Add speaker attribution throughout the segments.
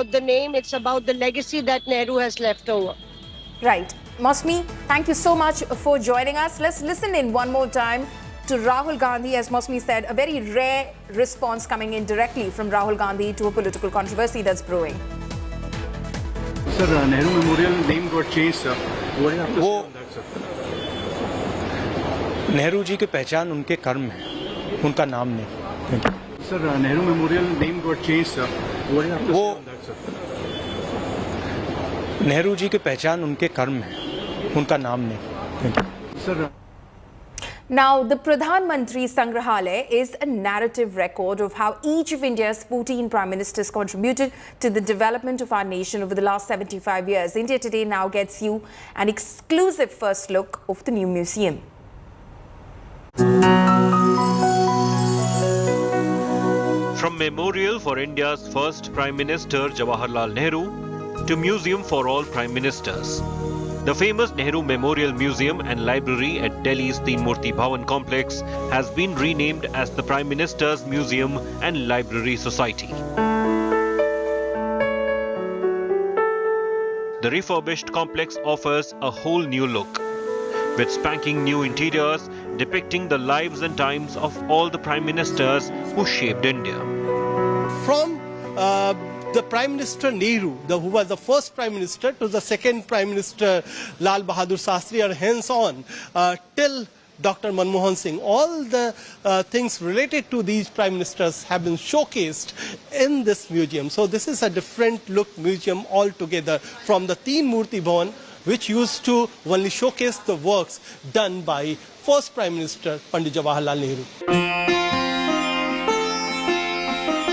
Speaker 1: the name, it's about the legacy that Nehru has left over.
Speaker 2: Right. Mosmi, thank you so much for joining us. Let's listen in one more time to Rahul Gandhi. As Mosmi said, a very rare response coming in directly from Rahul Gandhi to a political controversy that's brewing.
Speaker 3: Sir, Nehru Memorial name got changed, sir. What do you have to say on that, sir?
Speaker 4: Nehru ji की पहचान उनके कर्म है, उनका नाम नहीं. Thank you.
Speaker 3: Sir, Nehru Memorial name got changed, sir. What do you have to say on that, sir?
Speaker 4: Nehru ji की पहचान उनके कर्म है, उनका नाम नहीं. Thank you.
Speaker 3: Sir.
Speaker 2: Now, the Pradhan Mantri Sangrahalaya is a narrative record of how each of India's 14 Prime Ministers contributed to the development of our nation over the last 75 years. India Today now gets you an exclusive first look of the new museum.
Speaker 5: From memorial for India's first Prime Minister Jawaharlal Nehru to museum for all Prime Ministers, the famous Nehru Memorial Museum and Library at Delhi's Teen Murti Bhawan complex has been renamed as the Prime Minister's Museum and Library Society. The refurbished complex offers a whole new look, with spanking new interiors depicting the lives and times of all the Prime Ministers who shaped India.
Speaker 6: From the Prime Minister Nehru, who was the first Prime Minister, to the second Prime Minister Lal Bahadur Shastri, or hence on till Dr. Manmohan Singh, all the things related to these Prime Ministers have been showcased in this museum. So this is a different look museum altogether from the Teen Murti Bhawan, which used to only showcase the works done by first Prime Minister Pandit Jawaharlal Nehru.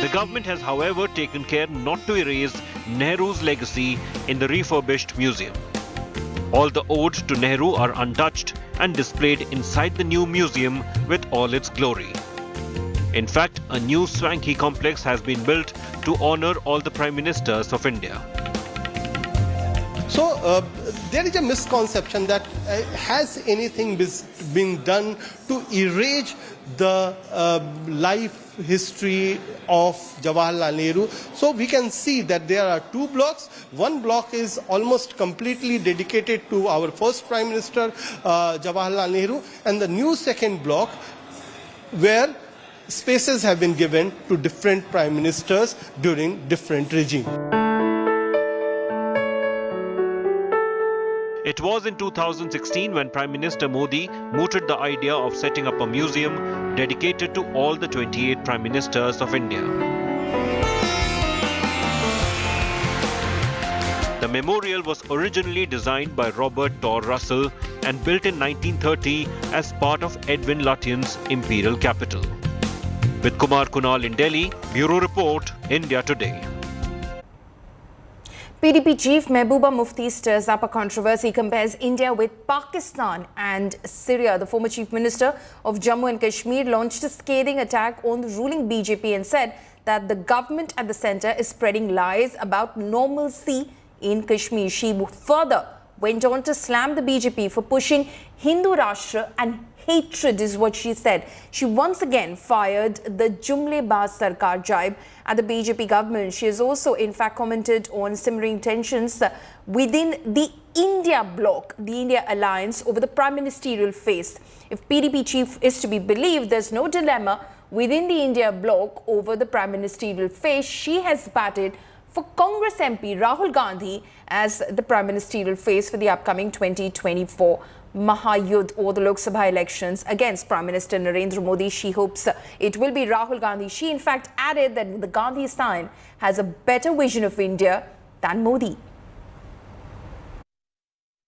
Speaker 5: The government has, however, taken care not to erase Nehru's legacy in the refurbished museum. All the odes to Nehru are untouched and displayed inside the new museum with all its glory. In fact, a new swanky complex has been built to honor all the Prime Ministers of India.
Speaker 6: So there is a misconception that has anything been done to erase the life history of Jawaharlal Nehru. So we can see that there are two blocks. One block is almost completely dedicated to our first Prime Minister Jawaharlal Nehru, and the new second block where spaces have been given to different Prime Ministers during different regimes.
Speaker 5: It was in 2016 when Prime Minister Modi mooted the idea of setting up a museum dedicated to all the 28 Prime Ministers of India. The memorial was originally designed by Robert Torr Russell and built in 1930 as part of Edwin Lutyen's imperial capital. With Kumar Kunal in Delhi, Bureau Report, India Today.
Speaker 2: PDP chief Mehbooba Mufti stirs up a controversy, compares India with Pakistan and Syria. The former chief minister of Jammu and Kashmir launched a scathing attack on the ruling BJP and said that the government at the centre is spreading lies about normalcy in Kashmir. She further went on to slam the BJP for pushing Hindu Rashtra and hatred, is what she said. She once again fired the Jumle Baaz Sarkar jibe at the BJP government. She has also, in fact, commented on simmering tensions within the India bloc, the India alliance, over the prime ministerial face. If PDP chief is to be believed, there's no dilemma within the India bloc over the prime ministerial face. She has batted for Congress MP Rahul Gandhi as the prime ministerial face for the upcoming 2024 Mahayudh or the Lok Sabha elections against Prime Minister Narendra Modi. She hopes it will be Rahul Gandhi. She in fact added that the Gandhi sign has a better vision of India than Modi.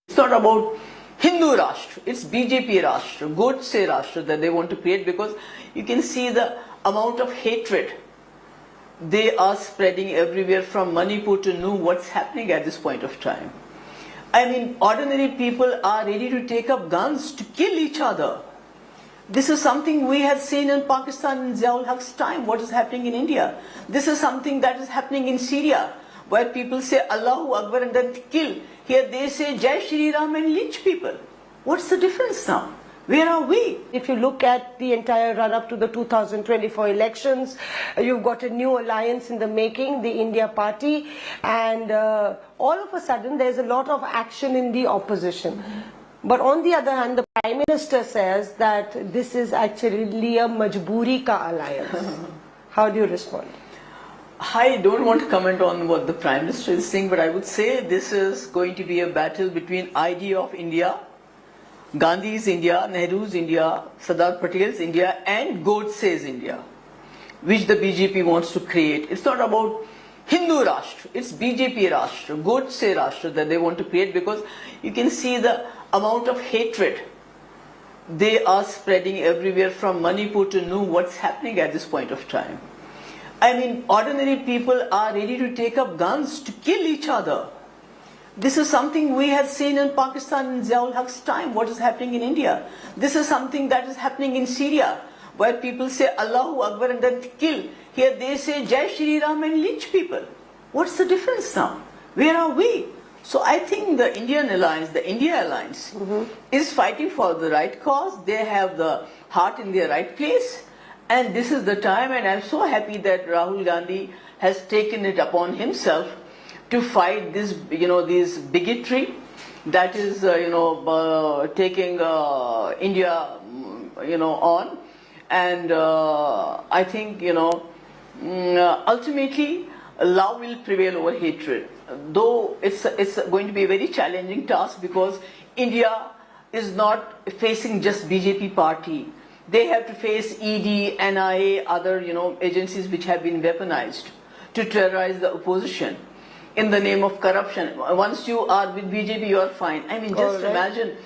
Speaker 7: It's not about Hindu Rashtra, it's BJP Rashtra, Godse Rashtra that they want to create, because you can see the amount of hatred they are spreading everywhere from Manipur to know what's happening at this point of time. I mean, ordinary people are ready to take up guns to kill each other. This is something we have seen in Pakistan in Ziaul Haq's time, what is happening in India. This is something that is happening in Syria, where people say Allahu Akbar and then kill. Here they say Jai Shri Ram and lynch people. What's the difference now? Where are we?
Speaker 1: If you look at the entire run-up to the 2024 elections, you've got a new alliance in the making, the India Party, and all of a sudden there's a lot of action in the opposition. But on the other hand, the Prime Minister says that this is actually a majboori ka alliance. How do you respond?
Speaker 7: I don't want to comment on what the Prime Minister is saying, but I would say this is going to be a battle between idea of India, Gandhi's India, Nehru's India, Sardar Patel's India and Godse's India, which the BJP wants to create. It's not about Hindu Rashtra, it's BJP Rashtra, Godse Rashtra that they want to create, because you can see the amount of hatred they are spreading everywhere from Manipur to know what's happening at this point of time. I mean, ordinary people are ready to take up guns to kill each other. This is something we have seen in Pakistan in Ziaul Haq's time, what is happening in India. This is something that is happening in Syria, where people say Allahu Akbar and then kill. Here they say Jai Shri Ram and lynch people. What's the difference now? Where are we? So I think the Indian alliance, the India alliance, is fighting for the right cause. They have the heart in their right place. And this is the time, and I'm so happy that Rahul Gandhi has taken it upon himself to fight this, this bigotry that is, taking India, on. And I think, ultimately, love will prevail over hatred. Though it's going to be a very challenging task, because India is not facing just BJP party. They have to face ED, NIA, other, agencies which have been weaponized to terrorize the opposition in the name of corruption. Once you are with BJP, you are fine. I mean, just imagine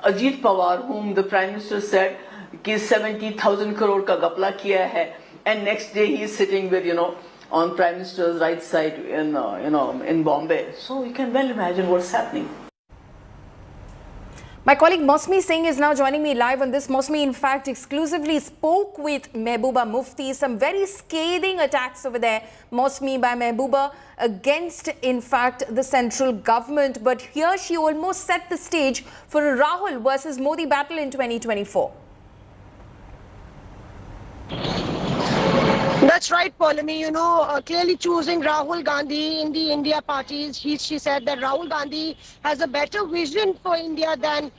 Speaker 7: Ajit Pawar, whom the Prime Minister said, कि 70,000 crore का गपला किया है, and next day he is sitting with, on Prime Minister's right side in Bombay. So you can well imagine what's happening.
Speaker 2: My colleague Mosmi Singh is now joining me live on this. Mosmi, in fact, exclusively spoke with Mehbooba Mufti. Some very scathing attacks over there, Mosmi, by Mehbooba against, in fact, the central government. But here she almost set the stage for a Rahul versus Modi battle in 2024.
Speaker 1: That's right, Paulami. Clearly choosing Rahul Gandhi in the India party, she said that Rahul Gandhi has a better vision for India than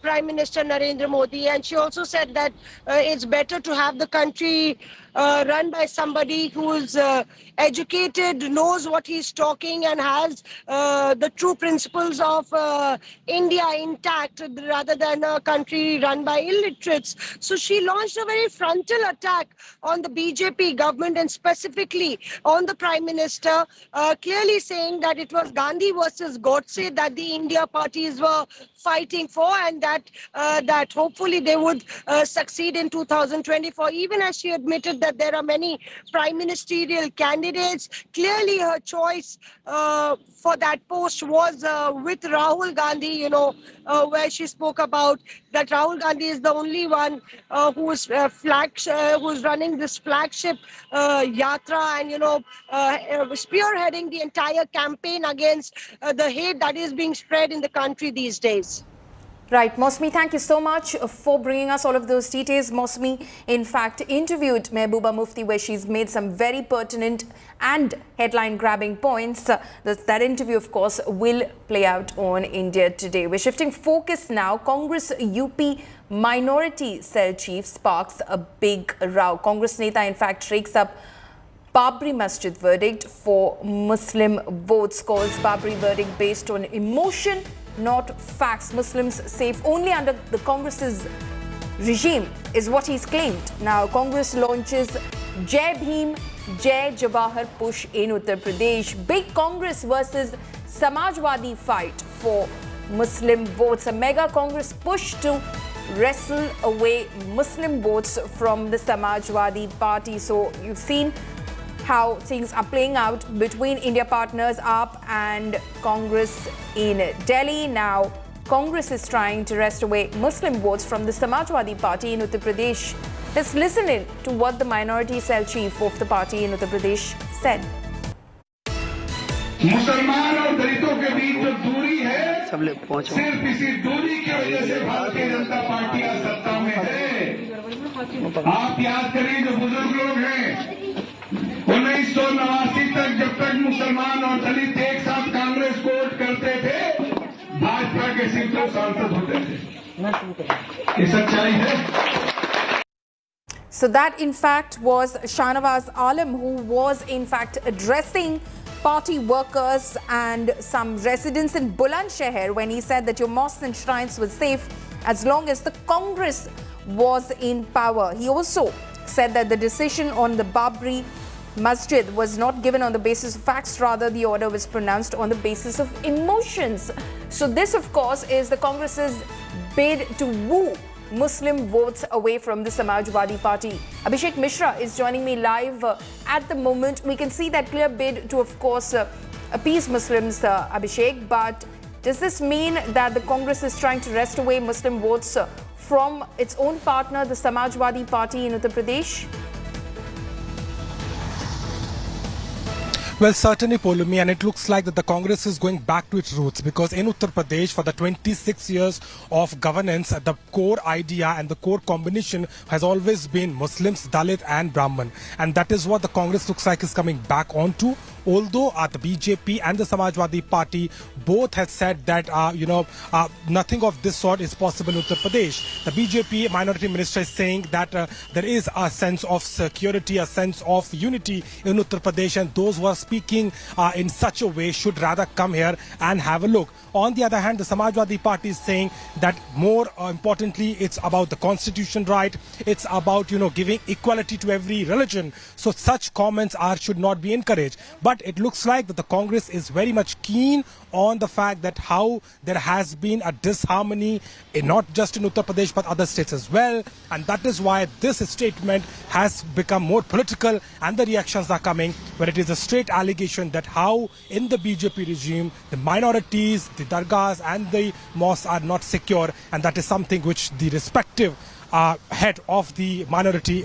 Speaker 1: Prime Minister Narendra Modi. And she also said that it's better to have the country run by somebody who's educated, knows what he's talking, and has the true principles of India intact, rather than a country run by illiterates. So she launched a very frontal attack on the BJP government, and specifically on the Prime Minister, clearly saying that it was Gandhi versus Godse that the India parties were fighting for, and that hopefully they would succeed in 2024. Even as she admitted that there are many prime ministerial candidates, clearly her choice for that post was with Rahul Gandhi, where she spoke about that Rahul Gandhi is the only one who's running this flagship yatra, and spearheading the entire campaign against the hate that is being spread in the country these days.
Speaker 2: Right, Mosmi, thank you so much for bringing us all of those details. Mosmi, in fact, interviewed Mehbooba Mufti, where she's made some very pertinent and headline-grabbing points. That interview, of course, will play out on India Today. We're shifting focus now. Congress UP minority cell chief sparks a big row. Congress Neta, in fact, rakes up Babri Masjid verdict for Muslim votes, calls Babri verdict based on emotion, not facts. Muslims safe only under the Congress's regime is what he's claimed. Now, Congress launches Jai Bhim, Jai Jawahar push in Uttar Pradesh. Big Congress versus Samajwadi fight for Muslim votes. A mega Congress push to wrestle away Muslim votes from the Samajwadi party. So you've seen how things are playing out between India partners AAP and Congress in Delhi. Now, Congress is trying to wrest away Muslim votes from the Samajwadi party in Uttar Pradesh. Let's listen in to what the minority cell chief of the party in Uttar Pradesh said.
Speaker 8: मुसलमान और दलितों के बीच जो दूरी है सिर्फ इसी दूरी की वजह से भारतीय जनता पार्टी आज सत्ता में है। आप याद करिए जो बुजुर्ग लोग हैं, 1989 तक जब तक मुसलमान और दलित एक साथ कांग्रेस को वोट करते थे, भाजपा के सिर्फ 2 सांसद होते थे। ये सच्चाई है।
Speaker 2: So that in fact was Shahnawaz Alam, who was in fact addressing party workers and some residents in Bulandshahr when he said that your mosques and shrines were safe as long as the Congress was in power. He also said that the decision on the Babri Masjid was not given on the basis of facts, rather the order was pronounced on the basis of emotions. So this of course is the Congress's bid to woo Muslim votes away from the Samajwadi Party. Abhishek Mishra is joining me live at the moment. We can see that clear bid to, of course, appease Muslims, Abhishek. But does this mean that the Congress is trying to wrest away Muslim votes from its own partner, the Samajwadi Party in Uttar Pradesh?
Speaker 4: Well, certainly, Polumi, and it looks like that the Congress is going back to its roots, because in Uttar Pradesh, for the 26 years of governance, the core idea and the core combination has always been Muslims, Dalit and Brahman. And that is what the Congress looks like is coming back onto. Although the BJP and the Samajwadi Party both have said that, nothing of this sort is possible in Uttar Pradesh. The BJP minority minister is saying that there is a sense of security, a sense of unity in Uttar Pradesh, and those who are speaking in such a way should rather come here and have a look. On the other hand, the Samajwadi Party is saying that more importantly, it's about the constitution right. It's about, giving equality to every religion. So such comments should not be encouraged. But it looks like that the Congress is very much keen on the fact that how there has been a disharmony, not just in Uttar Pradesh but other states as well. And that is why this statement has become more political, and the reactions are coming where it is a straight allegation that how in the BJP regime the minorities, the dargahs and the mosques are not secure, and that is something which the respective head of the minority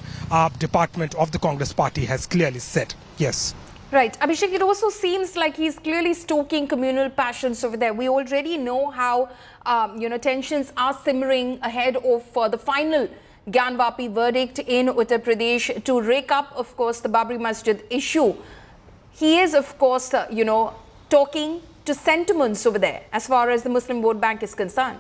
Speaker 4: department of the Congress party has clearly said. Yes.
Speaker 2: Right. Abhishek, it also seems like he's clearly stoking communal passions over there. We already know how, tensions are simmering ahead of the final Gyanvapi verdict in Uttar Pradesh to rake up, of course, the Babri Masjid issue. He is, of course, talking to sentiments over there as far as the Muslim vote bank is concerned.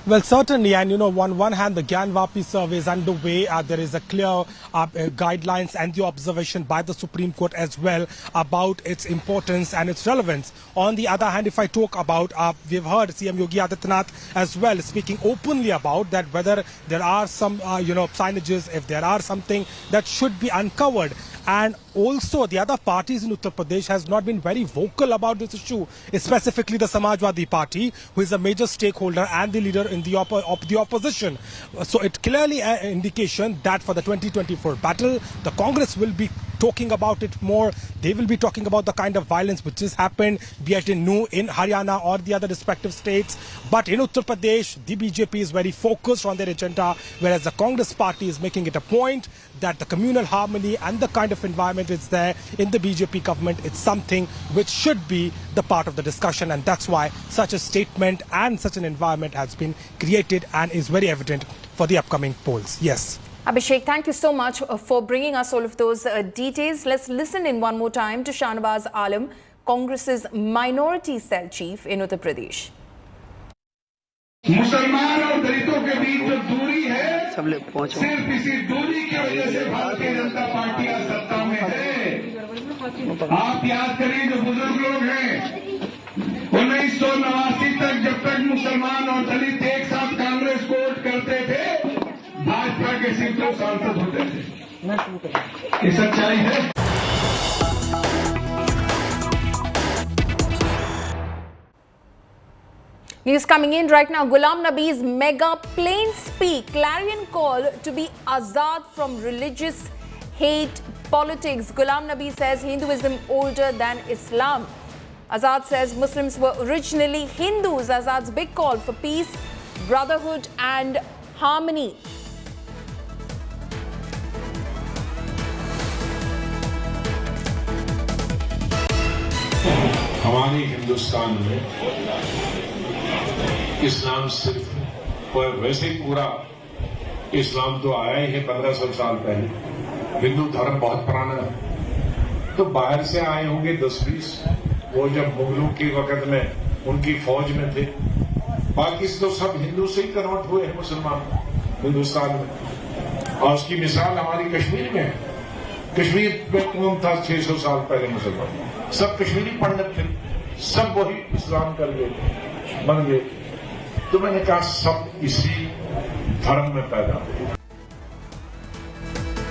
Speaker 4: Well, certainly, and on one hand, the Gyanvapi survey is underway. There is a clear guidelines and the observation by the Supreme Court as well about its importance and its relevance. On the other hand, if I talk about, we've heard CM Yogi Adityanath as well speaking openly about that whether there are some, signages, if there are something that should be uncovered. And also, the other parties in Uttar Pradesh has not been very vocal about this issue, specifically the Samajwadi Party, who is a major stakeholder and the leader in the opposition. So it clearly an indication that for the 2024 battle, the Congress will be talking about it more. They will be talking about the kind of violence which has happened, be it in Haryana or the other respective states. But in Uttar Pradesh, the BJP is very focused on their agenda, whereas the Congress party is making it a point that the communal harmony and the kind of environment is there in the BJP government. It's something which should be the part of the discussion, and that's why such a statement and such an environment has been created and is very evident for the upcoming polls. Yes.
Speaker 2: Abhishek, thank you so much for bringing us all of those details. Let's listen in one more time to Shahnawaz Alam, Congress's minority cell chief in Uttar Pradesh.
Speaker 8: मुसलमान और दलितों के बीच जो दूरी है, सिर्फ इसी दूरी की वजह से भारतीय जनता पार्टी आज सत्ता में है। आप याद करिए जो बुजुर्ग लोग हैं, 1989 तक जब तक मुसलमान और दलित एक साथ कांग्रेस को वोट करते थे, भाजपा के सिर्फ 2 सांसद होते थे। ये सच्चाई है।
Speaker 2: News coming in right now. Ghulam Nabi's mega plain speak clarion call to be Azad from religious hate politics. Ghulam Nabi says Hinduism older than Islam. Azad says Muslims were originally Hindus. Azad's big call for peace, brotherhood and harmony.
Speaker 9: हमारे हिंदुस्तान में इस्लाम सिर्फ वैसे ही पूरा इस्लाम तो आया ही है 1500 साल पहले। हिंदू धर्म बहुत पुराना है, तो बाहर से आए होंगे 10-20, वो जब मुगलों के वक्त में उनकी फौज में थे। बाकी तो सब हिंदू से ही कन्वर्ट हुए हैं मुसलमान हिंदुस्तान में। और उसकी मिसाल हमारी कश्मीर में है। कश्मीर में कौन था 600 साल पहले मुसलमान? सब कश्मीरी पंडित थे, सब वही इस्लाम कर गए, बन गए। तो मैंने कहा सब इसी धर्म में पैदा हुए।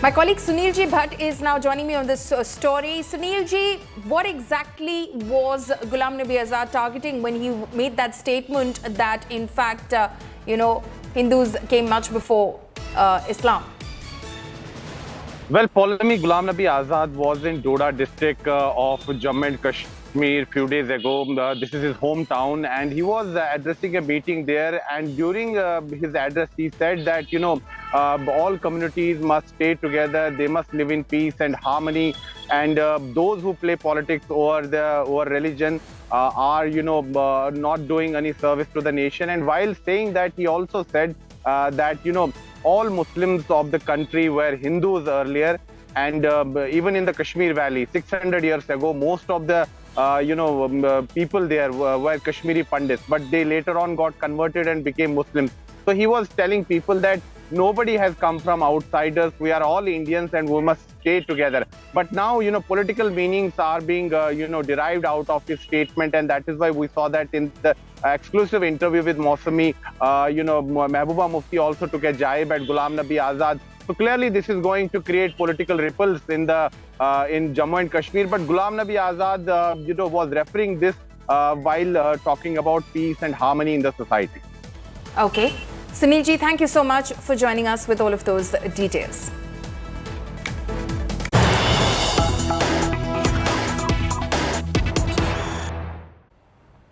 Speaker 2: My colleague Sunil Ji Bhatt is now joining me on this story. Sunil Ji, what exactly was Ghulam Nabi Azad targeting when he made that statement that in fact, Hindus came much before Islam?
Speaker 10: Well, polemic Ghulam Nabi Azad was in Doda district of Jammu and Kashmir few days ago. This is his hometown, and he was addressing a meeting there. And during his address, he said that all communities must stay together. They must live in peace and harmony. And those who play politics over religion are not doing any service to the nation. And while saying that, he also said that all Muslims of the country were Hindus earlier, and even in the Kashmir Valley, 600 years ago, most of the people there were Kashmiri Pandits, but they later on got converted and became Muslims. So he was telling people that nobody has come from outsiders. We are all Indians and we must stay together. But now, political meanings are being, derived out of his statement, and that is why we saw that in the exclusive interview with Mausami, Mehbooba Mufti also took a jibe at Ghulam Nabi Azad. So clearly, this is going to create political ripples in Jammu and Kashmir. But Ghulam Nabi Azad, was referring this while talking about peace and harmony in the society.
Speaker 2: Okay. Sunil Ji, thank you so much for joining us with all of those details.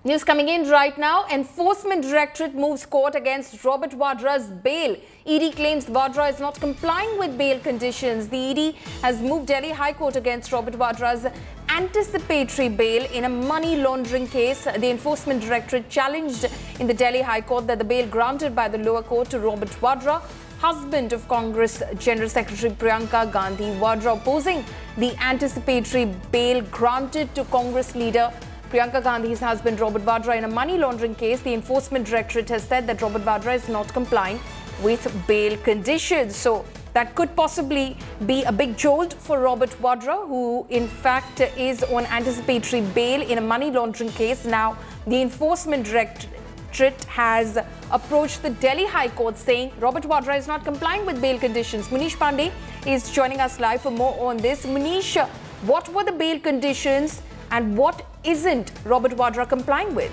Speaker 2: News coming in right now. Enforcement Directorate moves court against Robert Wadra's bail. ED claims Wadra is not complying with bail conditions. The ED has moved Delhi High Court against Robert Wadra's anticipatory bail in a money laundering case. The Enforcement Directorate challenged in the Delhi High Court that the bail granted by the lower court to Robert Wadra, husband of Congress General Secretary Priyanka Gandhi. Wadra opposing the anticipatory bail granted to Congress leader Priyanka Gandhi's husband Robert Wadra in a money laundering case. The Enforcement Directorate has said that Robert Wadra is not complying with bail conditions. So that could possibly be a big jolt for Robert Wadra, who in fact is on anticipatory bail in a money laundering case. Now, the Enforcement Directorate has approached the Delhi High Court saying Robert Wadra is not complying with bail conditions. Munish Pandey is joining us live for more on this. Munish, what were the bail conditions and what isn't Robert Wadra complying with?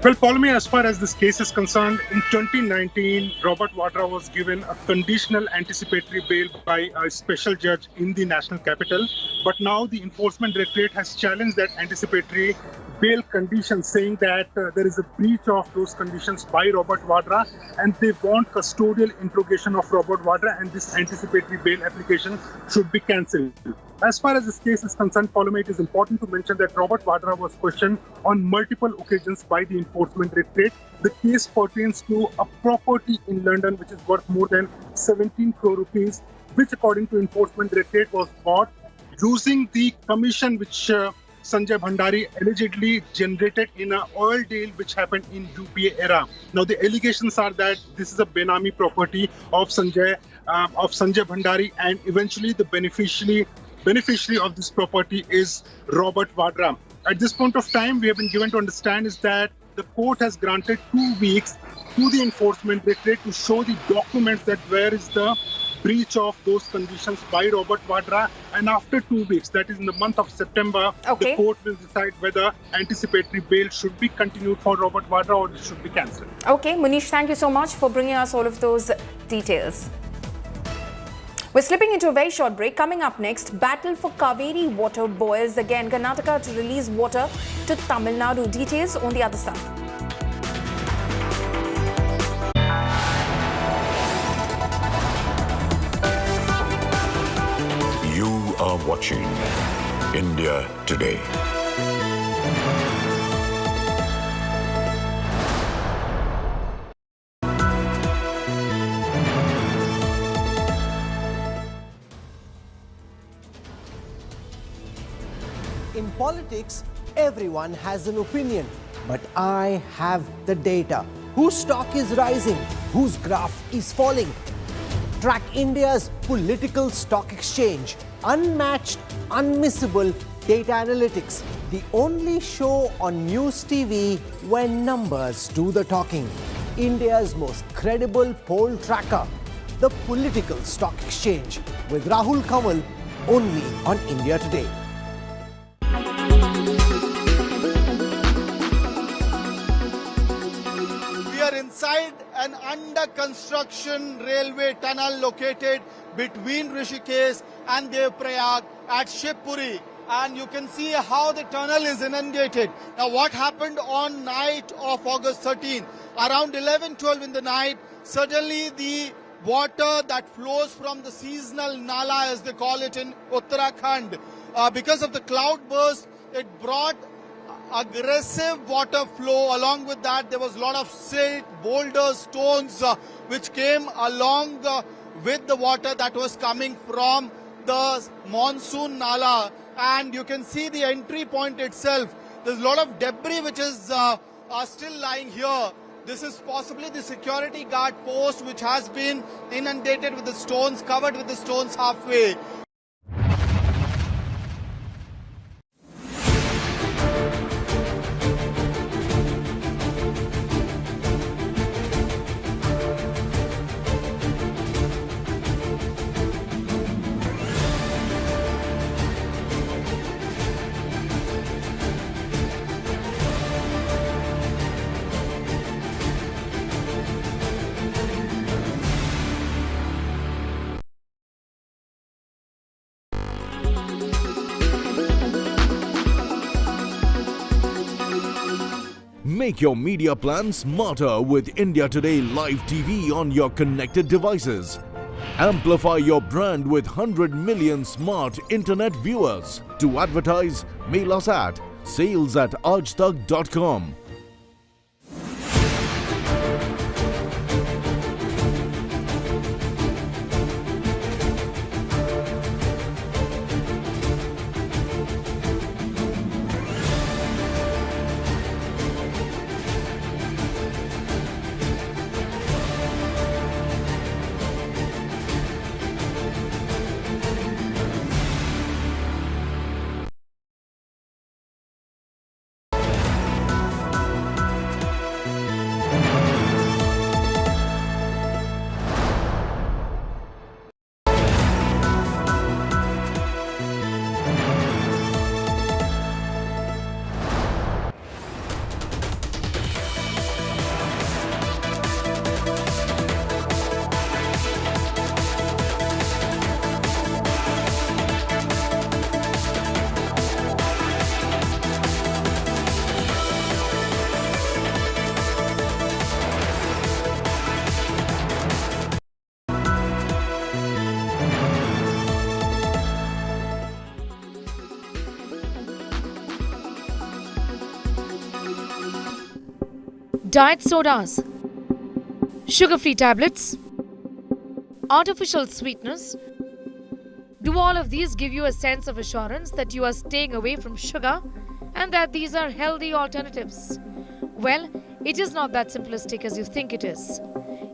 Speaker 11: Well, Paulmi, as far as this case is concerned, in 2019, Robert Wadra was given a conditional anticipatory bail by a special judge in the national capital. But now the Enforcement Directorate has challenged that anticipatory bail condition, saying that there is a breach of those conditions by Robert Wadra, and they want custodial interrogation of Robert Wadra, and this anticipatory bail application should be cancelled. As far as this case is concerned, Paulmi, it is important to mention that Robert Wadra was questioned on multiple occasions by the Enforcement Directorate. The case pertains to a property in London which is worth more than 17 crore rupees, which according to Enforcement Directorate was bought using the commission which Sanjay Bhandari allegedly generated in an oil deal which happened in UPA era. Now the allegations are that this is a Benami property of Sanjay Bhandari, and eventually the beneficiary of this property is Robert Wadra. At this point of time, we have been given to understand is that the court has granted 2 weeks to the Enforcement Directorate to show the documents that where is the breach of those conditions by Robert Wadra, and after 2 weeks, that is in the month of September, the court will decide whether anticipatory bail should be continued for Robert Wadra or it should be cancelled.
Speaker 2: Okay, Munish, thank you so much for bringing us all of those details. We're slipping into a very short break. Coming up next, battle for Kaveri water boils again. Karnataka to release water to Tamil Nadu. Details on the other side.
Speaker 12: You are watching India Today.
Speaker 13: In politics, everyone has an opinion, but I have the data. Whose stock is rising? Whose graph is falling? Track India's political stock exchange. Unmatched, unmissable data analytics. The only show on news TV where numbers do the talking. India's most credible poll tracker. The political stock exchange. With Rahul Kamal, only on India Today.
Speaker 14: Inside an under-construction railway tunnel located between Rishikesh and Devprayag at Shivpuri, and you can see how the tunnel is inundated. Now, what happened on night of August 13? Around 11-12 in the night, suddenly the water that flows from the seasonal Nala, as they call it in Uttarakhand, because of the cloud burst, it brought aggressive water flow. Along with that, there was a lot of silt, boulders, stones which came along with the water that was coming from the monsoon Nala. And you can see the entry point itself. There's a lot of debris which is still lying here. This is possibly the security guard post which has been inundated with the stones, covered with the stones halfway.
Speaker 15: Make your media plan smarter with India Today Live TV on your connected devices. Amplify your brand with 100 million smart internet viewers. To advertise, mail us at sales@aajtak.com.
Speaker 16: Diet sodas, sugar-free tablets, artificial sweeteners. Do all of these give you a sense of assurance that you are staying away from sugar and that these are healthy alternatives? Well, it is not that simplistic as you think it is.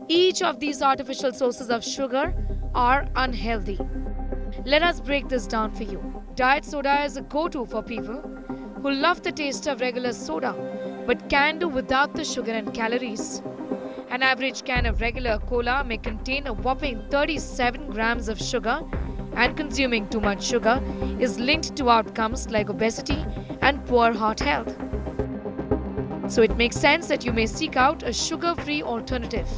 Speaker 16: Each of these artificial sources of sugar are unhealthy. Let us break this down for you. Diet soda is a go-to for people who love the taste of regular soda but can do without the sugar and calories. An average can of regular cola may contain a whopping 37 grams of sugar, and consuming too much sugar is linked to outcomes like obesity and poor heart health. So it makes sense that you may seek out a sugar-free alternative.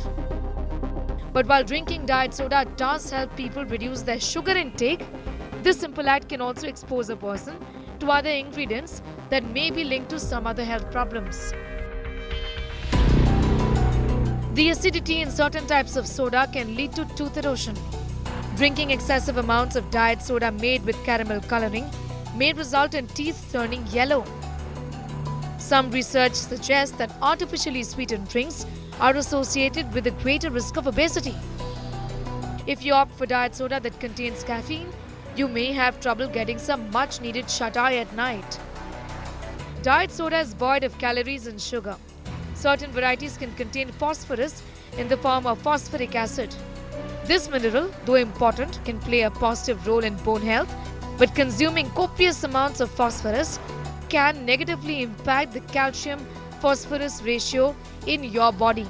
Speaker 16: But while drinking diet soda does help people reduce their sugar intake, this simple act can also expose a person to other ingredients that may be linked to some other health problems. The acidity in certain types of soda can lead to tooth erosion. Drinking excessive amounts of diet soda made with caramel coloring may result in teeth turning yellow. Some research suggests that artificially sweetened drinks are associated with a greater risk of obesity. If you opt for diet soda that contains caffeine, you may have trouble getting some much-needed shut-eye at night. Diet soda is void of calories and sugar. Certain varieties can contain phosphorus in the form of phosphoric acid. This mineral, though important, can play a positive role in bone health, but consuming copious amounts of phosphorus can negatively impact the calcium-phosphorus ratio in your body.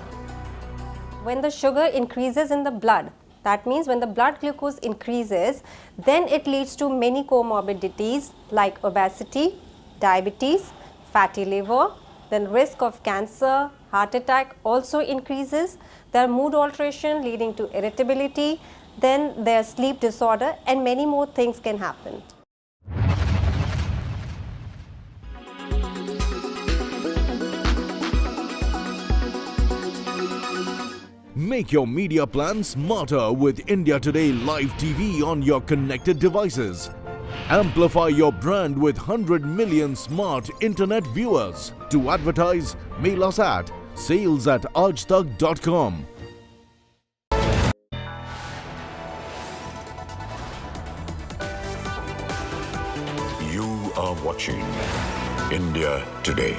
Speaker 12: When the sugar increases in the blood, that means when the blood glucose increases, then it leads to many comorbidities like obesity, diabetes, fatty liver, then risk of cancer, heart attack also increases. There are mood alteration leading to irritability, then there's sleep disorder, and many more things can happen.
Speaker 15: Make your media plan smarter with India Today Live TV on your connected devices. Amplify your brand with 100 million smart internet viewers. To advertise, mail us at sales@aajtak.com.
Speaker 17: You are watching India Today.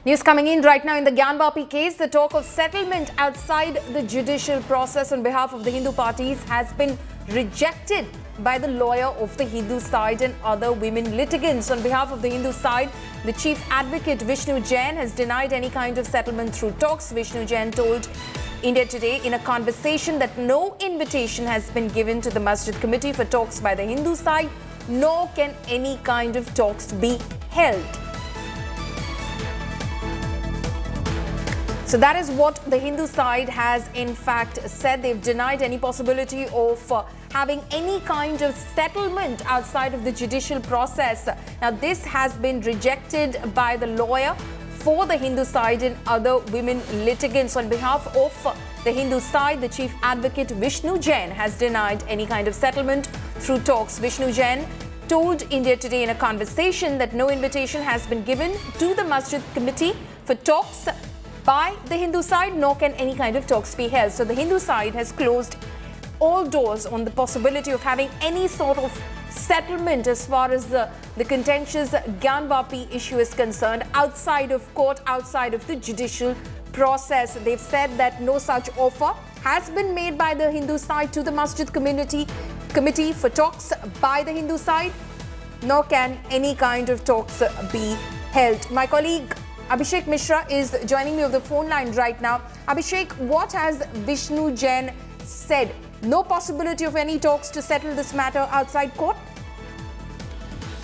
Speaker 2: News coming in right now in the Gyanvapi case. The talk of settlement outside the judicial process on behalf of the Hindu parties has been rejected by the lawyer of the Hindu side and other women litigants. On behalf of the Hindu side, the chief advocate Vishnu Jain has denied any kind of settlement through talks. Vishnu Jain told India Today in a conversation that no invitation has been given to the Masjid Committee for talks by the Hindu side, nor can any kind of talks be held. So that is what the Hindu side has in fact said. They've denied any possibility of having any kind of settlement outside of the judicial process. Now this has been rejected by the lawyer for the Hindu side and other women litigants. On behalf of the Hindu side, the chief advocate Vishnu Jain has denied any kind of settlement through talks. Vishnu Jain told India Today in a conversation that no invitation has been given to the Masjid Committee for talks by the Hindu side, nor can any kind of talks be held. So the Hindu side has closed all doors on the possibility of having any sort of settlement as far as the contentious Gyanvapi issue is concerned outside of court, outside of the judicial process. They've said that no such offer has been made by the Hindu side to the Masjid Committee for talks by the Hindu side, nor can any kind of talks be held. My colleague Abhishek Mishra is joining me on the phone line right now. Abhishek, what has Vishnu Jain said? No possibility of any talks to settle this matter outside court?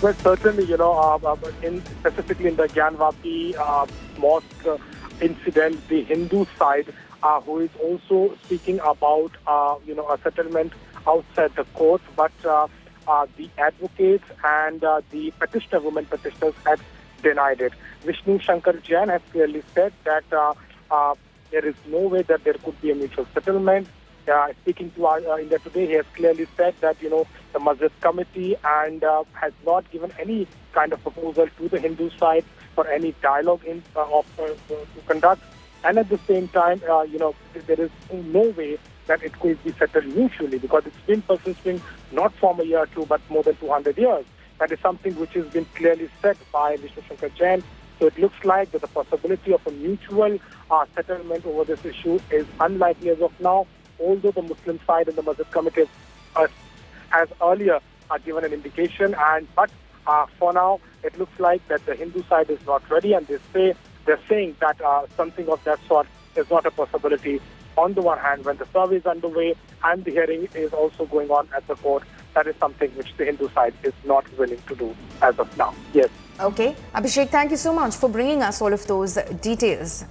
Speaker 18: Well, certainly, specifically in the Gyanvapi mosque incident, the Hindu side, who is also speaking about, a settlement outside the court, but the advocates and the women petitioners had denied it. Vishnu Shankar Jain has clearly said that there is no way that there could be a mutual settlement. Speaking to India Today, he has clearly said that, the Masjid Committee and has not given any kind of proposal to the Hindu side for any dialogue to conduct. And at the same time, there is no way that it could be settled mutually because it's been persisting not from a year or two, but more than 200 years. That is something which has been clearly said by Vishnu Shankar Jain. So it looks like that the possibility of a mutual settlement over this issue is unlikely as of now, although the Muslim side and the Masjid Committee has earlier given an indication. But for now, it looks like that the Hindu side is not ready, and they're saying that something of that sort is not a possibility. On the one hand, when the survey is underway and the hearing is also going on at the court, that is something which the Hindu side is not willing to do as of now. Yes.
Speaker 2: Okay. Abhishek, thank you so much for bringing us all of those details.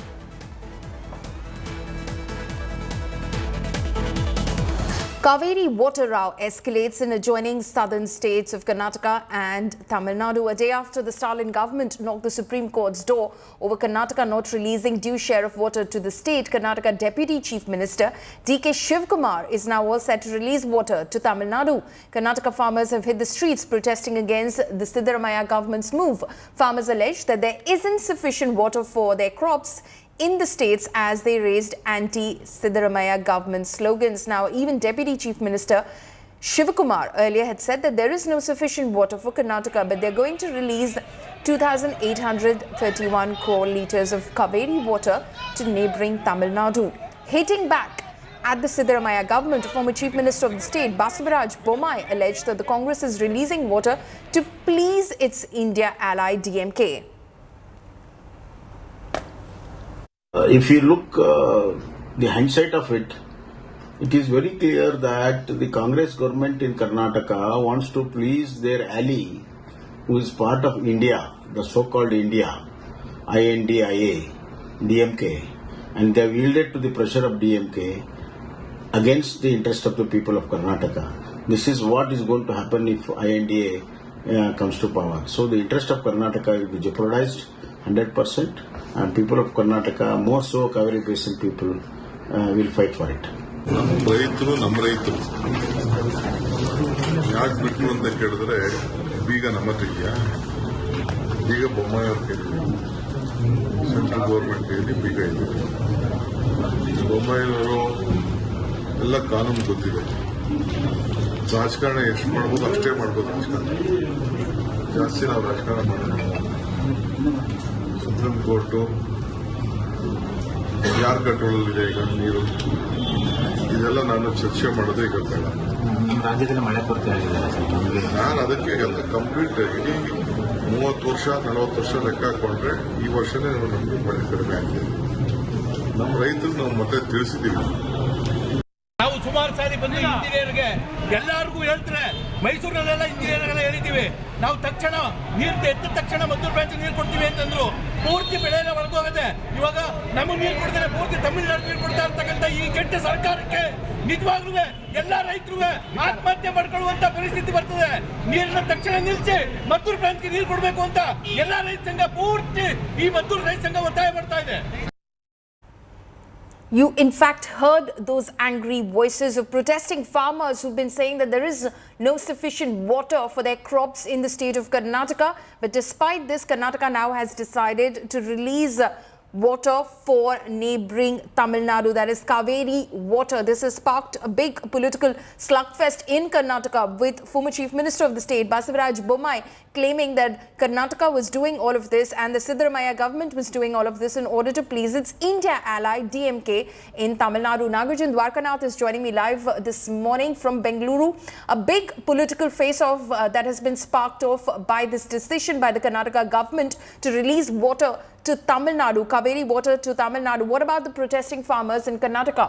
Speaker 2: Kaveri water row escalates in adjoining southern states of Karnataka and Tamil Nadu a day after the Stalin government knocked the Supreme Court's door over Karnataka not releasing due share of water to the state. Karnataka Deputy Chief Minister D.K. Shivkumar is now all set to release water to Tamil Nadu. Karnataka farmers have hit the streets protesting against the Siddaramaiah government's move. Farmers allege that there isn't sufficient water for their crops in the states as they raised anti-Siddaramaiah government slogans. Now, even Deputy Chief Minister Shivakumar earlier had said that there is no sufficient water for Karnataka, but they're going to release 2,831 crore litres of Kaveri water to neighbouring Tamil Nadu. Hitting back at the Siddaramaiah government, former Chief Minister of the state, Basavaraj Bommai, alleged that the Congress is releasing water to please its India ally DMK.
Speaker 19: If you look the hindsight of it, it is very clear that the Congress government in Karnataka wants to please their ally, who is part of India, the so-called India, INDIA, DMK, and they have yielded to the pressure of DMK against the interest of the people of Karnataka. This is what is going to happen if INDA comes to power. So the interest of Karnataka will be jeopardized 100%, and people of Karnataka, more so Kaveri Basin people, will fight for it.
Speaker 20: ರೈತರು ನಮ್ಮ ರೈತರು ಯಾಕೆ ಬಿಟ್ಟರು ಅಂತ ಕೇಳಿದ್ರೆ ಬೀಗ ನಮ್ಮ ಕೈಯ ಬೀಗ ಬೊಮ್ಮಾಯಿ ಅವ್ರ ಕೈಲಿ ಸೆಂಟ್ರಲ್ ಗೌರ್ಮೆಂಟ್ ಕೈಲಿ ಬೀಗ ಇದೆ. ಬೊಮ್ಮಾಯಿನವರು ಎಲ್ಲ ಕಾನೂನು ಗೊತ್ತಿದೆ. ರಾಜಕಾರಣ ಎಷ್ಟು ಮಾಡ್ಬೋದು ಅಷ್ಟೇ ಮಾಡ್ಬೋದು. ರಾಜಕಾರಣ ಜಾಸ್ತಿ ನಾವು ರಾಜಕಾರಣ ಮಾಡೋಣ. ಸುಪ್ರೀಂ ಕೋರ್ಟು ಯಾರ ಕಂಟ್ರೋಲಲ್ಲಿದೆ ಈಗ ನೀರು, ಇದೆಲ್ಲ ನಾನು ಚರ್ಚೆ ಮಾಡೋದು ಈಗ ಬೇಡ. ರಾಜ್ಯದಲ್ಲಿ ಮಳೆ ಕೊರತೆ ಆಗಿದೆ. ನಾನು ಅದಕ್ಕೆ ಎಲ್ಲ ಕಂಪ್ಲೀಟ್ ಇಡೀ 30 ವರ್ಷ 40 ವರ್ಷ ಲೆಕ್ಕ ಹಾಕೊಂಡ್ರೆ ಈ ವರ್ಷನೇ ನಮಗೆ ಮಳೆ ಕಡಿಮೆ ಆಗಿದೆ. ನಮ್ಮ ರೈತರು ನಾವು ಮತ್ತೆ ತಿಳಿಸಿದ್ದೀವಿ.
Speaker 21: ನಾವು ಸುಮಾರು ಸಾರಿ ಬಂದು ಇಂಜಿನಿಯರ್ಗೆ ಎಲ್ಲರಿಗೂ ಹೇಳ್ತಾರೆ, ಮೈಸೂರಲ್ಲೆಲ್ಲ ಇಂಜಿನಿಯರ್ಗೆಲ್ಲ ಹೇಳಿದ್ದೀವಿ, ನಾವು ತಕ್ಷಣ ನೀರು ಎದ್ದ ತಕ್ಷಣ ಮದ್ದೂರು ಬ್ರಾಂಚ್ ನೀರು ಕೊಡ್ತೀವಿ ಅಂತಂದ್ರು. ಪೂರ್ತಿ ಬೆಳೆ ಎಲ್ಲ ಹೊರಗೋಗದೆ ಇವಾಗ ನಮಗೆ ನೀರು ಕೊಡ್ತಾರೆ, ಪೂರ್ತಿ ತಮಿಳುನಾಡು ನೀರು ಕೊಡ್ತಾ ಇರ್ತಕ್ಕಂಥ ಈ ಕೆಟ್ಟ ಸರ್ಕಾರಕ್ಕೆ ನಿಜವಾಗ್ಲೂ ಎಲ್ಲ ರೈತರು ಆತ್ಮಹತ್ಯೆ ಮಾಡ್ಕೊಳ್ಳುವಂತ ಪರಿಸ್ಥಿತಿ ಬರ್ತದೆ. ನೀರನ್ನ ತಕ್ಷಣ ನಿಲ್ಲಿಸಿ ಮದ್ದೂರು ಬ್ರಾಂಚ್ಗೆ ನೀರು ಕೊಡಬೇಕು ಅಂತ ಎಲ್ಲ ರೈತ ಸಂಘ ಪೂರ್ತಿ ಈ ಮದ್ದೂರು ರೈತ ಸಂಘ ಒತ್ತಾಯ ಮಾಡ್ತಾ ಇದೆ.
Speaker 2: You in fact heard those angry voices of protesting farmers who've been saying that there is no sufficient water for their crops in the state of Karnataka. But despite this, Karnataka now has decided to release water for neighbouring Tamil Nadu, that is Kaveri water. This has sparked a big political slugfest in Karnataka, with former Chief Minister of the state, Basavaraj Bommai, claiming that Karnataka was doing all of this and the Siddaramaiah government was doing all of this in order to please its India ally DMK in Tamil Nadu. Nagarjun Dwarkanath is joining me live this morning from Bengaluru. A big political face-off that has been sparked off by this decision by the Karnataka government to release water to Tamil Nadu, Kaveri water to Tamil Nadu. What about the protesting farmers in Karnataka?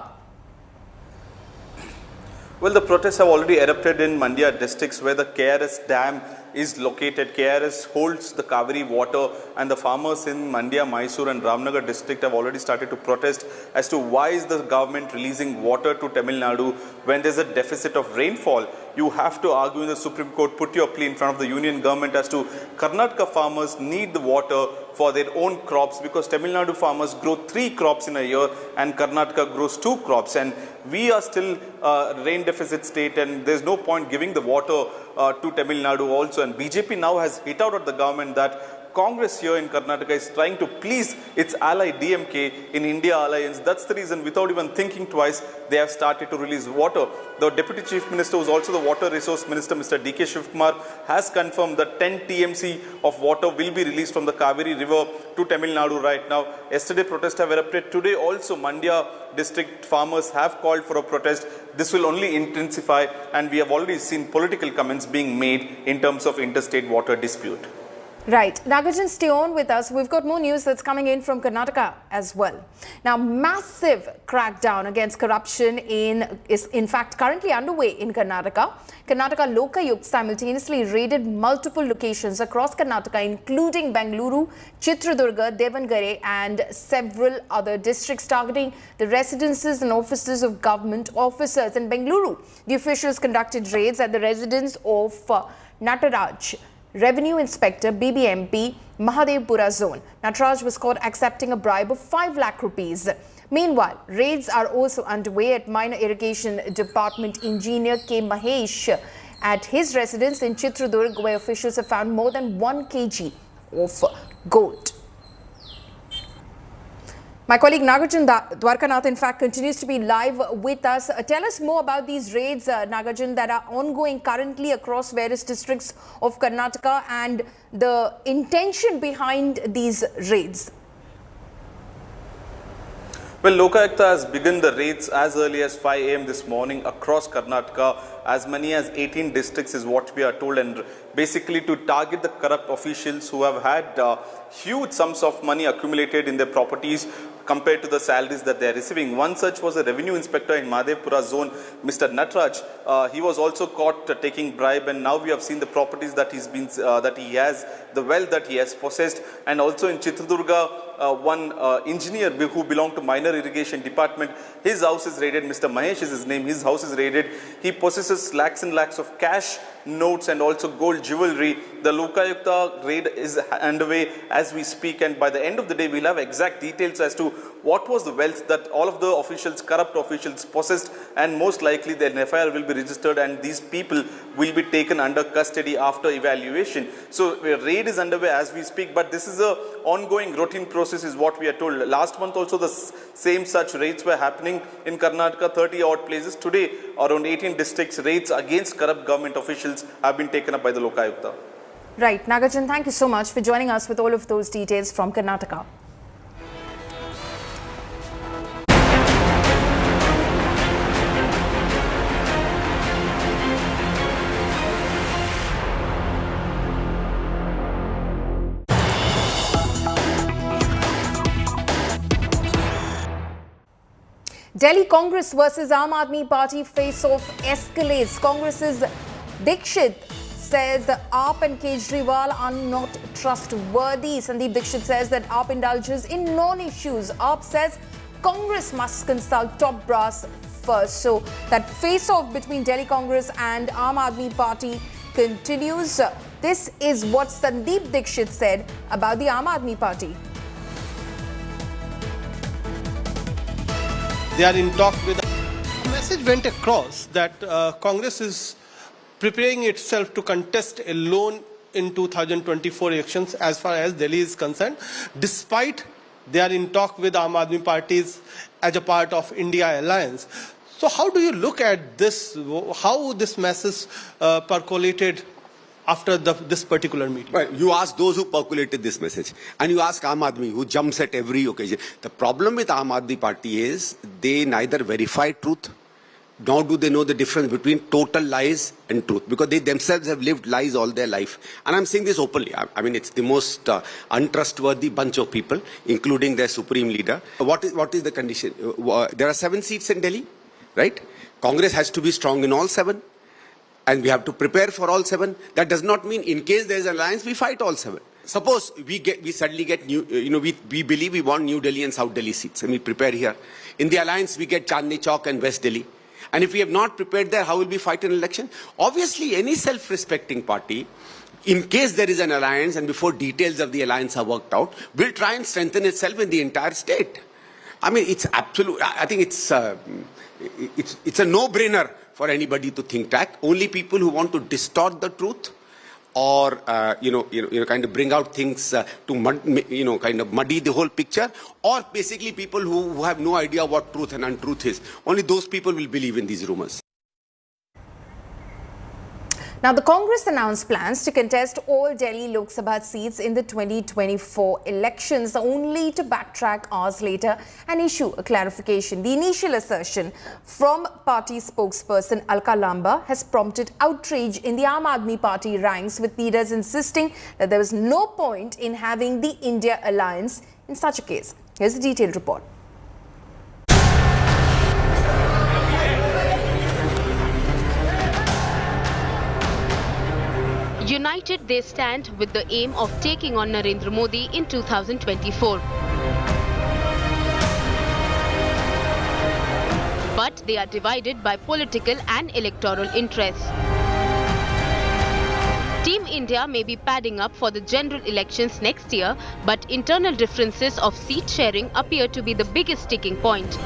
Speaker 22: Well, the protests have already erupted in Mandya districts where the KRS dam is located. KRS holds the Kaveri water, and the farmers in Mandya, Mysore and Ramnagar district have already started to protest as to why is the government releasing water to Tamil Nadu when there's a deficit of rainfall. You have to argue in the Supreme Court, put your plea in front of the union government as to Karnataka farmers need the water for their own crops, because Tamil Nadu farmers grow 3 crops in a year and Karnataka grows 2 crops, and we are still rain deficit state, and there's no point giving the water to Tamil Nadu also. And BJP now has hit out at the government that Congress here in Karnataka is trying to please its ally DMK in India alliance. That's the reason, without even thinking twice, they have started to release water. The Deputy Chief Minister, who is also the Water Resource Minister, Mr. D.K. Shivkumar, has confirmed that 10 TMC of water will be released from the Kaveri river to Tamil Nadu right now. Yesterday, protests have erupted. Today also, Mandya district farmers have called for a protest. This will only intensify, and we have already seen political comments being made in terms of interstate water dispute.
Speaker 2: Right. Nagarjan, stay on with us. We've got more news that's coming in from Karnataka as well. Now, massive crackdown against corruption is in fact currently underway in Karnataka. Karnataka Lokayukt simultaneously raided multiple locations across Karnataka, including Bengaluru, Chitradurga, Devangere and several other districts, targeting the residences and offices of government officers. In Bengaluru, the officials conducted raids at the residence of Nataraj, Revenue Inspector BBMP Mahadevpura Zone. Nataraj was caught accepting a bribe of 5 lakh rupees. Meanwhile, raids are also underway at Minor Irrigation Department Engineer K. Mahesh at his residence in Chitradurg, where officials have found more than 1 kg of gold. My colleague Nagarjan Dwarkanath, in fact, continues to be live with us. Tell us more about these raids, Nagarjan, that are ongoing currently across various districts of Karnataka and the intention behind these raids.
Speaker 22: Well, Lokayukta has begun the raids as early as 5 a.m. this morning across Karnataka. As many as 18 districts is what we are told, and basically to target the corrupt officials who have had huge sums of money accumulated in their properties compared to the salaries that they are receiving. One such was a revenue inspector in Mahadevpura zone, Mr. Nataraj. He was also caught taking bribe, and now we have seen the properties that he has, the wealth that he has possessed. And also in Chitradurga, one engineer who belonged to Minor Irrigation Department, his house is raided. Mr. Mahesh is his name. His house is raided. He possesses lakhs and lakhs of cash, notes and also gold jewelry. The Lokayukta raid is underway as we speak, and by the end of the day we'll have exact details as to what was the wealth that all of the officials, corrupt officials, possessed, and most likely their FIR will be registered and these people will be taken under custody after evaluation. So a raid is underway as we speak, but this is a ongoing routine process is what we are told. Last month also the same such raids were happening in Karnataka, 30 odd places. Today around 18 districts, raids against corrupt government officials have been taken up by the Lokayukta.
Speaker 2: Right. Nagarjan, thank you so much for joining us with all of those details from Karnataka. Delhi Congress versus Aam Aadmi Party face-off escalates. Congress's Dikshit says that AAP and Kejriwal are not trustworthy. Sandeep Dikshit says that AAP indulges in non-issues. AAP says Congress must consult top brass first. So that face-off between Delhi Congress and Aam Aadmi Party continues. This is what Sandeep Dikshit said about the Aam Aadmi Party.
Speaker 3: They are in talk with. The message went across that Congress is preparing itself to contest alone in 2024 elections as far as Delhi is concerned, despite they are in talk with Aam Aadmi parties as a part of India Alliance. So how do you look at this, how this message percolated after this particular meeting?
Speaker 6: Well, you ask those who percolated this message, and you ask Aam Aadmi, who jumps at every occasion. The problem with Aam Aadmi party is they neither verify truth, nor do they know the difference between total lies and truth, because they themselves have lived lies all their life. And I'm saying this openly. I mean, it's the most untrustworthy bunch of people, including their supreme leader. What is the condition? There are 7 seats in Delhi, right? Congress has to be strong in all 7. And we have to prepare for all 7. That does not mean in case there is an alliance, we fight all 7. Suppose we suddenly get new, we believe we want New Delhi and South Delhi seats, and we prepare here. In the alliance, we get Chandni Chowk and West Delhi. And if we have not prepared there, how will we fight an election? Obviously, any self-respecting party, in case there is an alliance and before details of the alliance are worked out, will try and strengthen itself in the entire state. I mean, it's absolute. I think it's a no-brainer for anybody to think that. Only people who want to distort the truth or kind of bring out things to kind of muddy the whole picture, or basically people who have no idea what truth and untruth is. Only those people will believe in these rumors.
Speaker 2: Now, the Congress announced plans to contest all Delhi Lok Sabha seats in the 2024 elections, only to backtrack hours later and issue a clarification. The initial assertion from party spokesperson Alka Lamba has prompted outrage in the Aam Aadmi Party ranks, with leaders insisting that there was no point in having the India alliance in such a case. Here's a detailed report.
Speaker 5: United, they stand with the aim of taking on Narendra Modi in 2024. But they are divided by political and electoral interests. Team India may be padding up for the general elections next year, but internal differences of seat sharing appear to be the biggest sticking point.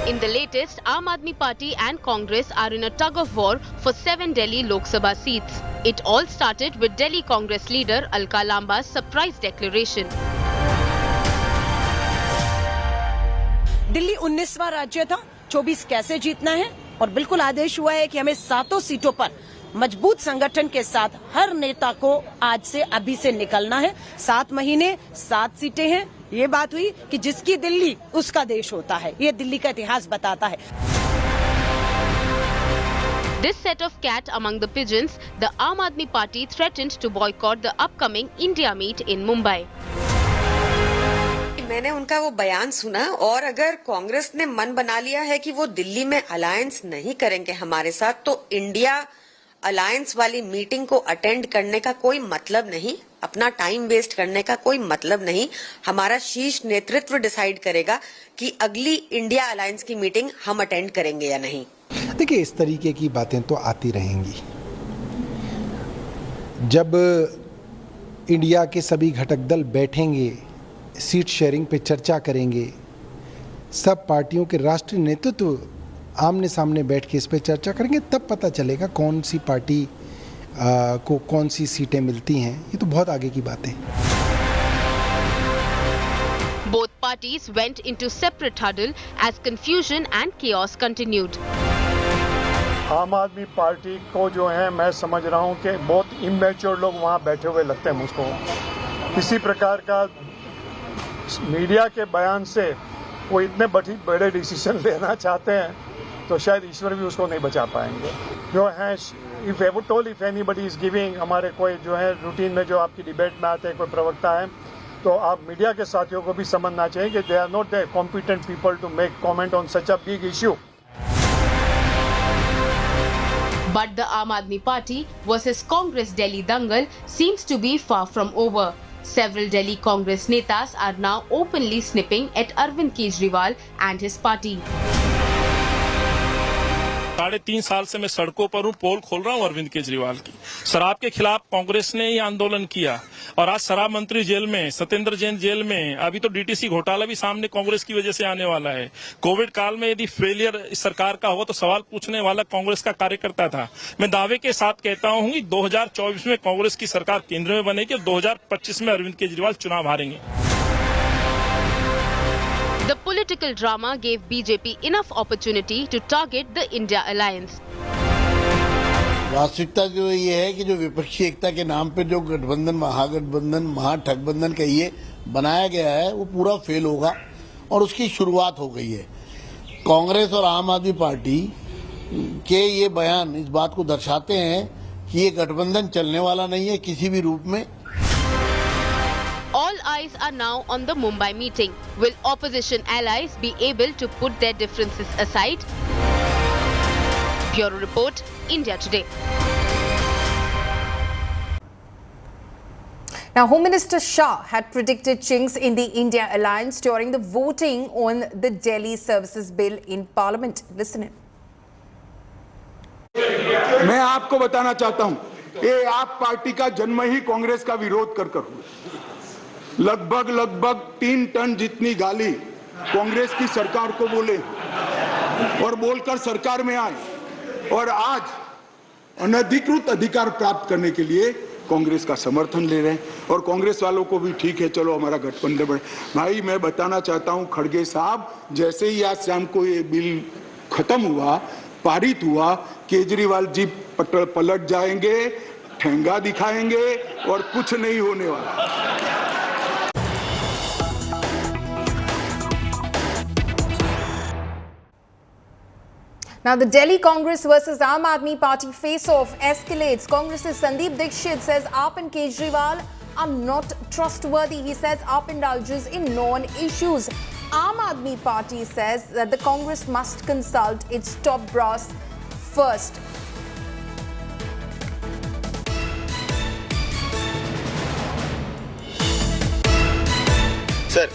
Speaker 5: In the latest, Aam Aadmi Party and Congress are in a tug-of-war for 7 Delhi Lok Sabha seats. It all started with Delhi Congress leader Alka Lamba's surprise declaration.
Speaker 7: Delhi 19वां राज्य था, 24 कैसे जीतना है, और बिल्कुल आदेश हुआ है कि हमें 7 सीटों पर मजबूत संगठन के साथ हर नेता को आज से अभी से निकलना है। 7 महीने 7 सीटें हैं। ये बात हुई कि जिसकी दिल्ली उसका देश होता है। ये दिल्ली का इतिहास बताता है।
Speaker 5: This set of cat among the pigeons, the Aam Aadmi Party threatened to boycott the upcoming India meet in Mumbai.
Speaker 23: मैंने उनका वो बयान सुना, और अगर कांग्रेस ने मन बना लिया है कि वो दिल्ली में अलायंस नहीं करेंगे हमारे साथ, तो इंडिया अलायंस वाली मीटिंग को अटेंड करने का कोई मतलब नहीं, अपना टाइम वेस्ट करने का कोई मतलब नहीं। हमारा शीर्ष नेतृत्व डिसाइड करेगा कि अगली इंडिया अलायंस की मीटिंग हम अटेंड करेंगे या नहीं।
Speaker 24: देखिए, इस तरीके की बातें तो आती रहेंगी। जब इंडिया के सभी घटक दल बैठेंगे, सीट शेयरिंग पे चर्चा करेंगे, सब पार्टियों के राष्ट्रीय नेतृत्व आमने सामने बैठ के इस पे चर्चा करेंगे, तब पता चलेगा कौन सी पार्टी को कौन सी सीटें मिलती हैं। ये तो बहुत आगे की बात है।
Speaker 5: Both parties went into separate huddle as confusion and chaos continued.
Speaker 18: आम आदमी पार्टी को जो है, मैं समझ रहा हूं कि बहुत इमेच्योर लोग वहां बैठे हुए लगते हैं मुझको। किसी प्रकार का मीडिया के बयान से वो इतने बड़े डिसीजन लेना चाहते हैं, तो शायद ईश्वर भी उसको नहीं बचा पाएंगे। जो है, if I would told if anybody is giving, हमारे कोई जो है रूटीन में जो आपकी डिबेट में आते हैं कोई प्रवक्ता है, तो आप मीडिया के साथियों को भी समझना चाहिए कि they are not the competent people to make comment on such a big issue.
Speaker 5: But the Aam Aadmi Party versus Congress Delhi dangle seems to be far from over. Several Delhi Congress netas are now openly snipping at Arvind Kejriwal and his party.
Speaker 25: 3.5 साल से मैं सड़कों पर हूँ, पोल खोल रहा हूँ अरविंद केजरीवाल की। शराब के खिलाफ कांग्रेस ने ही आंदोलन किया, और आज शराब मंत्री जेल में, सत्येंद्र जैन जेल में, अभी तो डीटीसी घोटाला भी सामने कांग्रेस की वजह से आने वाला है। कोविड काल में यदि फेलियर इस सरकार का होगा तो सवाल पूछने वाला कांग्रेस का कार्यकर्ता था। मैं दावे के साथ कहता हूँ कि 2024 में कांग्रेस की सरकार केंद्र में बनेगी और 2025 में अरविंद केजरीवाल चुनाव हारेंगे।
Speaker 5: The political drama gave BJP enough opportunity to target the India alliance.
Speaker 26: वास्तविकता जो ये है कि जो विपक्षी एकता के नाम पे जो गठबंधन, महागठबंधन, महाठगबंधन का ये बनाया गया है, वो पूरा फेल होगा, और उसकी शुरुआत हो गई है। कांग्रेस और आम आदमी पार्टी के ये बयान इस बात को दर्शाते हैं कि ये गठबंधन चलने वाला नहीं है किसी भी रूप में।
Speaker 5: All eyes are now on the Mumbai meeting. Will opposition allies be able to put their differences aside? Bureau Report, India Today.
Speaker 2: Now, Home Minister Shah had predicted chinks in the India alliance during the voting on the Delhi Services Bill in Parliament. Listen in.
Speaker 27: मैं आपको बताना चाहता हूं, ये आप party का जन्म ही कांग्रेस का विरोध कर हुआ। लगभग 3 टन जितनी गाली कांग्रेस की सरकार को बोले और बोलकर सरकार में आए, और आज अनधिकृत अधिकार प्राप्त करने के लिए कांग्रेस का समर्थन ले रहे हैं। और कांग्रेस वालों को भी ठीक है, चलो हमारा गठबंधन बढ़े। भाई मैं बताना चाहता हूं खड़गे साहब, जैसे ही आज शाम को ये बिल खत्म हुआ, पारित हुआ, केजरीवाल जी पलट जाएंगे, ठेंगा दिखाएंगे और कुछ नहीं होने वाला।
Speaker 2: Now, the Delhi Congress versus Aam Aadmi Party face-off escalates. Congress's Sandeep Dixit says Aap and Kejriwal are not trustworthy. He says Aap indulges in non-issues. Aam Aadmi Party says that the Congress must consult its top brass first.
Speaker 1: Sir,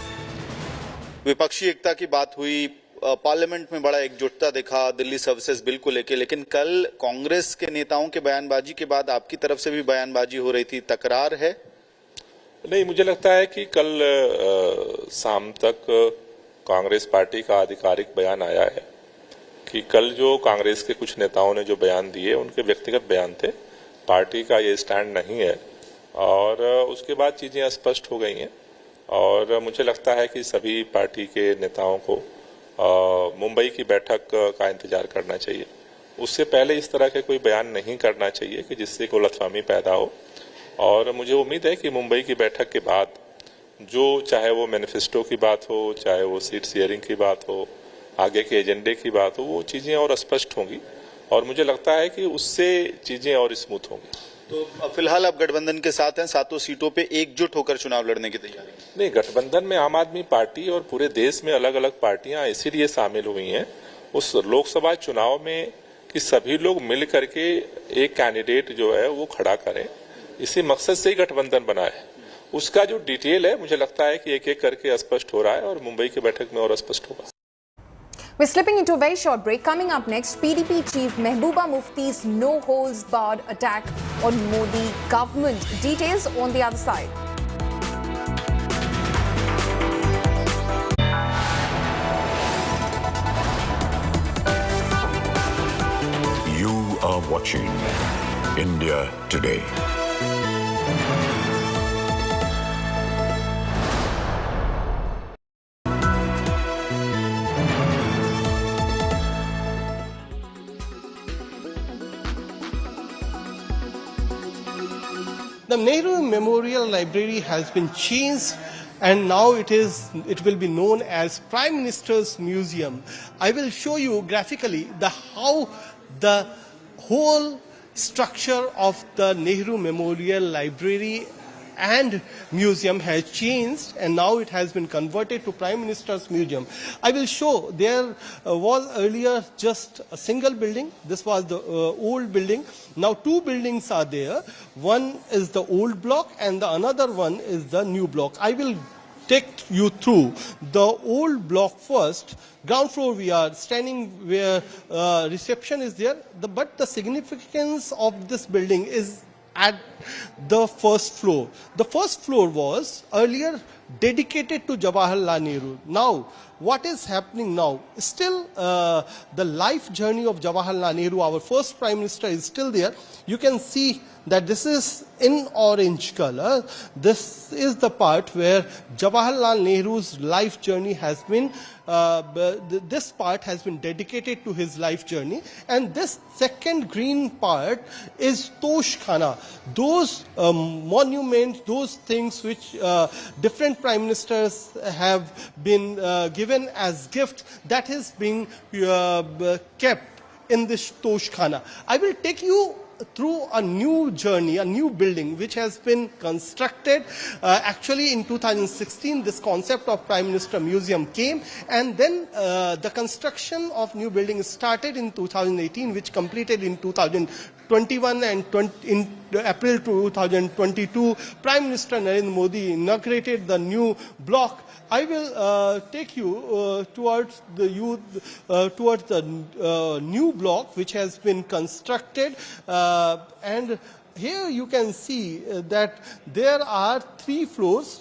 Speaker 1: विपक्षी एकता की बात हुई, parliament में बड़ा एकजुटता दिखा Delhi services bill को लेके, लेकिन कल कांग्रेस के नेताओं के बयानबाजी के बाद आपकी तरफ से भी बयानबाजी हो रही थी, तकरार है?
Speaker 4: नहीं, मुझे लगता है कि कल शाम तक कांग्रेस पार्टी का आधिकारिक बयान आया है कि कल जो कांग्रेस के कुछ नेताओं ने जो बयान दिए उनके व्यक्तिगत बयान थे, पार्टी का ये स्टैंड नहीं है और उसके बाद चीजें स्पष्ट हो गई हैं और मुझे लगता है कि सभी पार्टी के नेताओं को मुंबई की बैठक का इंतजार करना चाहिए। उससे पहले इस तरह के कोई बयान नहीं करना चाहिए कि जिससे गलतफहमी पैदा हो और मुझे उम्मीद है कि मुंबई की बैठक के बाद जो चाहे वो मैनिफेस्टो की बात हो, चाहे वो सीट शेयरिंग की बात हो, आगे के एजेंडे की बात हो, वो चीज़ें और स्पष्ट होंगी और मुझे लगता है कि उससे चीज़ें और स्मूथ होंगी।
Speaker 1: तो फिलहाल आप गठबंधन के साथ हैं, 7 सीटों पे एकजुट होकर चुनाव लड़ने की तैयारी?
Speaker 4: नहीं, गठबंधन में आम आदमी पार्टी और पूरे देश में अलग अलग पार्टियां इसीलिए शामिल हुई हैं उस लोकसभा चुनाव में कि सभी लोग मिल करके एक कैंडिडेट जो है वो खड़ा करें, इसी मकसद से ही गठबंधन बना है। उसका जो डिटेल है मुझे लगता है कि एक एक करके स्पष्ट हो रहा है और मुंबई की बैठक में और स्पष्ट होगा।
Speaker 2: We're slipping into a very short break. Coming up next, PDP chief Mehbooba Mufti's no-holds-barred attack on Modi government. Details on the other side.
Speaker 17: You are watching India Today.
Speaker 3: The Nehru Memorial Library has been changed and now it will be known as Prime Minister's Museum. I will show you graphically how the whole structure of the Nehru Memorial Library and museum has changed and now it has been converted to Prime Minister's Museum. I will show there was earlier just a single building. This was the old building. Now 2 buildings are there. One is the old block and the another one is the new block. I will take you through the old block first. Ground floor we are standing where reception is there. But the significance of this building is at the first floor. The first floor was earlier dedicated to Jawaharlal Nehru. Now, what is happening now? Still, the life journey of Jawaharlal Nehru, our first Prime Minister, is still there. You can see that this is in orange color. This is the part where Jawaharlal Nehru's life journey has been, this part has been dedicated to his life journey. And this second green part is Tosh Khana. Those monuments, those things which different Prime Ministers have been given as gift, that is being kept in this Tosh Khana. I will take you through a new journey, a new building which has been constructed. Actually in 2016 this concept of Prime Minister Museum came and then the construction of new building started in 2018 which completed in 2021 and in April 2022 Prime Minister Narendra Modi inaugurated the new block. I will take you towards the new block which has been constructed and here you can see that there are 3 floors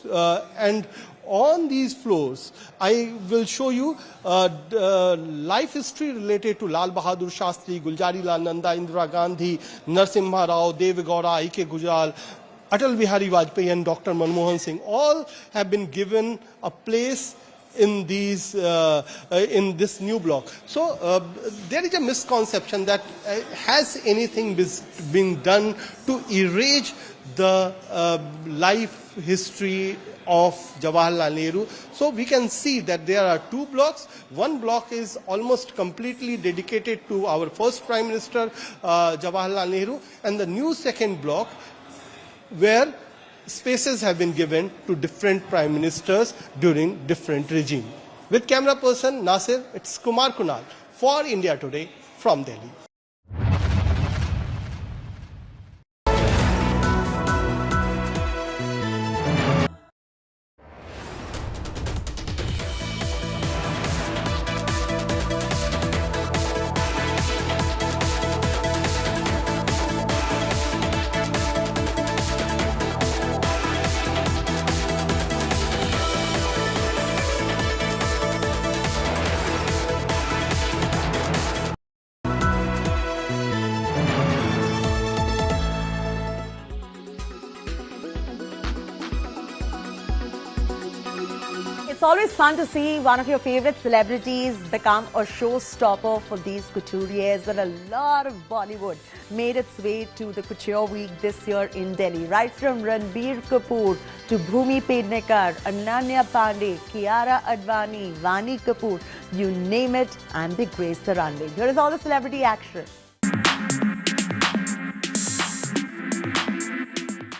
Speaker 3: and on these floors I will show you life history related to Lal Bahadur Shastri, Guljari Lal Nanda, Indira Gandhi, Narasimha Rao, Deve Gowda, I.K. Gujral, Atal Bihari Vajpayee and Dr. Manmohan Singh. All have been given a place in this new block. So there is a misconception that has anything been done to erase the life history of Jawaharlal Nehru. So we can see that there are two blocks. One block is almost completely dedicated to our first Prime Minister, Jawaharlal Nehru, and the new second block where spaces have been given to different Prime Ministers during different regime. With camera person Nasir, it's Kumar Kunal for India Today from Delhi.
Speaker 8: It's always fun to see one of your favorite celebrities become a showstopper for these couturiers, and a lot of Bollywood made its way to the Couture Week this year in Delhi. Right from Ranbir Kapoor to Bhumi Pednekar, Ananya Pandey, Kiara Advani, Vani Kapoor, you name it, and they graced the runway. Here is all the celebrity action.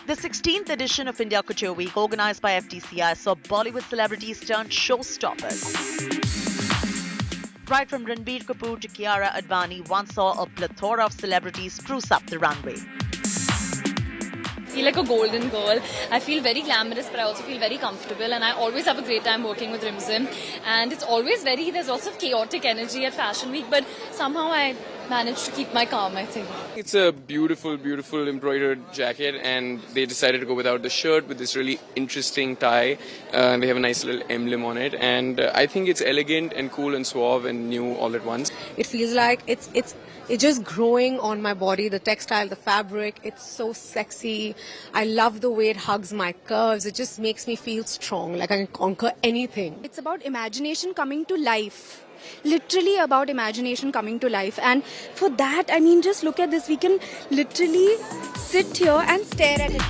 Speaker 9: The 16th edition of India Couture Week, organized by FTCI, saw Bollywood celebrities turn showstoppers. Right from Ranbir Kapoor to Kiara Advani, one saw a plethora of celebrities spruce up the runway.
Speaker 10: I feel like a golden girl. I feel very glamorous, but I also feel very comfortable, and I always have a great time working with Rimzim. And it's always there's lots of chaotic energy at Fashion Week, but somehow I managed to keep my calm, I think.
Speaker 11: It's a beautiful, beautiful embroidered jacket, and they decided to go without the shirt with this really interesting tie. And they have a nice little emblem on it, and I think it's elegant and cool and suave and new all at once.
Speaker 13: It feels like it's just growing on my body, the textile, the fabric. It's so sexy. I love the way it hugs my curves. It just makes me feel strong, like I can conquer anything.
Speaker 14: It's about imagination coming to life. Literally about imagination coming to life. And for that, I mean, just look at this. We can literally sit here and stare at it.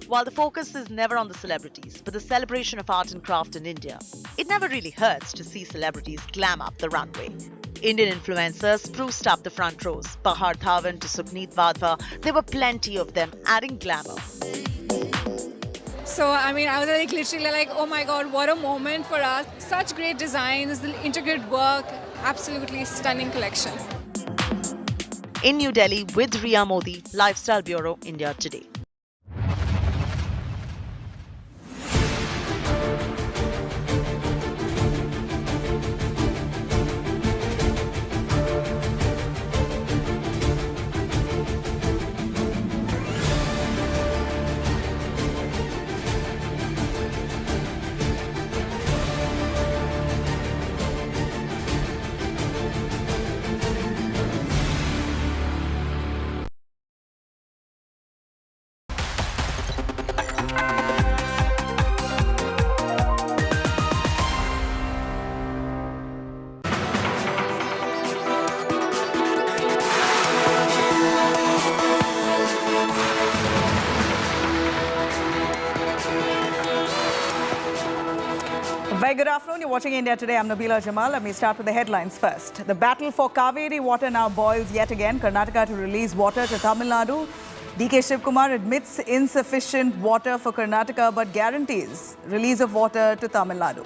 Speaker 9: While the focus is never on the celebrities, but the celebration of art and craft in India, it never really hurts to see celebrities glam up the runway. Indian influencers spruced up the front rows. Bahar Dhawan to Sukhneet Wadra, there were plenty of them adding glamour.
Speaker 14: So, I mean, I was like literally like, oh my God, what a moment for us. Such great designs, the intricate work, absolutely stunning collection.
Speaker 9: In New Delhi with Riya Modi, Lifestyle Bureau, India Today.
Speaker 16: Very good afternoon. You're watching India Today. I'm Nabila Jamal. Let me start with the headlines first. The battle for Kaveri water now boils yet again. Karnataka to release water to Tamil Nadu. DK Shivkumar admits insufficient water for Karnataka but guarantees release of water to Tamil Nadu.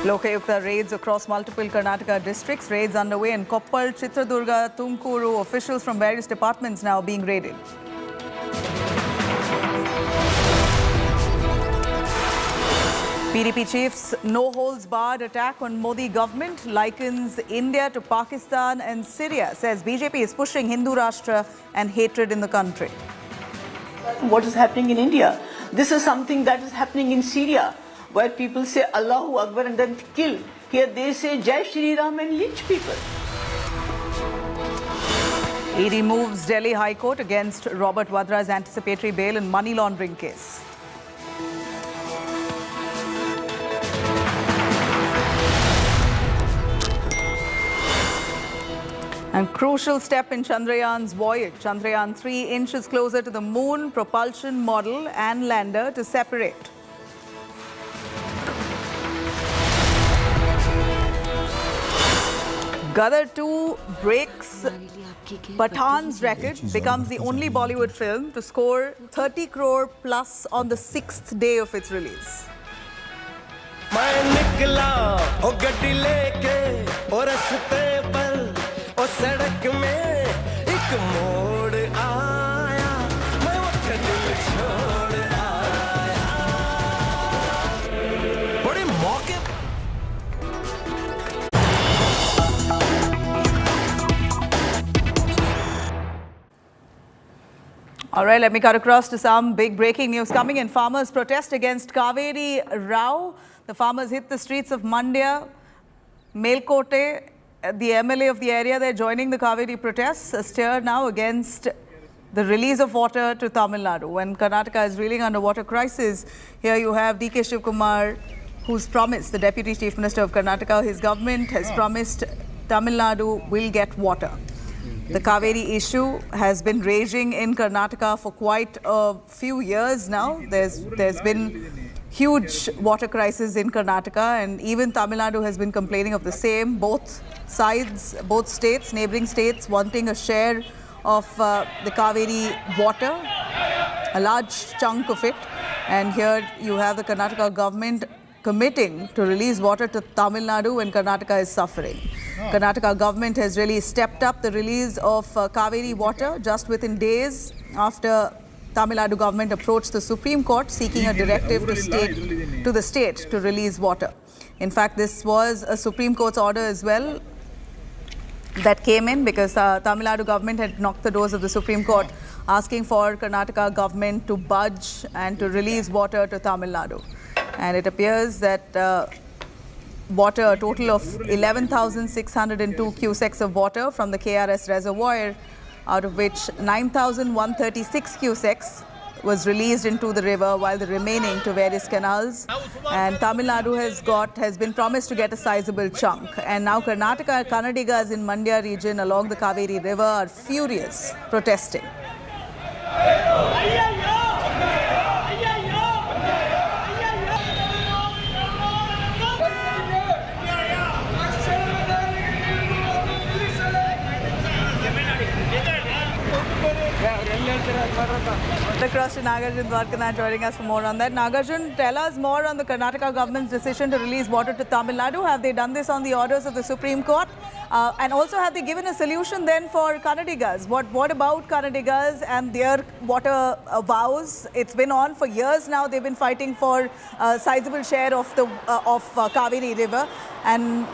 Speaker 16: Lokayukta raids across multiple Karnataka districts. Raids underway in Koppal, Chitradurga, Tumkuru. Officials from various departments now being raided. PDP chief's no-holds-barred attack on Modi government likens India to Pakistan and Syria, says BJP is pushing Hindu Rashtra and hatred in the country.
Speaker 28: What is happening in India? This is something that is happening in Syria, where people say Allahu Akbar and then kill. Here they say Jai Shri Ram and lynch people.
Speaker 16: ED moves Delhi High Court against Robert Wadra's anticipatory bail in money laundering case. And crucial step in Chandrayaan's voyage. Chandrayaan 3 inches closer to the moon, propulsion model and lander to separate. Gadar 2 breaks Pathan's record, becomes the only Bollywood film to score 30 crore plus on the 6th day of its release. All right, let me cut across to some big breaking news coming in. Farmers protest against Kaveri row. The farmers hit the streets of Mandya, Melkote, the MLA of the area. They're joining the Kaveri protests. A stir now against the release of water to Tamil Nadu. When Karnataka is reeling under water crisis, here you have DK Shivkumar, who's promised, the Deputy Chief Minister of Karnataka, his government has promised Tamil Nadu will get water. The Kaveri issue has been raging in Karnataka for quite a few years now. There's been huge water crisis in Karnataka, and even Tamil Nadu has been complaining of the same. Both sides, both states, neighboring states, wanting a share of the Kaveri water, a large chunk of it. And here you have the Karnataka government committing to release water to Tamil Nadu when Karnataka is suffering. Karnataka government has really stepped up the release of Kaveri water just within days after Tamil Nadu government approached the Supreme Court seeking a directive to the state to release water. In fact, this was a Supreme Court's order as well that came in because Tamil Nadu government had knocked the doors of the Supreme Court asking for Karnataka government to budge and to release water to Tamil Nadu. And it appears that water, a total of 11,602 cusecs of water from the KRS reservoir, out of which 9,136 cusecs was released into the river, while the remaining to various canals. And Tamil Nadu has been promised to get a sizable chunk. And now Karnataka Kannadigas in Mandya region along the Kaveri river are furious, protesting. Across to Nagarjun Dwarkanath joining us for more on that. Nagarjun, tell us more on the Karnataka government's decision to release water to Tamil Nadu. Have they done this on the orders of the Supreme Court? And also, have they given a solution then for Kannadigas? What about Kannadigas and their water vows? It's been on for years now. They've been fighting for a sizable share of the Kaveri river. And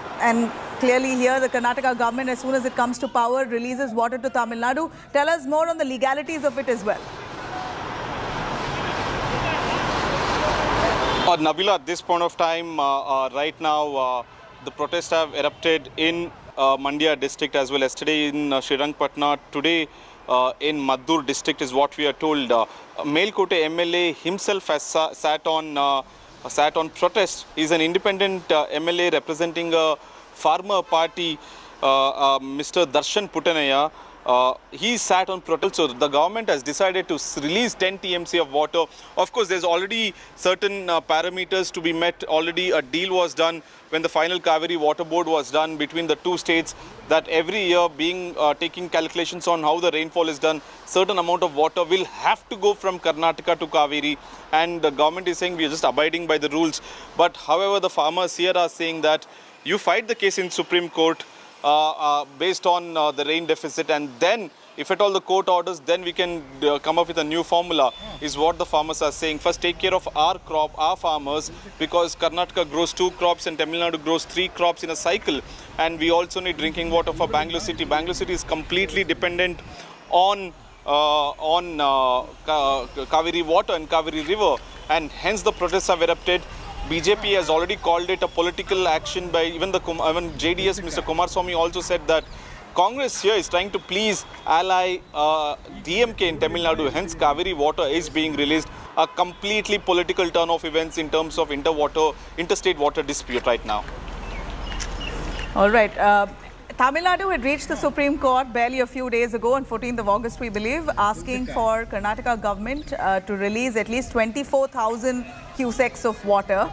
Speaker 16: clearly here, the Karnataka government, as soon as it comes to power, releases water to Tamil Nadu. Tell us more on the legalities of it as well.
Speaker 6: Nabila, at this point of time, right now, the protests have erupted in Mandya district as well. Yesterday in Srirangpatna, today in Maddur district is what we are told. Melkote MLA himself has sat on protest. He is an independent MLA representing a farmer party, Mr. Darshan Puttanaya. He sat on protest. So the government has decided to release 10 TMC of water. Of course, there's already certain parameters to be met. Already a deal was done when the final Kaveri water board was done between the two states, that every year being taking calculations on how the rainfall is done, certain amount of water will have to go from Karnataka to Kaveri, and the government is saying we are just abiding by the rules. But however, the farmers here are saying that you fight the case in Supreme Court based on the rain deficit, and then if at all the court orders, then we can come up with a new formula, is what the farmers are saying. First, take care of our crop, our farmers, because Karnataka grows 2 crops and Tamil Nadu grows 3 crops in a cycle. And we also need drinking water for Bangalore city. Bangalore city is completely dependent on Kaveri water and Kaveri river, and hence the protests have erupted. BJP has already called it a political action by even JDS, Mr. Kumaraswamy also said that Congress here is trying to please ally DMK in Tamil Nadu. Hence, Kaveri water is being released. A completely political turn of events in terms of interstate water dispute right now.
Speaker 16: All right. Tamil Nadu had reached the Supreme Court barely a few days ago, on 14th of August, we believe, asking for Karnataka government to release at least 24,000 cusecs of water.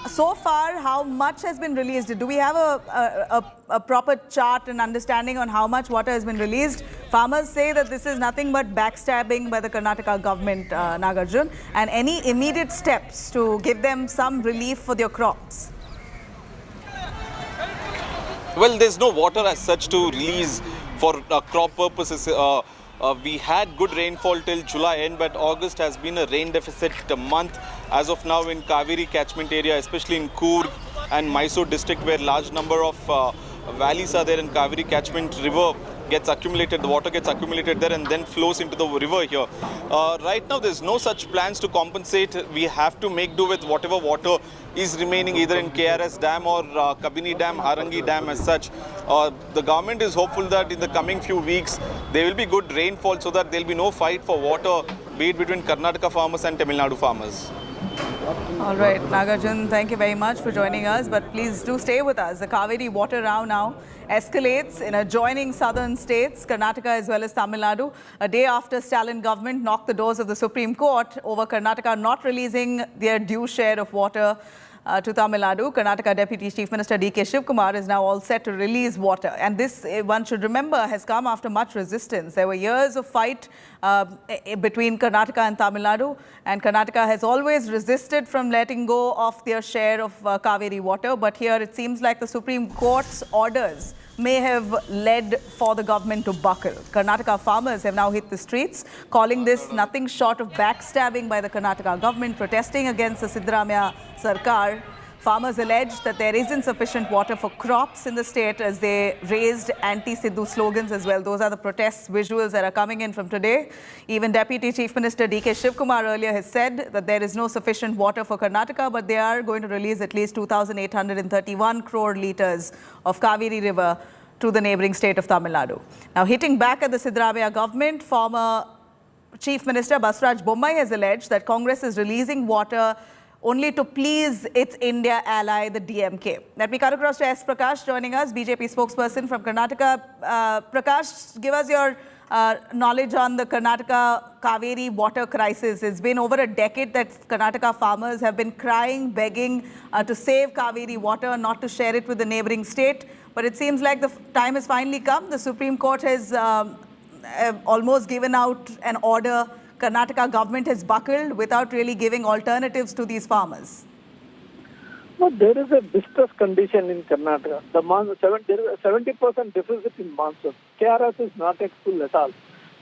Speaker 16: So far, how much has been released? Do we have a proper chart and understanding on how much water has been released? Farmers say that this is nothing but backstabbing by the Karnataka government, Nagarjun, and any immediate steps to give them some relief for their crops.
Speaker 6: Well, there's no water as such to release for crop purposes. We had good rainfall till July end, but August has been a rain deficit month as of now in Kaveri catchment area, especially in Coorg and Mysore district, where large number of valleys are there, and Kaveri catchment river gets accumulated, the water gets accumulated there and then flows into the river here. Right now, there's no such plans to compensate. We have to make do with whatever water is remaining either in KRS Dam or Kabini Dam, Harangi Dam as such. The government is hopeful that in the coming few weeks, there will be good rainfall so that there will be no fight for water, be it between Karnataka farmers and Tamil Nadu farmers.
Speaker 16: All right, Nagarjun, thank you very much for joining us, but please do stay with us. The Kaveri water row now escalates in adjoining southern states, Karnataka as well as Tamil Nadu, a day after Stalin government knocked the doors of the Supreme Court over Karnataka not releasing their due share of water to Tamil Nadu. Karnataka Deputy Chief Minister D.K. Shivkumar is now all set to release water. And this, one should remember, has come after much resistance. There were years of fight between Karnataka and Tamil Nadu, and Karnataka has always resisted from letting go of their share of Kaveri water. But here it seems like the Supreme Court's orders may have led for the government to buckle. Karnataka farmers have now hit the streets, calling this nothing short of backstabbing by the Karnataka government, protesting against the Siddaramaiah Sarkar. Farmers allege that there isn't sufficient water for crops in the state as they raised anti-Sidhu slogans as well. Those are the protest visuals that are coming in from today. Even Deputy Chief Minister D.K. Shivkumar earlier has said that there is no sufficient water for Karnataka, but they are going to release at least 2,831 crore litres of Kaveri River to the neighbouring state of Tamil Nadu. Now, hitting back at the Siddaramaiah government, former Chief Minister Basraj Bommai has alleged that Congress is releasing water only to please its India ally, the DMK. Let me cut across to S. Prakash joining us, BJP spokesperson from Karnataka. Prakash, give us your knowledge on the Karnataka Kaveri water crisis. It's been over a decade that Karnataka farmers have been crying, begging to save Kaveri water, not to share it with the neighbouring state. But it seems like the time has finally come. The Supreme Court has almost given out an order. Karnataka government has buckled without really giving alternatives to these farmers.
Speaker 18: No, there is a distress condition in Karnataka. There is a 70% deficit in monsoon. KRS is not at full at all.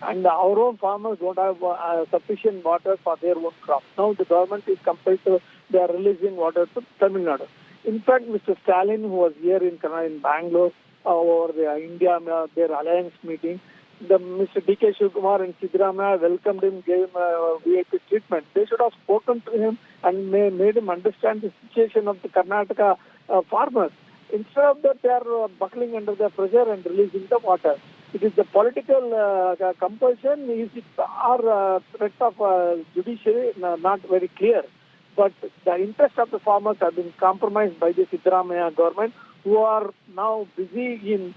Speaker 18: And our own farmers don't have sufficient water for their own crops. Now the government is compelled to, they are releasing water to Tamil Nadu. In fact, Mr. Stalin, who was here in Bangalore over the India, their alliance meeting, Mr. D.K. Shivkumar and Siddaramaiah welcomed him, gave him VIP treatment. They should have spoken to him and made him understand the situation of the Karnataka farmers. Instead of that, they are buckling under the pressure and releasing the water. It is the political compulsion, or threat of judiciary, not very clear. But the interests of the farmers have been compromised by the Siddaramaiah government, who are now busy in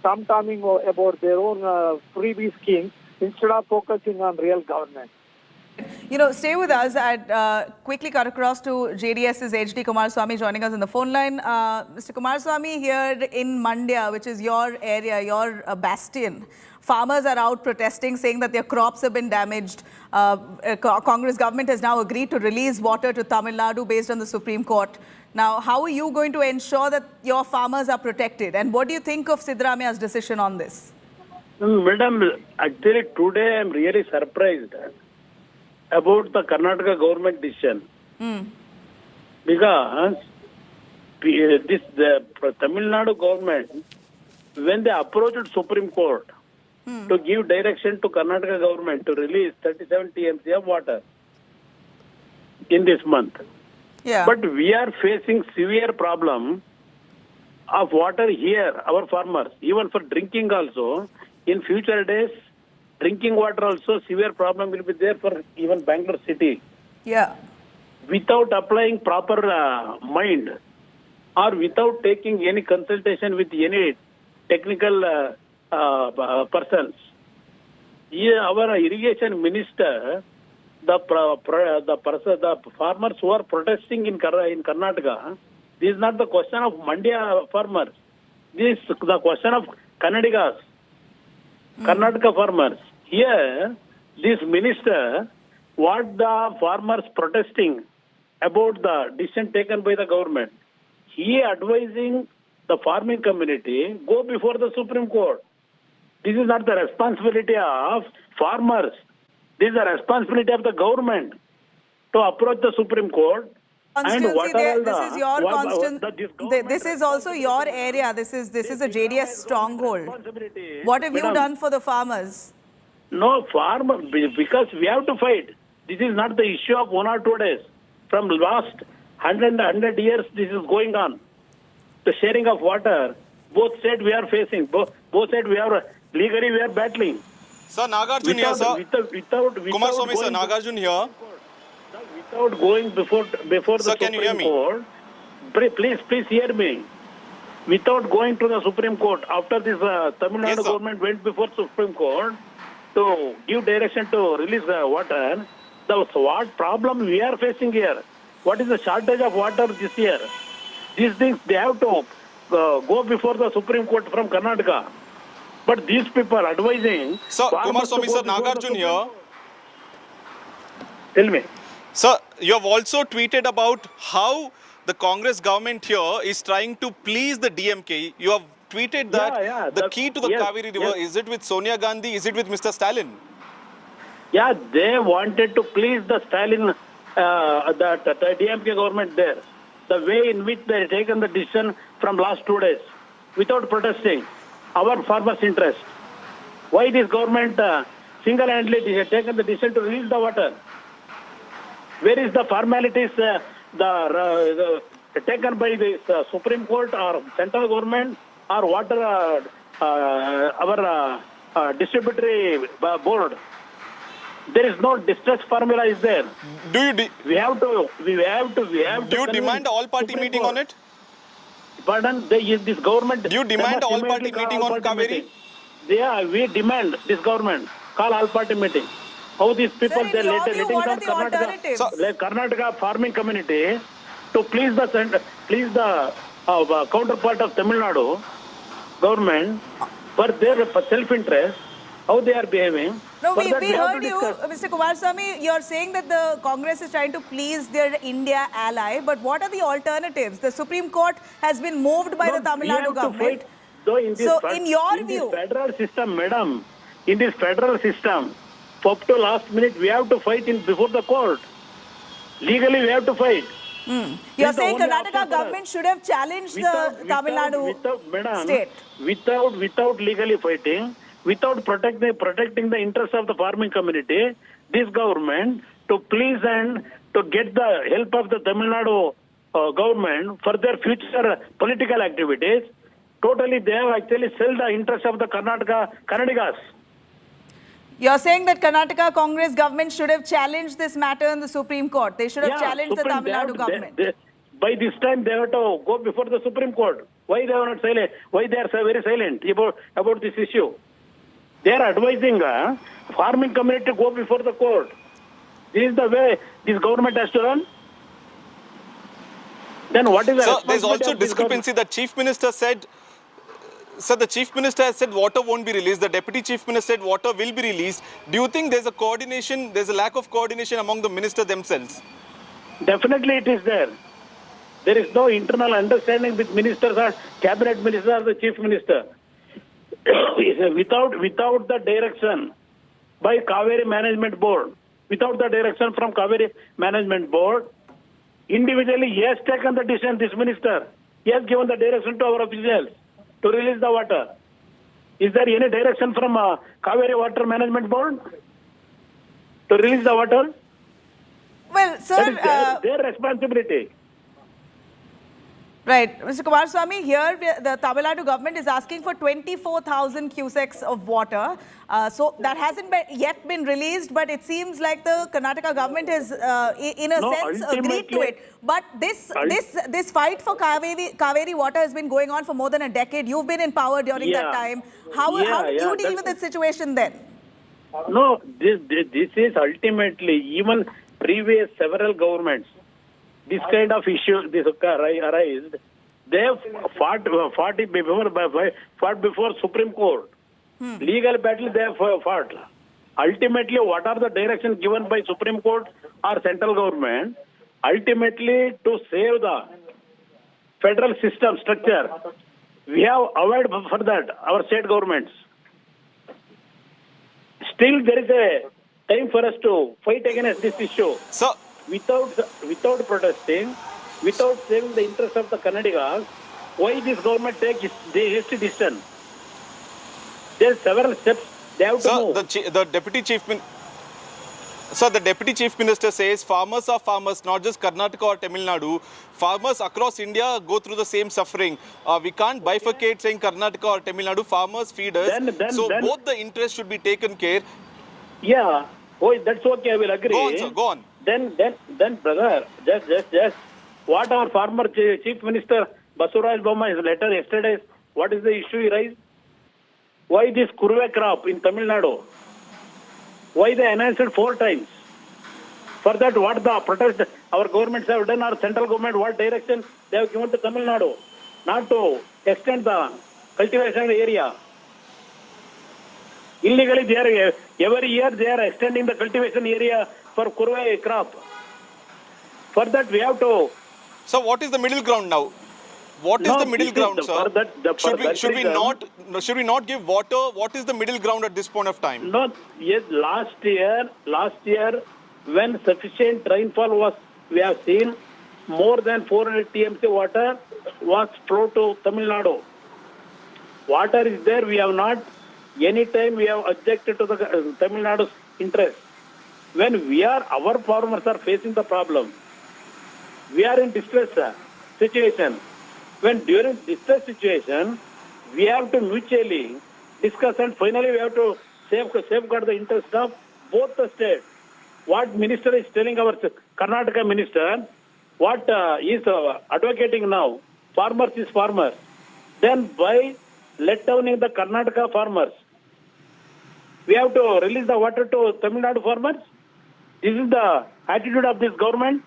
Speaker 18: tom-tomming about their own freebie schemes instead of focusing on real governance.
Speaker 16: You know, stay with us. I'd quickly cut across to JDS's H.D. Kumaraswamy joining us on the phone line. Mr. Kumaraswamy, here in Mandya, which is your area, your bastion, farmers are out protesting, saying that their crops have been damaged. Congress government has now agreed to release water to Tamil Nadu based on the Supreme Court. Now, how are you going to ensure that your farmers are protected? And what do you think of Siddaramaiah's decision on this?
Speaker 26: Madam, actually today I am really surprised about the Karnataka government decision. Because the Tamil Nadu government, when they approached Supreme Court to give direction to Karnataka government to release 37 TMC of water in this month.
Speaker 16: Yeah.
Speaker 26: But we are facing severe problem
Speaker 7: of water here, our farmers, even for drinking also. In future days, drinking water also severe problem will be there for even Bangalore city.
Speaker 16: Yeah.
Speaker 7: Without applying proper mind or without taking any consultation with any technical persons. Here, our irrigation minister, the farmers who are protesting in Karnataka, this is not the question of Mandya farmers. This is the question of Karnataka farmers. Here, this minister, what the farmers protesting about the decision taken by the government, he advising the farming community, go before the Supreme Court. This is not the responsibility of farmers. This is the responsibility of the government to approach the Supreme Court. And what are all
Speaker 16: This is your this is also your area. This is a JDS stronghold. What have you done for the farmers?
Speaker 7: No, because we have to fight. This is not the issue of 1 or 2 days. From last 100 years, this is going on. The sharing of water, both sides we are facing. Both sides legally we are battling.
Speaker 6: Sir, Nagarjun here, sir. Kumar Swamy, sir, Nagarjun here.
Speaker 7: Without going before the Supreme Court, please hear me. Without going to the Supreme Court, after this Tamil Nadu government went before Supreme Court to give direction to release water, what problem we are facing here? What is the shortage of water this year? These things they have to go before the Supreme Court from Karnataka. But these people advising...
Speaker 6: Sir, Kumar Swamy, sir, Nagarjun here.
Speaker 7: Tell me.
Speaker 6: Sir, you have also tweeted about how the Congress government here is trying to please the DMK. You have tweeted that the key to the Kaveri River, is it with Sonia Gandhi, is it with Mr. Stalin?
Speaker 7: Yeah, they wanted to please the Stalin, the DMK government there. The way in which they have taken the decision from last 2 days, without protesting, our farmers' interest. Why this government single-handedly has taken the decision to release the water? Where is the formalities taken by the Supreme Court or central government or water our distributory board? There is no distress formula is there. We have to. Do
Speaker 6: you demand all-party meeting on it?
Speaker 7: Pardon? This government.
Speaker 6: Do you demand all-party meeting on Kaveri?
Speaker 7: Yeah, we demand this government call all-party meeting. How these people they letting come Karnataka, Karnataka farming community to please the counterpart of Tamil Nadu government for their self-interest. How they are behaving.
Speaker 16: No, we heard you, Mr. Kumaraswamy. You're saying that the Congress is trying to please their India ally, but what are the alternatives? The Supreme Court has been moved by the Tamil Nadu government. In your view,
Speaker 7: this federal system, madam, in this federal system, up to last minute, we have to fight before the court. Legally, we have to fight.
Speaker 16: You're saying Karnataka government should have challenged the Tamil Nadu state.
Speaker 7: Without legally fighting, without protecting the interests of the farming community, this government to please and to get the help of the Tamil Nadu government for their future political activities, totally they have actually sold the interest of the Karnataka.
Speaker 16: You're saying that Karnataka Congress government should have challenged this matter in the Supreme Court. They should have challenged the Tamil Nadu government.
Speaker 7: By this time, they have to go before the Supreme Court. Why they are not silent? Why they are very silent about this issue? They are advising farming community to go before the court. This is the way this government has to run. Then what is the
Speaker 6: Sir, there's also discrepancy. The Chief Minister said, sir, the Chief Minister has said water won't be released. The Deputy Chief Minister said water will be released. Do you think there's a coordination, there's a lack of coordination among the ministers themselves?
Speaker 7: Definitely it is there. There is no internal understanding with ministers or cabinet ministers or the Chief Minister. Without the direction by Kaveri Management Board, without the direction from Kaveri Management Board, individually he has taken the decision, this minister. He has given the direction to our officials to release the water. Is there any direction from Kaveri Water Management Board to release the water?
Speaker 16: Well, sir...
Speaker 7: That is their responsibility.
Speaker 16: Right. Mr. Kumaraswamy, here the Tamil Nadu government is asking for 24,000 cusecs of water. So that hasn't yet been released, but it seems like the Karnataka government has, in a sense, agreed to it. But this fight for Kaveri water has been going on for more than a decade. You've been in power during that time. How did you deal with the situation then?
Speaker 7: No, this is ultimately, even previous several governments, this kind of issue this arised. They have fought before Supreme Court. Legal battle they have fought. Ultimately, what are the directions given by Supreme Court or central government? Ultimately, to save the federal system structure, we have avoided for that our state governments. Still, there is a time for us to fight against this issue.
Speaker 6: So,
Speaker 7: without protesting, without saving the interest of the Kannadigas, why this government takes this decision? There are several steps they have to move.
Speaker 6: The deputy chief minister says farmers are farmers, not just Karnataka or Tamil Nadu. Farmers across India go through the same suffering. We can't bifurcate saying Karnataka or Tamil Nadu. Farmers feed us. So both the interests should be taken care.
Speaker 7: Yeah. Oh, that's okay. I will agree.
Speaker 6: Go on, sir. Go on.
Speaker 7: Then, brother, just what our former chief minister Basuraj Bommai's letter yesterday, what is the issue he raised? Why this kurve crop in Tamil Nadu? Why they enhanced it 4 times? For that, what the protest our governments have done, our central government, what direction they have given to Tamil Nadu? Not to extend the cultivation area. Illegally, every year they are extending the cultivation area for kurve crop. For that, we have to.
Speaker 6: So, what is the middle ground now? What is the middle ground, sir? Should we not give water? What is the middle ground at this point of time?
Speaker 7: No. Yes, last year, when sufficient rainfall was, we have seen more than 400 TMC water was flowed to Tamil Nadu. Water is there. We have not. Anytime we have objected to the Tamil Nadu's interest. When our farmers are facing the problem, we are in distress situation. When during distress situation, we have to mutually discuss and finally we have to safeguard the interest of both the states. What minister is telling our Karnataka minister, what is advocating now, farmers is farmers. Then by let downing the Karnataka farmers, we have to release the water to Tamil Nadu farmers. This is the attitude of this government.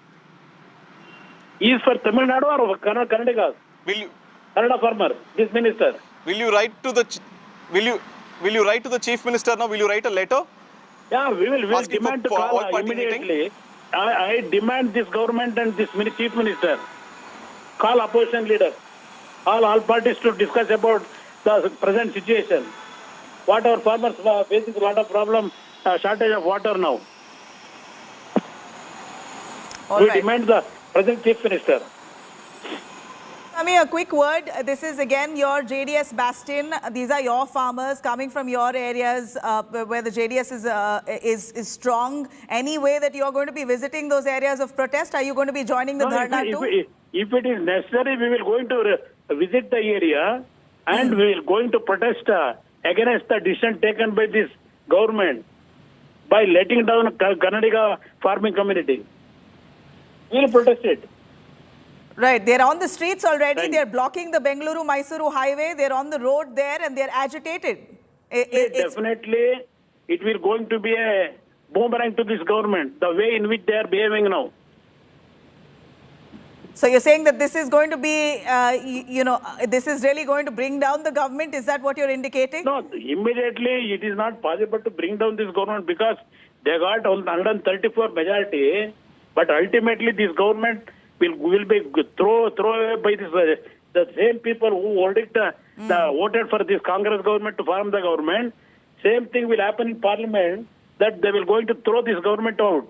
Speaker 7: Is for Tamil Nadu or Karnataka? Kannada farmer, this minister.
Speaker 6: Will you write to the chief minister now? Will you write a letter?
Speaker 7: Yeah, we will demand to call immediately. I demand this government and this chief minister call opposition leaders, all parties to discuss about the present situation. What our farmers are facing a lot of problem, shortage of water now. We demand the present chief minister.
Speaker 16: I mean, a quick word. This is again your JDS bastion. These are your farmers coming from your areas where the JDS is strong. Any way that you are going to be visiting those areas of protest? Are you going to be joining the dharna too?
Speaker 7: If it is necessary, we will going to visit the area and we will going to protest against the decision taken by this government by letting down Kannadiga farming community. We will protest it.
Speaker 16: Right, they're on the streets already. They're blocking the Bengaluru-Mysuru highway. They're on the road there and they're agitated.
Speaker 7: Definitely, it will going to be a boomerang to this government, the way in which they are behaving now.
Speaker 16: So you're saying that this is going to be, this is really going to bring down the government? Is that what you're indicating?
Speaker 7: No, immediately it is not possible to bring down this government because they got 134 majority. But ultimately, this government will be thrown away by the same people who voted for this Congress government to form the government. Same thing will happen in Parliament, that they will going to throw this government out.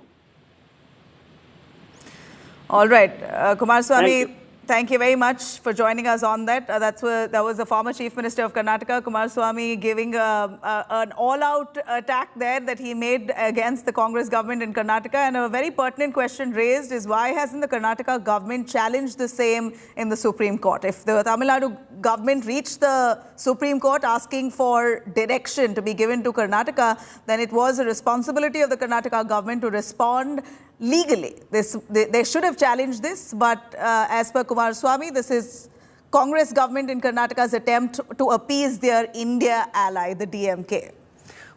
Speaker 16: All right, Kumaraswamy, Thank you very much for joining us on that. That was the former Chief Minister of Karnataka, Kumaraswamy, giving an all-out attack there that he made against the Congress government in Karnataka. And a very pertinent question raised is why hasn't the Karnataka government challenged the same in the Supreme Court? If the Tamil Nadu government reached the Supreme Court asking for direction to be given to Karnataka, then it was a responsibility of the Karnataka government to respond legally. They should have challenged this, but as per Kumaraswamy, this is Congress government in Karnataka's attempt to appease their India ally, the DMK.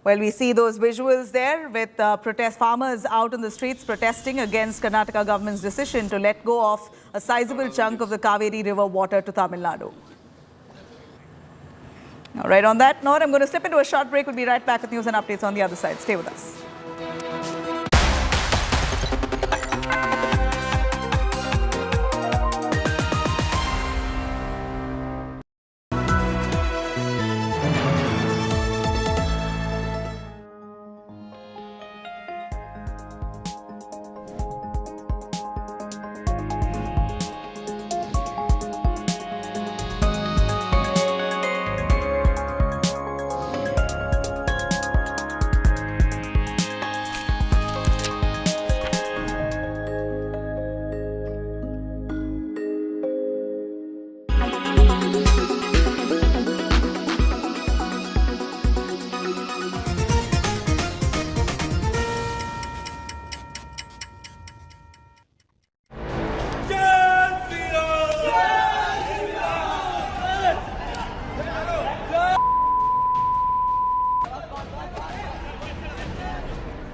Speaker 16: Well, we see those visuals there with farmers out in the streets protesting against Karnataka government's decision to let go of a sizable chunk of the Kaveri river water to Tamil Nadu. All right, on that note, I'm going to slip into a short break. We'll be right back with news and updates on the other side. Stay with us.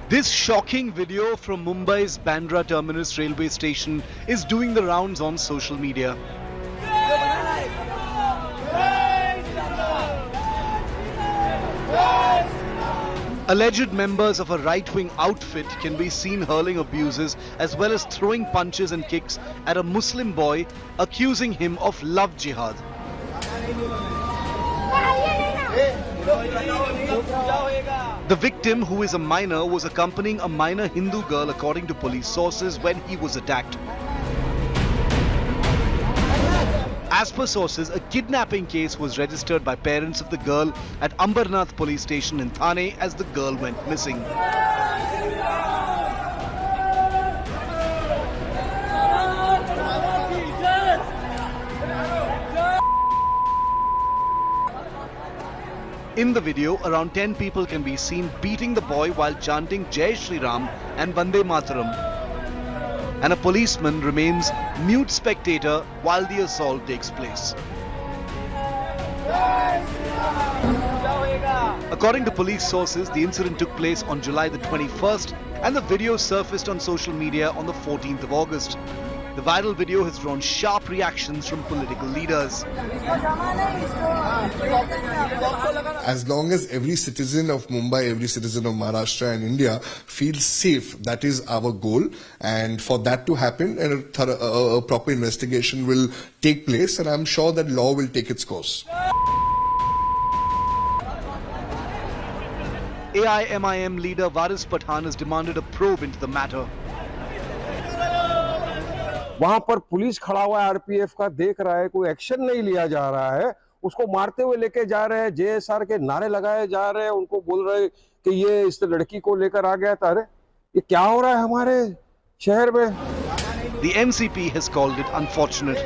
Speaker 12: This shocking video from Mumbai's Bandra terminus railway station is doing the rounds on social media. Alleged members of a right-wing outfit can be seen hurling abuses as well as throwing punches and kicks at a Muslim boy, accusing him of love jihad. The victim, who is a minor, was accompanying a minor Hindu girl, according to police sources, when he was attacked. As per sources, a kidnapping case was registered by parents of the girl at Ambernath police station in Thane as the girl went missing. In the video, around 10 people can be seen beating the boy while chanting Jai Shri Ram and Vande Mataram. And a policeman remains mute spectator while the assault takes place. According to police sources, the incident took place on July the 21st and the video surfaced on social media on the 14th of August. The viral video has drawn sharp reactions from political leaders.
Speaker 15: As long as every citizen of Mumbai, every citizen of Maharashtra and India feels safe, that is our goal. And for that to happen, a proper investigation will take place, and I'm sure that law will take its course.
Speaker 12: AIMIM leader Waris Pathan has demanded a probe into the matter.
Speaker 19: वहां पर police खड़ा हुआ है, RPF का, देख रहा है, कोई एक्शन नहीं लिया जा रहा है, उसको मारते हुए लेके जा रहे हैं, जेएसआर के नारे लगाए जा रहे हैं, उनको बोल रहे हैं कि ये इस लड़की को लेकर आ गया था। अरे ये क्या हो रहा है हमारे शहर में?
Speaker 12: The NCP has called it unfortunate.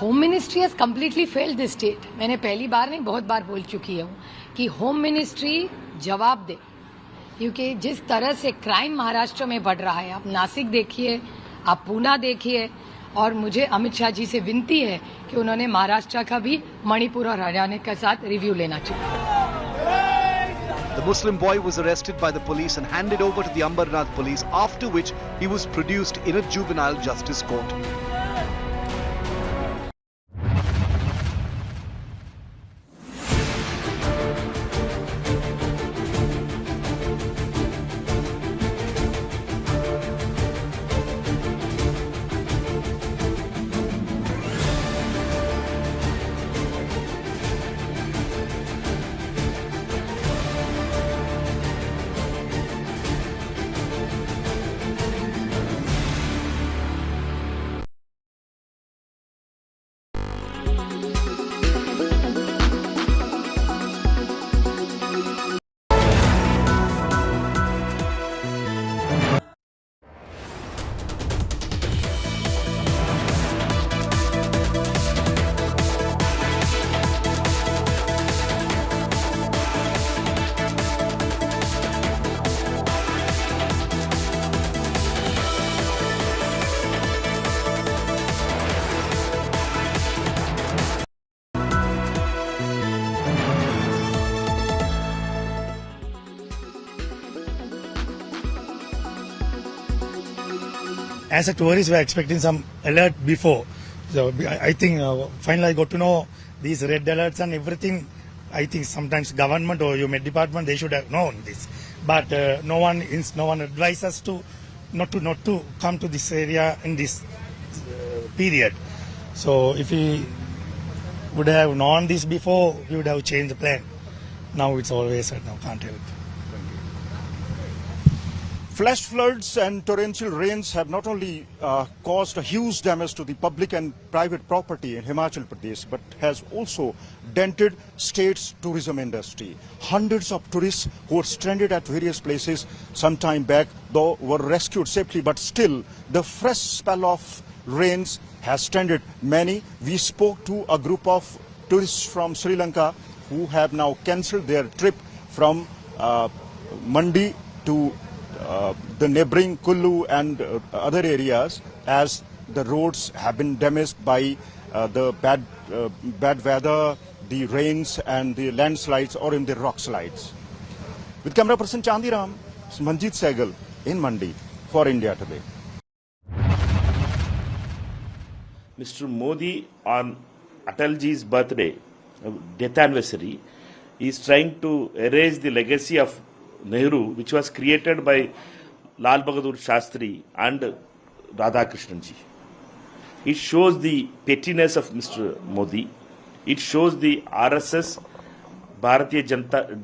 Speaker 20: Home ministry has completely failed this state. मैंने पहली बार नहीं बहुत बार बोल चुकी हूँ कि होम मिनिस्ट्री जवाब दे, क्योंकि जिस तरह से क्राइम महाराष्ट्र में बढ़ रहा है, आप नासिक देखिए, आप पूना देखिए, और मुझे अमित शाह जी से विनती है कि उन्होंने महाराष्ट्र का भी मणिपुर और हरियाणा के साथ रिव्यू लेना चाहिए.
Speaker 12: The Muslim boy was arrested by the police and handed over to the Ambernath police, after which he was produced in a juvenile justice court.
Speaker 1: as a tourist, we are expecting some alert before. So I think finally I got to know these red alerts and everything. I think sometimes government or your Met department, they should have known this, but no one advised us to not to come to this area in this period. So if we would have known this before, we would have changed the plan. Now it's always now can't help.
Speaker 5: Flash floods and torrential rains have not only caused a huge damage to the public and private property in Himachal Pradesh, but has also dented state's tourism industry. Hundreds of tourists who were stranded at various places some time back, though were rescued safely, but still the fresh spell of rains has stranded many. We spoke to a group of tourists from Sri Lanka who have now cancelled their trip from Mandi to the neighboring Kullu and other areas, as the roads have been damaged by the bad weather, the rains and the landslides or in the rock slides. With camera person Chandrayaan, Manjeet Sehgal in Mandi for India Today.
Speaker 21: Mr. Modi on Atalji's birthday, death anniversary, is trying to erase the legacy of Nehru, which was created by Lal Bahadur Shastri and Radhakrishnan ji. It shows the pettiness of Mr. Modi. It shows the RSS, Bharatiya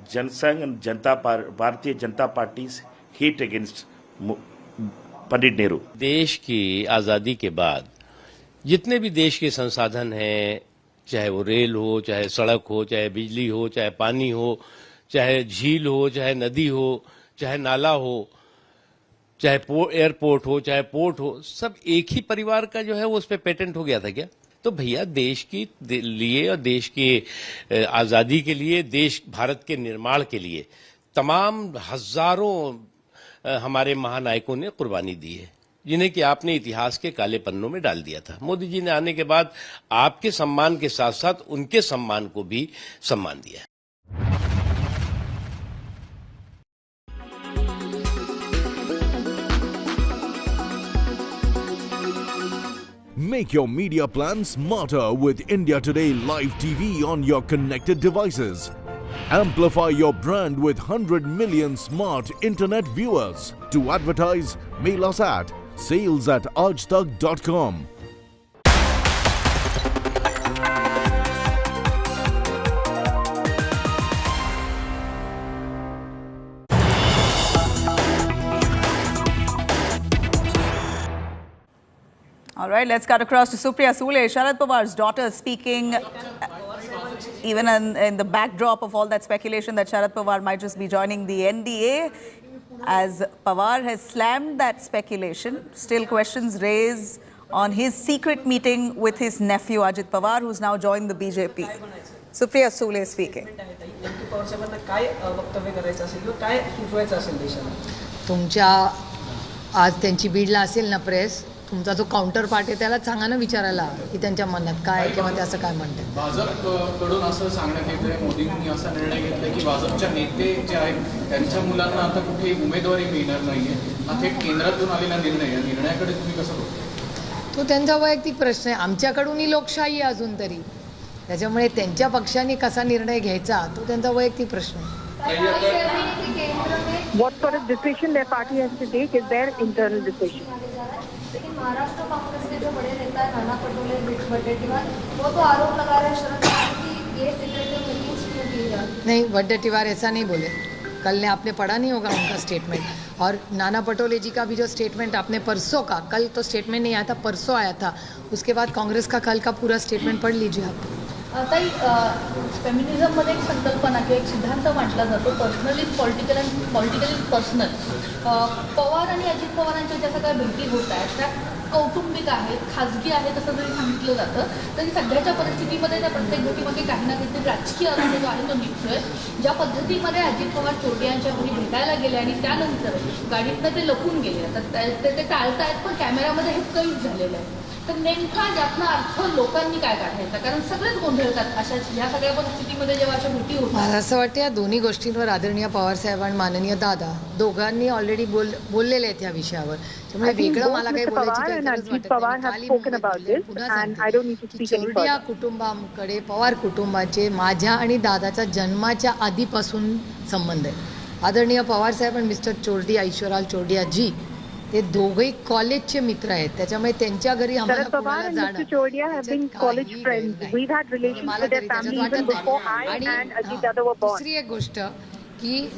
Speaker 21: Janasangh and Bharatiya Janata Party's hate against Pandit Nehru.
Speaker 22: देश की आज़ादी के बाद जितने भी देश के संसाधन हैं, चाहे वो रेल हो, चाहे सड़क हो, चाहे बिजली हो, चाहे पानी हो, चाहे झील हो, चाहे नदी हो, चाहे नाला हो, चाहे एयरपोर्ट हो, चाहे पोर्ट हो, सब एक ही परिवार का जो है वो उस पर पेटेंट हो गया था क्या? तो भैया देश की लिए और देश के आज़ादी के लिए, देश भारत के निर्माण के लिए तमाम हजारों हमारे महानायकों ने कुर्बानी दी है, जिन्हें कि आपने इतिहास के काले पन्नों में डाल दिया था। मोदी जी ने आने के बाद आपके सम्मान के साथ साथ उनके सम्मान को भी सम्मान दिया है।
Speaker 23: Make your media plan smarter with India Today Live TV on your connected devices. Amplify your brand with 100 million smart internet viewers. To advertise, mail us at sales@aajtak.com.
Speaker 16: All right, let's cut across to Supriya Sule, Sharad Pawar's daughter, speaking even in the backdrop of all that speculation that Sharad Pawar might just be joining the NDA. As Pawar has slammed that speculation, still questions raised on his secret meeting with his nephew Ajit Pawar, who's now joined the BJP. Supriya Sule speaking.
Speaker 20: तुमच्या आज त्यांची बीडला असेल ना press, तुमचा जो counter part आहे त्याला सांगा ना विचारायला की त्यांच्या मनात काय किंवा ते असं काय म्हणतात.
Speaker 24: भाजपकडून असं सांगण्यात येतंय, मोदींनी असा निर्णय घेतला की भाजपच्या नेते जे आहेत त्यांच्या मुलांना आता कुठे उमेदवारी मिळणार नाहीये. हा थेट केंद्रातून आलेला निर्णय, या निर्णयाकडे तुम्ही कसं बघता?
Speaker 20: तो त्यांचा वैयक्तिक प्रश्न आहे. आमच्याकडूनही लोकशाही आहे अजून तरी, त्याच्यामुळे त्यांच्या पक्षाने कसा निर्णय घ्यायचा तो त्यांचा वैयक्तिक प्रश्न आहे.
Speaker 25: What sort of decision their party has to take is their internal decision.
Speaker 27: लेकिन महाराष्ट्र कांग्रेस के जो बड़े नेता है नाना पटोले वडेट्टीवार, वो तो आरोप लगा रहे हैं शरद पवार की ये सीक्रेट मीटिंग्स क्यों की जा रही?
Speaker 20: नहीं, वडेट्टीवार ऐसा नहीं बोले. कल ने आपने पढ़ा नहीं होगा उनका स्टेटमेंट, और नाना पटोले जी का भी जो स्टेटमेंट आपने परसों का, कल तो स्टेटमेंट नहीं आया था, परसों आया था, उसके बाद कांग्रेस का कल का पूरा स्टेटमेंट पढ़ लीजिए आप.
Speaker 27: ताई, फेमिनिझममध्ये एक संकल्पना किंवा एक सिद्धांत मांडला जातो, personal is political and political is personal. Pawar आणि अजित पवारांच्या ज्या सगळ्या भेटी होत आहेत त्या कौटुंबिक आहेत, खाजगी आहेत असं जरी सांगितलं जातं तरी सध्याच्या परिस्थितीमध्ये त्या प्रत्येक भेटीमागे काही ना काहीतरी राजकीय अर्थ जो आहे तो निघतोय. ज्या पद्धतीमध्ये अजित पवार चोरट्यांच्या घरी भेटायला गेले आणि त्यानंतर गाडीतनं ते लपून गेले, तर ते टाळतायत, पण कॅमेऱ्यामध्ये हे कैद झालेलं आहे. तर नेमका यातला अर्थ लोकांनी काय काढायचा, कारण सगळेच गोंधळतात अशा ह्या सगळ्या परिस्थितीमध्ये जेव्हा अशा भेटी होतात.
Speaker 20: मला असं वाटतं या दोन्ही गोष्टींवर आदरणीय पवार साहेब आणि माननीय दादा दोघांनी ऑलरेडी बोललेले आहेत या विषयावर. त्यामुळे वेगळं मला काही बोलायची काही गरज वाटत नाही. चोरडिया कुटुंबाकडे पवार कुटुंबाचे माझ्या आणि दादाच्या जन्माच्या आधीपासून संबंध आहे. आदरणीय पवार साहेब आणि मिस्टर चोरडिया ईश्वरलाल चोरडिया जी ते दोघेही कॉलेजचे मित्र आहेत. त्याच्यामुळे त्यांच्या घरी आम्हाला पुण्याला जाणं. दुसरी एक गोष्ट की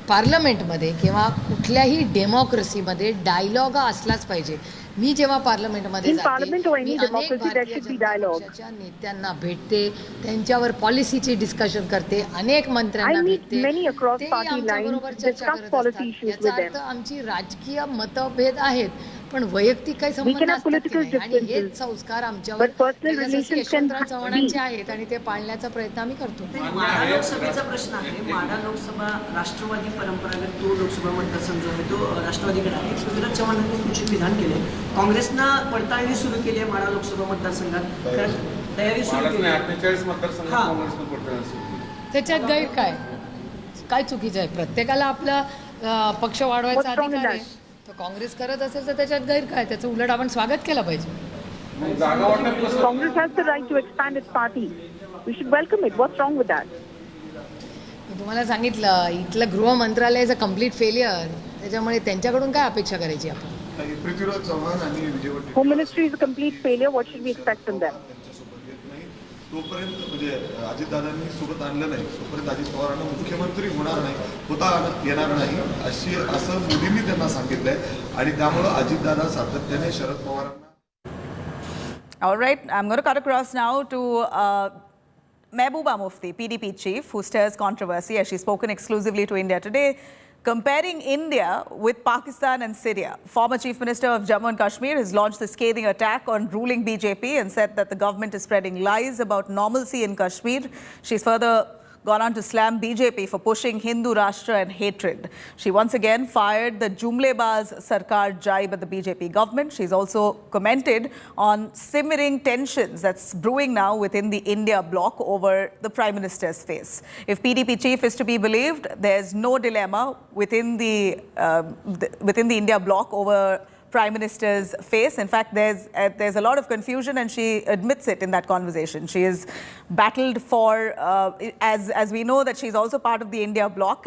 Speaker 20: पार्लमेंटमध्ये किंवा कुठल्याही डेमोक्रेसीमध्ये डायलॉग असलाच पाहिजे. मी जेव्हा पार्लमेंटमध्ये जाते मी अनेक भारतीय जनता पक्षाच्या नेत्यांना भेटते, त्यांच्यावर पॉलिसीची डिस्कशन करते, अनेक मंत्र्यांना भेटते, ते आमच्याबरोबर चर्चा करत असतात. याचा अर्थ आमची राजकीय मतभेद आहेत पण वैयक्तिक काही संबंध असतात आणि हेच संस्कार आमच्यावर यशवंतराव चव्हाणांचे आहेत आणि ते पाळण्याचा प्रयत्न आम्ही करतो.
Speaker 28: माढा लोकसभेचा प्रश्न आहे. माढा लोकसभा राष्ट्रवादी परंपरागत तो लोकसभा मतदारसंघ आहे तो राष्ट्रवादीकडे आहे. पृथ्वीराज चव्हाणांनी सूचित विधान केले. काँग्रेसनं पडताळणी सुरू केली आहे माढा लोकसभा मतदारसंघात, तयारी सुरू केली आहे.
Speaker 20: त्याच्यात गैर काय चुकीचं आहे? प्रत्येकाला आपला पक्ष वाढवायचा अधिकार आहे. तर काँग्रेस करत असेल तर त्याच्यात गैर काय? त्याचं उलट आपण स्वागत केलं पाहिजे.
Speaker 25: Congress has the right to expand its party. We should welcome it. What's wrong with that?
Speaker 20: मी तुम्हाला सांगितलं इथलं गृह मंत्रालय इज अ कम्प्लीट फेलियर. त्याच्यामुळे त्यांच्याकडून काय अपेक्षा करायची आपण?
Speaker 25: पृथ्वीराज चव्हाण आणि home ministry is a complete failure. What should we expect from them?
Speaker 2: तोपर्यंत म्हणजे अजितदादांनी सोबत आणलं नाही तोपर्यंत अजित पवारांना मुख्यमंत्री होणार नाही, येणार नाही असं मोदींनी त्यांना सांगितलंय आणि त्यामुळं अजितदादा सातत्याने शरद पवारांना.
Speaker 16: All right, I'm going to cut across now to Mehbooba Mufti, PDP chief, who stirs controversy as she's spoken exclusively to India Today, comparing India with Pakistan and Syria. Former Chief Minister of Jammu and Kashmir has launched a scathing attack on ruling BJP and said that the government is spreading lies about normalcy in Kashmir. She's further gone on to slam BJP for pushing Hindu Rashtra and hatred. She once again fired the Jumlebaz Sarkar jibe at the BJP government. She's also commented on simmering tensions that's brewing now within the India bloc over the Prime Minister's face. If PDP chief is to be believed, there's no dilemma within the India bloc over Prime Minister's face. In fact, there's a lot of confusion, and she admits it in that conversation. She has battled for, as we know that she's also part of the India bloc.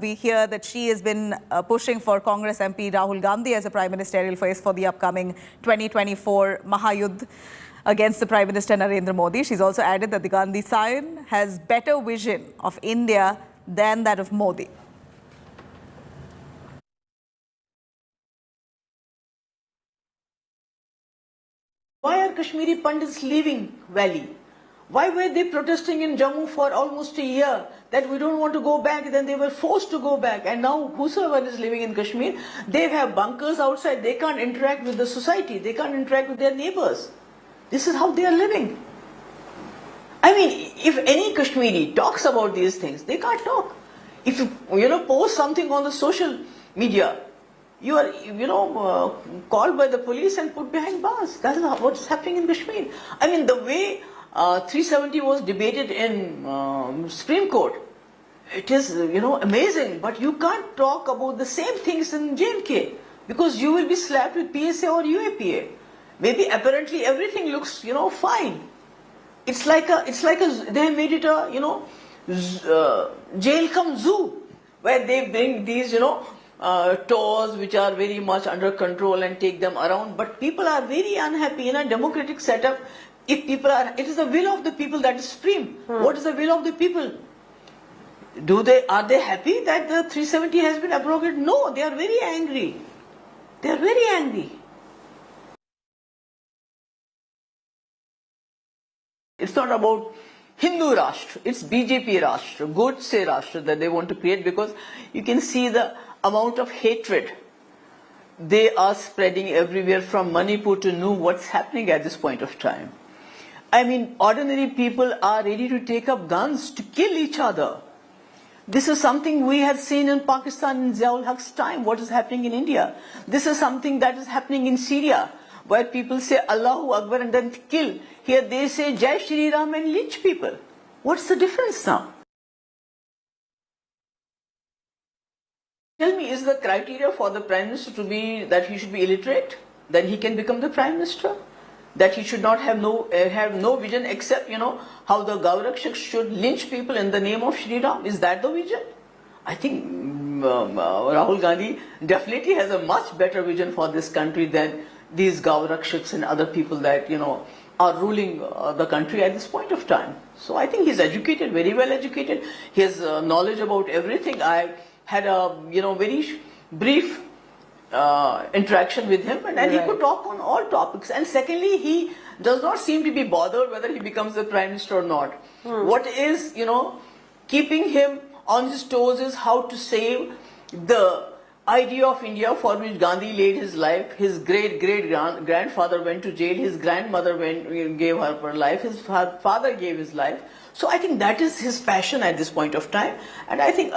Speaker 16: We hear that she has been pushing for Congress MP Rahul Gandhi as a prime ministerial face for the upcoming 2024 Mahayuddh against the Prime Minister Narendra Modi. She's also added that the Gandhi scion has better vision of India than that of Modi.
Speaker 28: Why are Kashmiri Pandits leaving Valley? Why were they protesting in Jammu for almost a year that we don't want to go back? Then they were forced to go back. And now whosoever is living in Kashmir, they have bunkers outside. They can't interact with the society. They can't interact with their neighbors. This is how they are living. I mean, if any Kashmiri talks about these things, they can't talk. If you post something on the social media, you are, called by the police and put behind bars. That is what's happening in Kashmir. I mean, the way 370 was debated in Supreme Court, it is, amazing. But you can't talk about the same things in J&K because you will be slapped with PSA or UAPA. Maybe apparently everything looks, fine. It's like they made it a, jail cum zoo, where they bring these, tours which are very much under control and take them around. But people are very unhappy in a democratic setup. If people it is the will of the people that is supreme. What is the will of the people? Are they happy that the 370 has been abrogated? No, they are very angry. They are very angry. It's not about Hindu Rashtra, it's BJP Rashtra, Godse Rashtra that they want to create, because you can see the amount of hatred they are spreading everywhere from Manipur to know what's happening at this point of time. I mean, ordinary people are ready to take up guns to kill each other. This is something we had seen in Pakistan in Ziaul Haq's time, what is happening in India. This is something that is happening in Syria, where people say Allahu Akbar and then kill. Here they say Jai Shri Ram and lynch people. What's the difference now? Tell me, is the criteria for the Prime Minister to be that he should be illiterate? Then he can become the Prime Minister? That he should not have no vision except, how the Gaurakshaks should lynch people in the name of Shri Ram? Is that the vision? I think Rahul Gandhi definitely has a much better vision for this country than these Gaurakshaks and other people that, are ruling the country at this point of time. So I think he's educated, very well educated. He has knowledge about everything. I had a, very brief interaction with him and he could talk on all topics. And secondly, he does not seem to be bothered whether he becomes the Prime Minister or not. What is, keeping him on his toes is how to save the idea of India for which Gandhi laid his life. His great-great-grandfather went to jail. His grandmother gave her life. His father gave his life. So I think that is his passion at this point of time. And I think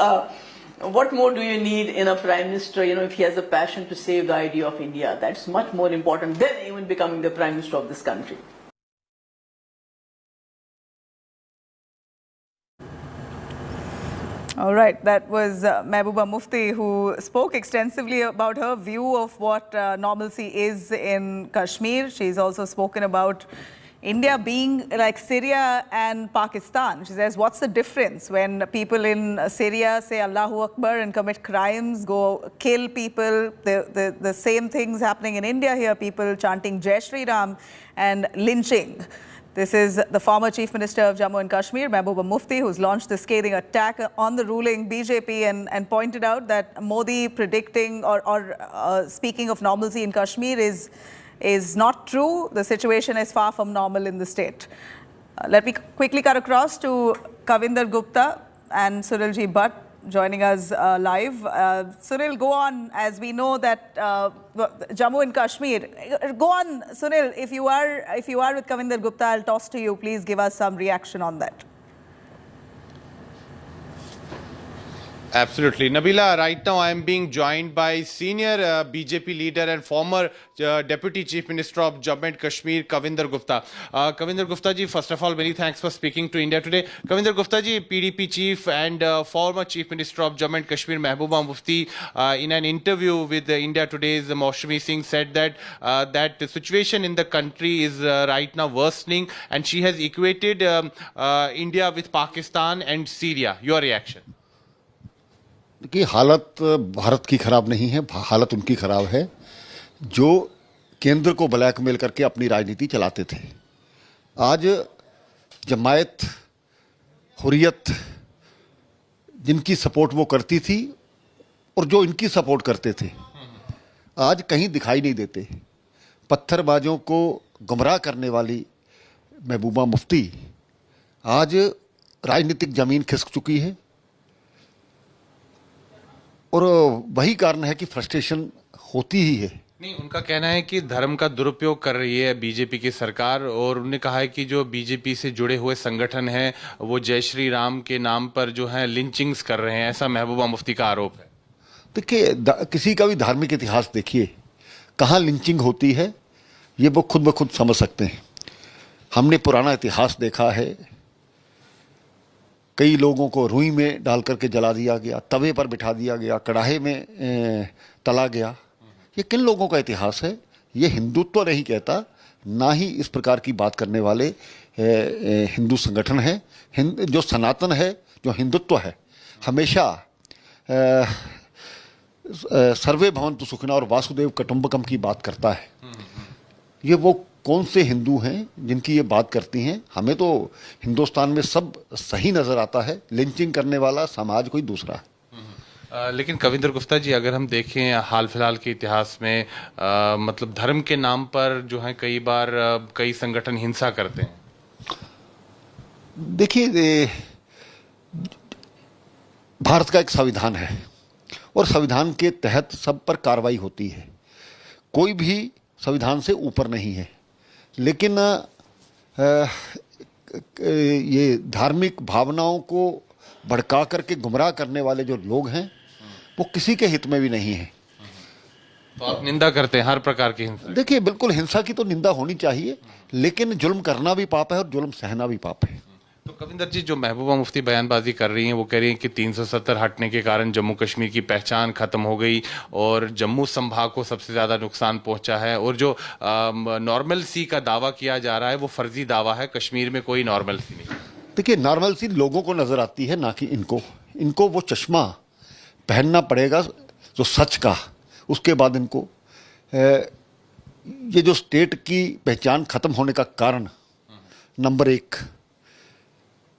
Speaker 28: what more do you need in a Prime Minister, if he has a passion to save the idea of India? That's much more important than even becoming the Prime Minister of this country.
Speaker 16: All right, that was Mehbooba Mufti, who spoke extensively about her view of what normalcy is in Kashmir. She's also spoken about India being like Syria and Pakistan. She says, what's the difference when people in Syria say Allahu Akbar and commit crimes, go kill people? The same things happening in India here, people chanting Jai Shri Ram and lynching. This is the former Chief Minister of Jammu and Kashmir, Mehbooba Mufti, who's launched the scathing attack on the ruling BJP and pointed out that Modi predicting or speaking of normalcy in Kashmir is not true. The situation is far from normal in the state. Let me quickly cut across to Kavinder Gupta and Sunilji Bhatt joining us live. Sunil, go on, as we know that Jammu and Kashmir. Go on, Sunil, if you are with Kavinder Gupta, I'll toss to you. Please give us some reaction on that.
Speaker 3: Absolutely. Nabila, right now I am being joined by senior BJP leader and former Deputy Chief Minister of Jammu and Kashmir, Kavinder Gupta. Kavinder Gupta ji, first of all, many thanks for speaking to India Today. Kavinder Gupta ji, PDP Chief and former Chief Minister of Jammu and Kashmir, Mehbooba Mufti, in an interview with India Today's Maushami Singh said that that the situation in the country is right now worsening, and she has equated India with Pakistan and Syria. Your reaction?
Speaker 4: कि हालत भारत की खराब नहीं है, हालत उनकी खराब है जो केंद्र को ब्लैकमेल करके अपनी राजनीति चलाते थे। आज जमायत, हुर्रियत जिनकी सपोर्ट वो करती थी और जो इनकी सपोर्ट करते थे, आज कहीं दिखाई नहीं देते। पत्थरबाजों को गुमराह करने वाली महबूबा मुफ्ती आज राजनीतिक जमीन खिसक चुकी है और वही कारण है कि फ्रस्ट्रेशन होती ही है।
Speaker 3: नहीं, उनका कहना है कि धर्म का दुरुपयोग कर रही है बीजेपी की सरकार, और उन्होंने कहा है कि जो बीजेपी से जुड़े हुए संगठन हैं वो जय श्री राम के नाम पर जो है लिंचिंग्स कर रहे हैं, ऐसा महबूबा मुफ्ती का आरोप है।
Speaker 4: देखिए, किसी का भी धार्मिक इतिहास देखिए, कहाँ लिंचिंग होती है ये वो खुद ब खुद समझ सकते हैं। हमने पुराना इतिहास देखा है, कई लोगों को रुई में डाल करके जला दिया गया, तवे पर बिठा दिया गया, कढ़ाई में तला गया। ये किन लोगों का इतिहास है? ये हिंदुत्व नहीं कहता, ना ही इस प्रकार की बात करने वाले हिंदू संगठन है। जो सनातन है, जो हिंदुत्व है, हमेशा सर्वे भवन्तु सुखिनः और वासुदेव कुटुंबकम की बात करता है। ये वो कौन से हिंदू हैं जिनकी ये बात करती हैं? हमें तो हिंदुस्तान में सब सही नजर आता है, लिंचिंग करने वाला समाज कोई दूसरा है।
Speaker 3: लेकिन कविंदर गुप्ता जी, अगर हम देखें हाल फिलहाल के इतिहास में मतलब धर्म के नाम पर जो है कई बार कई संगठन हिंसा करते हैं।
Speaker 4: देखिए, भारत का एक संविधान है और संविधान के तहत सब पर कार्रवाई होती है। कोई भी संविधान से ऊपर नहीं है, लेकिन ये धार्मिक भावनाओं को भड़का करके गुमराह करने वाले जो लोग हैं वो किसी के हित में भी नहीं है।
Speaker 3: तो आप निंदा करते हैं हर प्रकार की हिंसा?
Speaker 4: देखिए, बिल्कुल हिंसा की तो निंदा होनी चाहिए, लेकिन जुल्म करना भी पाप है और जुल्म सहना भी पाप है।
Speaker 3: तो कविंदर जी, जो महबूबा मुफ्ती बयानबाजी कर रही हैं, वो कह रही हैं कि 370 हटने के कारण जम्मू कश्मीर की पहचान खत्म हो गई और जम्मू संभाग को सबसे ज्यादा नुकसान पहुंचा है, और जो नॉर्मलसी का दावा किया जा रहा है वो फर्जी दावा है, कश्मीर में कोई नॉर्मलसी नहीं।
Speaker 4: देखिए, नॉर्मलसी लोगों को नजर आती है, ना कि इनको वो चश्मा पहनना पड़ेगा जो सच का, उसके बाद इनको ये जो स्टेट की पहचान खत्म होने का कारण, नंबर 1,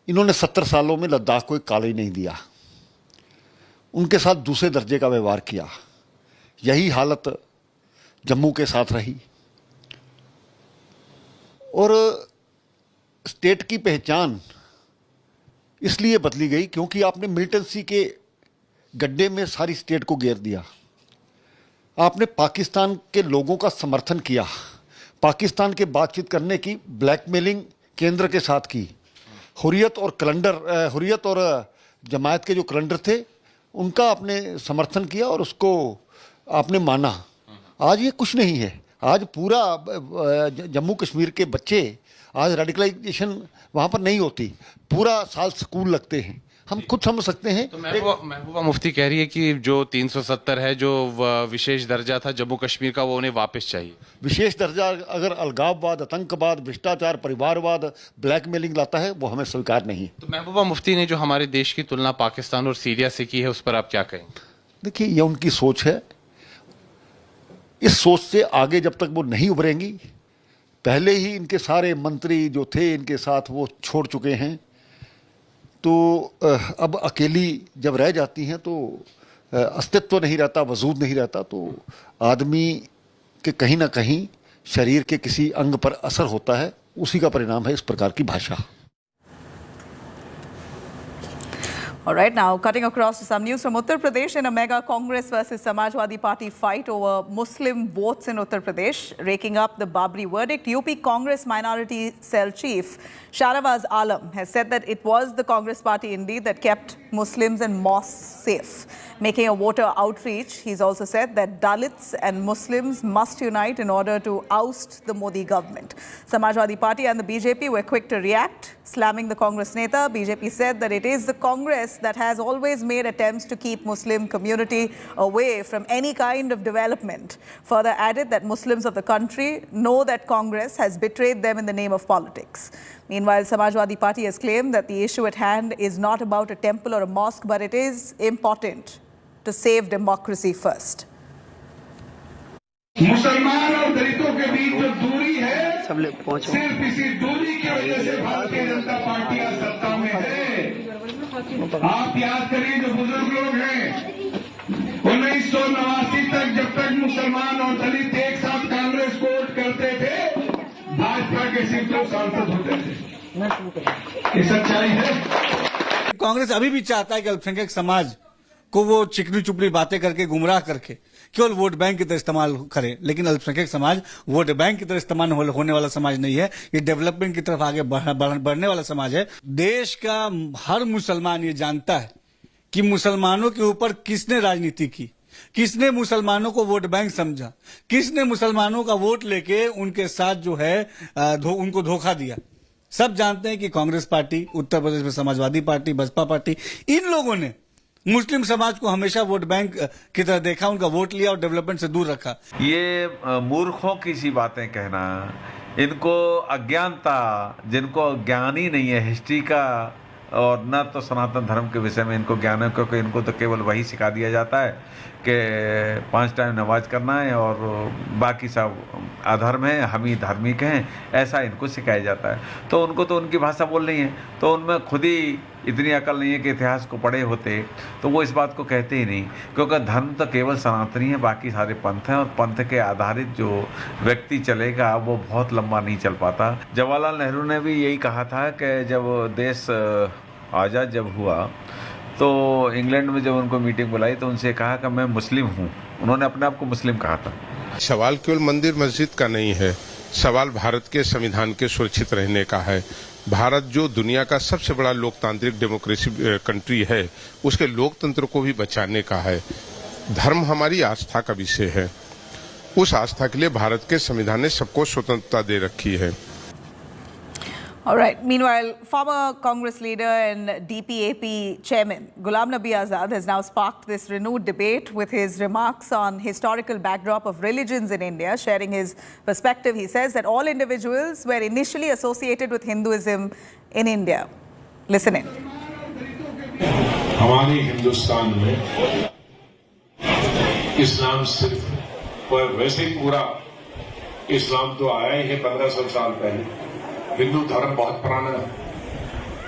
Speaker 4: इन्होंने 70 सालों में लद्दाख को एक काले नहीं दिया, उनके साथ दूसरे दर्जे का व्यवहार किया। यही हालत जम्मू के साथ रही और स्टेट की पहचान इसलिए बदली गई क्योंकि आपने मिलिटेंसी के गड्ढे में सारी स्टेट को घेर दिया। आपने पाकिस्तान के लोगों का समर्थन किया, पाकिस्तान के बातचीत करने की ब्लैकमेलिंग केंद्र के साथ की। हुर्रियत और जमायत के जो कैलेंडर थे उनका आपने समर्थन किया और उसको आपने माना। आज ये कुछ नहीं है, आज पूरा जम्मू कश्मीर के बच्चे, आज रेडिकलाइजेशन वहाँ पर नहीं होती, पूरा साल स्कूल लगते हैं, हम खुद समझ सकते हैं।
Speaker 3: तो महबूबा मुफ्ती कह रही है कि जो 370 है, जो विशेष दर्जा था जम्मू कश्मीर का, वो उन्हें वापस चाहिए।
Speaker 4: विशेष दर्जा अगर अलगाववाद, आतंकवाद, भ्रष्टाचार, परिवारवाद, ब्लैकमेलिंग लाता है, वो हमें स्वीकार नहीं है।
Speaker 3: तो महबूबा मुफ्ती ने जो हमारे देश की तुलना पाकिस्तान और सीरिया से की है, उस पर आप क्या कहेंगे?
Speaker 4: देखिए, ये उनकी सोच है, इस सोच से आगे जब तक वो नहीं उभरेंगी, पहले ही इनके सारे मंत्री जो थे इनके साथ वो छोड़ चुके हैं, तो अब अकेली जब रह जाती हैं तो अस्तित्व नहीं रहता, वजूद नहीं रहता, तो आदमी के कहीं ना कहीं शरीर के किसी अंग पर असर होता है, उसी का परिणाम है इस प्रकार की भाषा।
Speaker 16: All right, now cutting across to some news from Uttar Pradesh in a mega Congress versus Samajwadi Party fight over Muslim votes in Uttar Pradesh, raking up the Babri verdict. UP Congress Minority Cell Chief Shahrawaz Alam has said that it was the Congress Party indeed that kept Muslims and mosques safe. Making a voter outreach, he's also said that Dalits and Muslims must unite in order to oust the Modi government. Samajwadi Party and the BJP were quick to react, slamming the Congress neta. BJP said that it is the Congress that has always made attempts to keep Muslim community away from any kind of development. Further added that Muslims of the country know that Congress has betrayed them in the name of politics. Meanwhile, Samajwadi Party has claimed that the issue at hand is not about a temple or a mosque, but it is important to save democracy first.
Speaker 8: मुसलमान और दलितों के बीच जो दूरी है, सिर्फ इसी दूरी की वजह से भारतीय जनता पार्टी आज सत्ता में है। आप याद करिए, जो बुजुर्ग लोग हैं, 1989 तक जब तक मुसलमान और दलित एक साथ कांग्रेस को वोट करते थे, भाजपा के सिर्फ 2 सांसद होते थे। ये सच्चाई है।
Speaker 9: कांग्रेस अभी भी चाहता है कि अल्पसंख्यक समाज को वो चिकनी चुपड़ी बातें करके, गुमराह करके केवल वोट बैंक की तरह इस्तेमाल करे, लेकिन अल्पसंख्यक समाज वोट बैंक की तरह इस्तेमाल होने वाला समाज नहीं है। ये डेवलपमेंट की तरफ आगे बढ़ने वाला समाज है। देश का हर मुसलमान ये जानता है कि मुसलमानों के ऊपर किसने राजनीति की, किसने मुसलमानों को वोट बैंक समझा, किसने मुसलमानों का वोट लेके उनके साथ जो है उनको धोखा दिया। सब जानते हैं कि कांग्रेस पार्टी, उत्तर प्रदेश में समाजवादी पार्टी, बसपा पार्टी, इन लोगों ने मुस्लिम समाज को हमेशा वोट बैंक की तरह देखा, उनका वोट लिया और डेवलपमेंट से दूर रखा।
Speaker 10: ये मूर्खों की सी बातें कहना, इनको अज्ञानता, जिनको ज्ञान ही नहीं है हिस्ट्री का और न तो सनातन धर्म के विषय में इनको ज्ञान है, क्योंकि इनको तो केवल वही सिखा दिया जाता है कि 5 टाइम नमाज करना है और बाकी सब अधर्म है, हम ही धार्मिक हैं, ऐसा इनको सिखाया जाता है। तो उनको तो उनकी भाषा बोलनी है, तो उनमें खुद ही इतनी अकल नहीं है कि इतिहास को पढ़े होते तो वो इस बात को कहते ही नहीं, क्योंकि धर्म तो केवल सनातनी है, बाकी सारे पंथ हैं और पंथ के आधारित जो व्यक्ति चलेगा वो बहुत लंबा नहीं चल पाता। जवाहरलाल नेहरू ने भी यही कहा था कि जब देश आज़ाद जब हुआ तो इंग्लैंड में जब उनको मीटिंग बुलाई तो उनसे कहा कि मैं मुस्लिम हूँ, उन्होंने अपने आप को मुस्लिम कहा था।
Speaker 11: सवाल केवल मंदिर मस्जिद का नहीं है, सवाल भारत के संविधान के सुरक्षित रहने का है। भारत जो दुनिया का सबसे बड़ा लोकतांत्रिक डेमोक्रेसी कंट्री है, उसके लोकतंत्र को भी बचाने का है। धर्म हमारी आस्था का विषय है उस आस्था के लिए भारत के संविधान ने सबको स्वतंत्रता दे रखी है।
Speaker 16: All right. Meanwhile, former Congress leader and DPAP chairman Ghulam Nabi Azad has now sparked this renewed debate with his remarks on historical backdrop of religions in India. Sharing his perspective, he says that all individuals were initially associated with Hinduism in India. Listen in.
Speaker 6: हमारे हिंदुस्तान में इस्लाम सिर्फ वैसे ही पूरा इस्लाम तो आया ही है 1500 साल पहले। हिंदू धर्म बहुत पुराना है,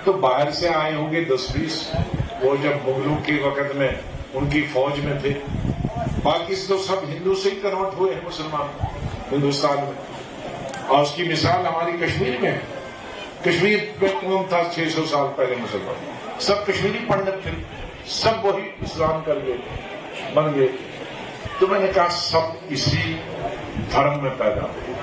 Speaker 6: तो बाहर से आए होंगे 10-20, वो जब मुगलों के वक्त में उनकी फौज में थे, बाकी तो सब हिंदू से ही कन्वर्ट हुए हैं मुसलमान हिंदुस्तान में। और उसकी मिसाल हमारी कश्मीर में है। कश्मीर में कौन था 600 साल पहले मुसलमान? सब कश्मीरी पंडित थे, सब वही इस्लाम कर गए, बन गए। तो मैंने कहा सब इसी धर्म में पैदा हुए।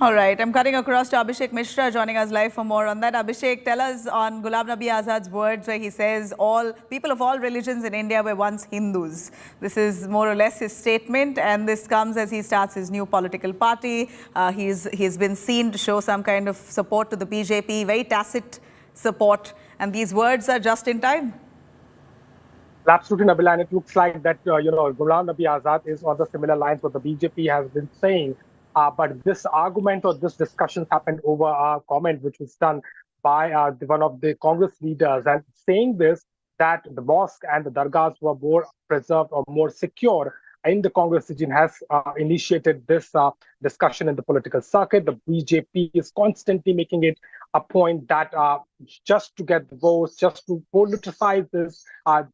Speaker 16: All right, I'm cutting across to Abhishek Mishra joining us live for more on that. Abhishek, tell us on Ghulam Nabi Azad's words where he says all people of all religions in India were once Hindus. This is more or less his statement, and this comes as he starts his new political party. He's been seen to show some kind of support to the BJP, very tacit support, and these words are just in time.
Speaker 7: Absolutely, Nabila, and it looks like that Ghulam Nabi Azad is on the similar lines what the BJP has been saying. But this argument or this discussion happened over a comment which was done by one of the Congress leaders, and saying this, that the mosque and the dargahs were more preserved or more secure in the Congress region, has initiated this discussion in the political circuit. The BJP is constantly making it a point that just to get the votes, just to politicize this,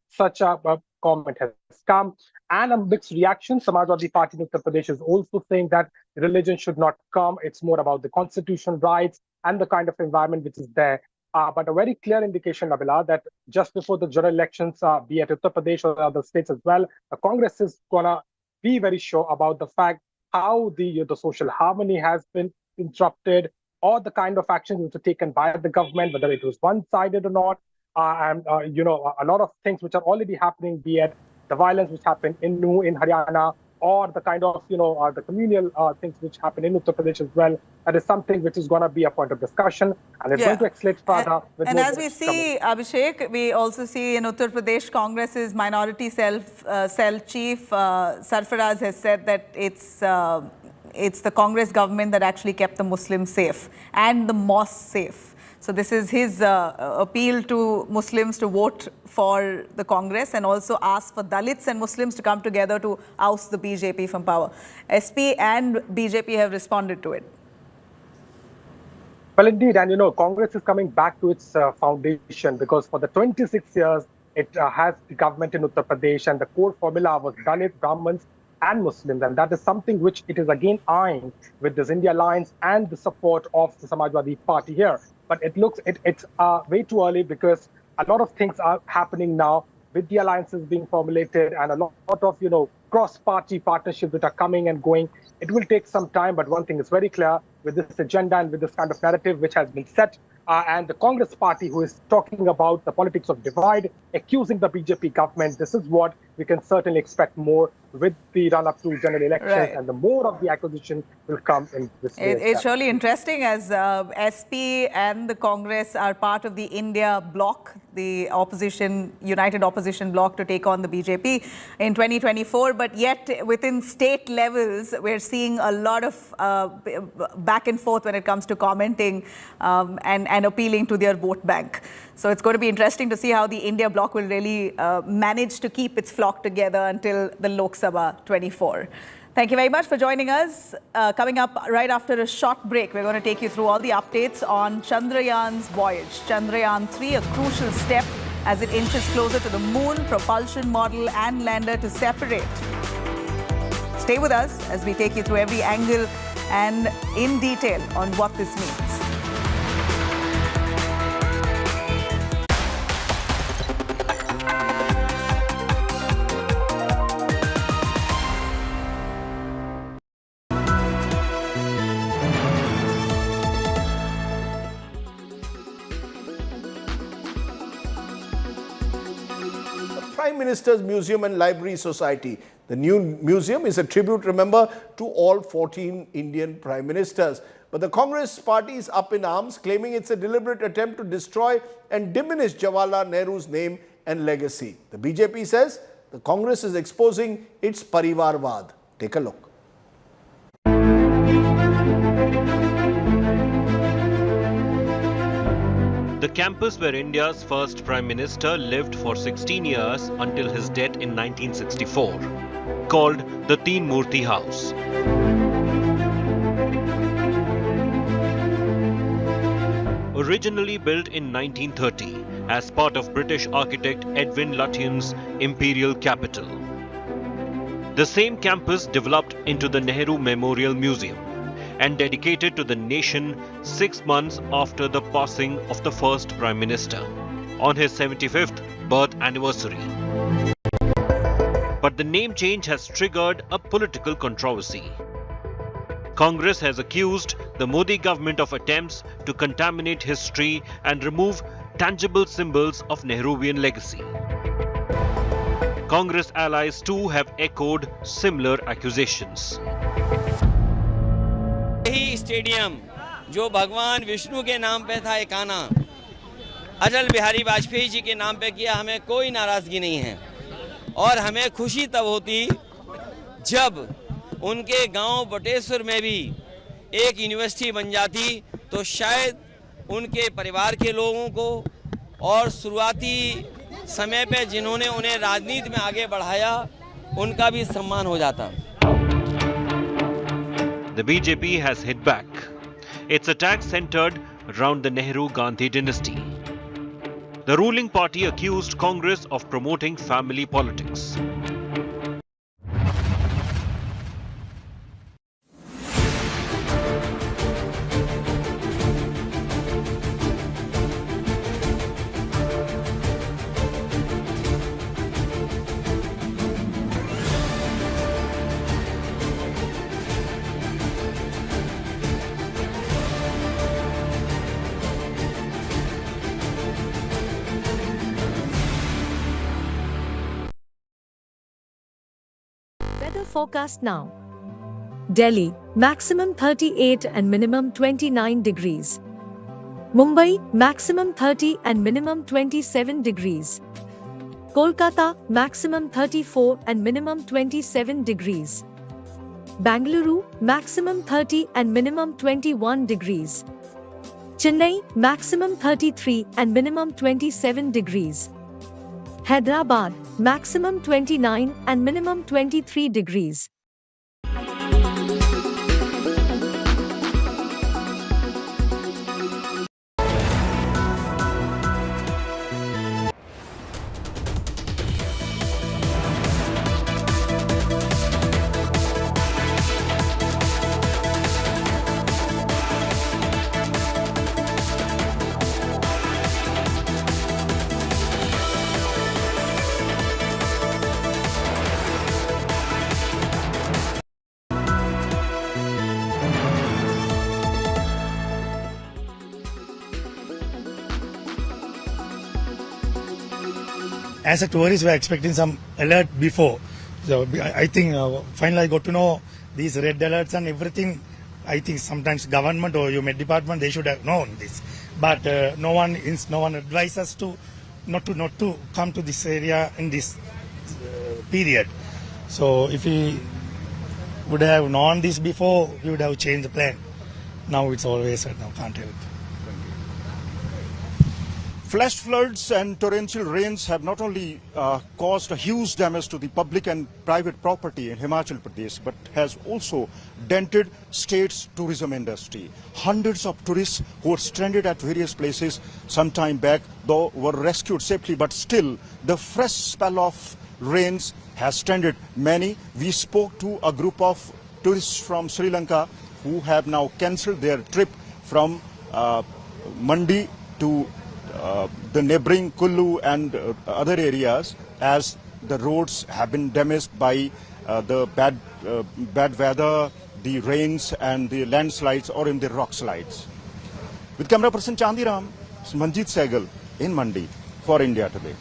Speaker 7: such a comment has come. And a mixed reaction. Samajwadi Party in Uttar Pradesh is also saying that religion should not come. It's more about the constitutional rights and the kind of environment which is there. But a very clear indication, Nabila, that just before the general elections, be it Uttar Pradesh or other states as well, the Congress is going to be very sure about the fact how the social harmony has been interrupted, or the kind of actions which are taken by the government, whether it was one-sided or not. And a lot of things which are already happening, be it the violence which happened in Haryana, or the kind of, the communal things which happen in Uttar Pradesh as well. That is something which is going to be a point of discussion, and it's going to escalate further.
Speaker 16: And as we see, Abhishek, we also see in Uttar Pradesh, Congress's minority cell chief, Sarfaraz, has said that it's the Congress government that actually kept the Muslims safe and the mosques safe. So this is his appeal to Muslims to vote for the Congress, and also ask for Dalits and Muslims to come together to oust the BJP from power. SP and BJP have responded to it.
Speaker 7: Well, indeed, and Congress is coming back to its foundation, because for the 26 years, it has the government in Uttar Pradesh, and the core formula was Dalit, Brahmins, and Muslims, and that is something which it is again eyeing with this India Alliance and the support of the Samajwadi Party here. But it looks it's way too early, because a lot of things are happening now with the alliances being formulated, and a lot of cross-party partnerships that are coming and going. It will take some time, but one thing is very clear with this agenda and with this kind of narrative which has been set, and the Congress party who is talking about the politics of divide, accusing the BJP government. This is what we can certainly expect more with the run-up to general elections,
Speaker 16: Right.
Speaker 7: and the more of the acquisition will come in this way.
Speaker 16: It's really interesting, as SP and the Congress are part of the India bloc, the united opposition bloc to take on the BJP in 2024. But yet, within state levels, we're seeing a lot of back and forth when it comes to commenting and appealing to their vote bank. So it's going to be interesting to see how the India bloc will really manage to keep its flock together until the Lok Sabha 24. Thank you very much for joining us. Coming up right after a short break, we're going to take you through all the updates on Chandrayaan's voyage. Chandrayaan 3, a crucial step as it inches closer to the moon, propulsion model and lander to separate. Stay with us as we take you through every angle and in detail on what this means.
Speaker 13: Prime Minister's Museum and Library Society.
Speaker 12: The new museum is a tribute, remember, to all 14 Indian prime ministers. But the Congress party is up in arms, claiming it's a deliberate attempt to destroy and diminish Jawaharlal Nehru's name and legacy. The BJP says the Congress is exposing its Parivarvad. Take a look.
Speaker 13: The campus where India's first Prime Minister lived for 16 years until his death in 1964, called the Teen Murti House. Originally built in 1930 as part of British architect Edwin Lutyen's imperial capital. The same campus developed into the Nehru Memorial Museum and dedicated to the nation 6 months after the passing of the first Prime Minister, on his 75th birth anniversary. But the name change has triggered a political controversy. Congress has accused the Modi government of attempts to contaminate history and remove tangible symbols of Nehruvian legacy. Congress allies too have echoed similar accusations.
Speaker 14: यही stadium जो भगवान विष्णु के नाम पे था एकाना, अटल बिहारी वाजपेयी जी के नाम पे किया, हमें कोई नाराजगी नहीं है और हमें खुशी तब होती जब उनके गांव बटेश्वर में भी एक यूनिवर्सिटी बन जाती, तो शायद उनके परिवार के लोगों को और शुरुआती समय पे जिन्होंने उन्हें राजनीति में आगे बढ़ाया, उनका भी सम्मान हो जाता।
Speaker 13: The BJP has hit back. Its attack centered around the Nehru Gandhi dynasty. The ruling party accused Congress of promoting family politics.
Speaker 15: Weather forecast now. Delhi, maximum 38 and minimum 29 degrees. Mumbai, maximum 30 and minimum 27 degrees. Kolkata, maximum 34 and minimum 27 degrees. Bangalore, maximum 30 and minimum 21 degrees. Chennai, maximum 33 and minimum 27 degrees. Hyderabad, maximum 29 and minimum 23 degrees.
Speaker 1: As a tourist, we are expecting some alert before. So I think finally I got to know these red alerts and everything. I think sometimes government or your Met department, they should have known this. But no one advised us to not to come to this area in this period. So if we would have known this before, we would have changed the plan. Now it's always now can't help.
Speaker 5: Flash floods and torrential rains have not only caused a huge damage to the public and private property in Himachal Pradesh, but has also dented state's tourism industry. Hundreds of tourists who were stranded at various places some time back, though were rescued safely, but still the fresh spell of rains has stranded many. We spoke to a group of tourists from Sri Lanka who have now cancelled their trip from Mandi to the neighboring Kullu and other areas, as the roads have been damaged by the bad weather, the rains and the landslides or in the rock slides. With camera person Chandrayaan, Manjeet Sehgal in Mandi for India Today.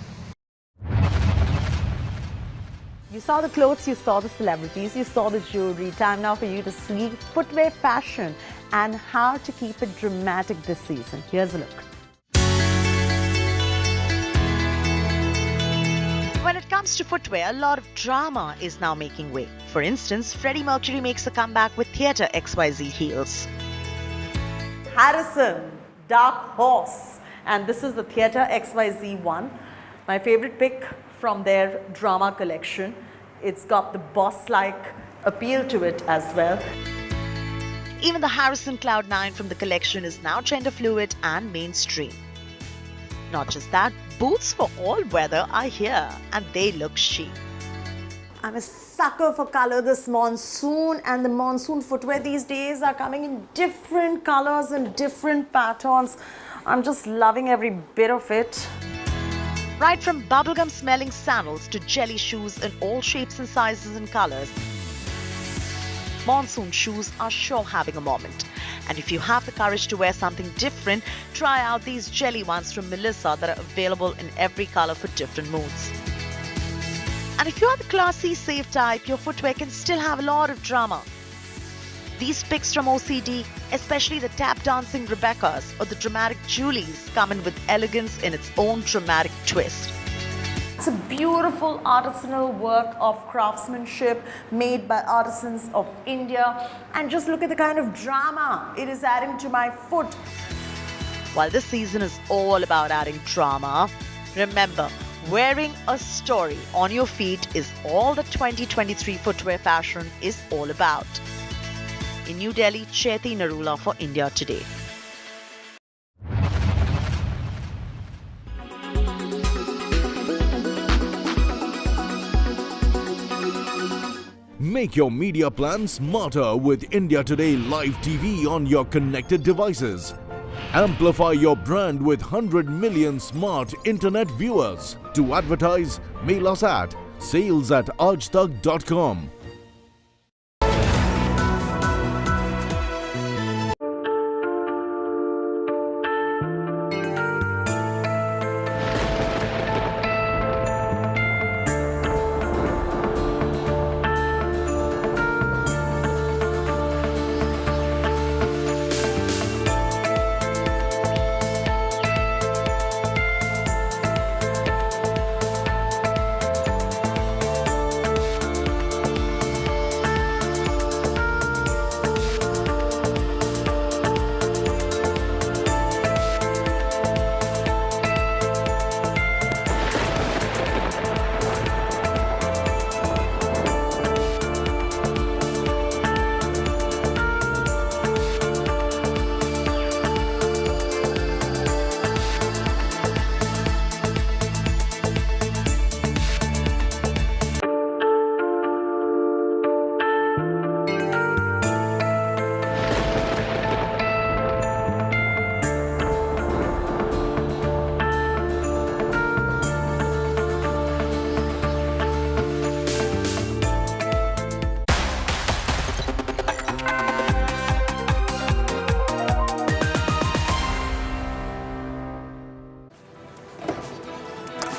Speaker 17: You saw the clothes, you saw the celebrities, you saw the jewelry. Time now for you to see footwear fashion and how to keep it dramatic this season. Here's a look.
Speaker 18: When it comes to footwear, a lot of drama is now making way. For instance, Freddie Mercury makes a comeback with Theatre XYZ heels.
Speaker 17: Harrison, Dark Horse, and this is the Theatre XYZ one. My favorite pick from their drama collection. It's got the boss-like appeal to it as well.
Speaker 18: Even the Harrison Cloud9 from the collection is now gender fluid and mainstream. Not just that, boots for all weather are here and they look chic.
Speaker 17: I'm a sucker for color this monsoon, and the monsoon footwear these days are coming in different colors and different patterns. I'm just loving every bit of it.
Speaker 18: Right from bubblegum smelling sandals to jelly shoes in all shapes and sizes and colors, monsoon shoes are sure having a moment. And if you have the courage to wear something different, try out these jelly ones from Melissa that are available in every color for different moods. And if you are the classy, safe type, your footwear can still have a lot of drama. These picks from OCD, especially the tap dancing Rebeccas or the dramatic Julies, come in with elegance in its own dramatic twist.
Speaker 17: It's a beautiful artisanal work of craftsmanship made by artisans of India. And just look at the kind of drama it is adding to my foot.
Speaker 18: While this season is all about adding drama, remember, wearing a story on your feet is all the 2023 footwear fashion is all about. In New Delhi, Chaiti Narula for India Today.
Speaker 19: Make your media plan smarter with India Today Live TV on your connected devices. Amplify your brand with 100 million smart internet viewers. To advertise, mail us at sales@aajtak.com.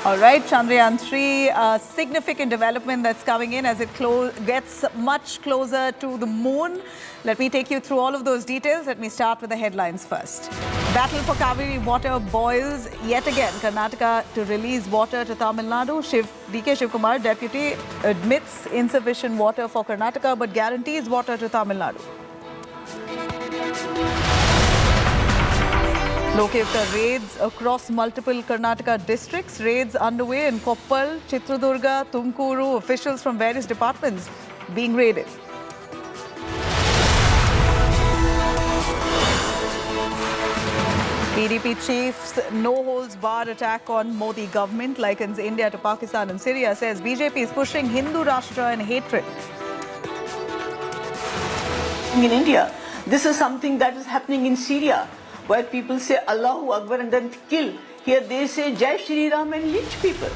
Speaker 16: All right, Chandrayaan 3, a significant development that's coming in as it gets much closer to the moon. Let me take you through all of those details. Let me start with the headlines first. Battle for Kaveri water boils yet again. Karnataka to release water to Tamil Nadu. DK Shivkumar, deputy, admits insufficient water for Karnataka but guarantees water to Tamil Nadu. Lokayukta raids across multiple Karnataka districts. Raids underway in Koppal, Chitradurga, Tumkuru. Officials from various departments being raided. PDP chief's no-holds-barred attack on Modi government likens India to Pakistan and Syria, says BJP is pushing Hindu Rashtra and hatred.
Speaker 28: In India, this is something that is happening in Syria, where people say Allahu Akbar and then kill. Here they say Jai Shri Ram and lynch people.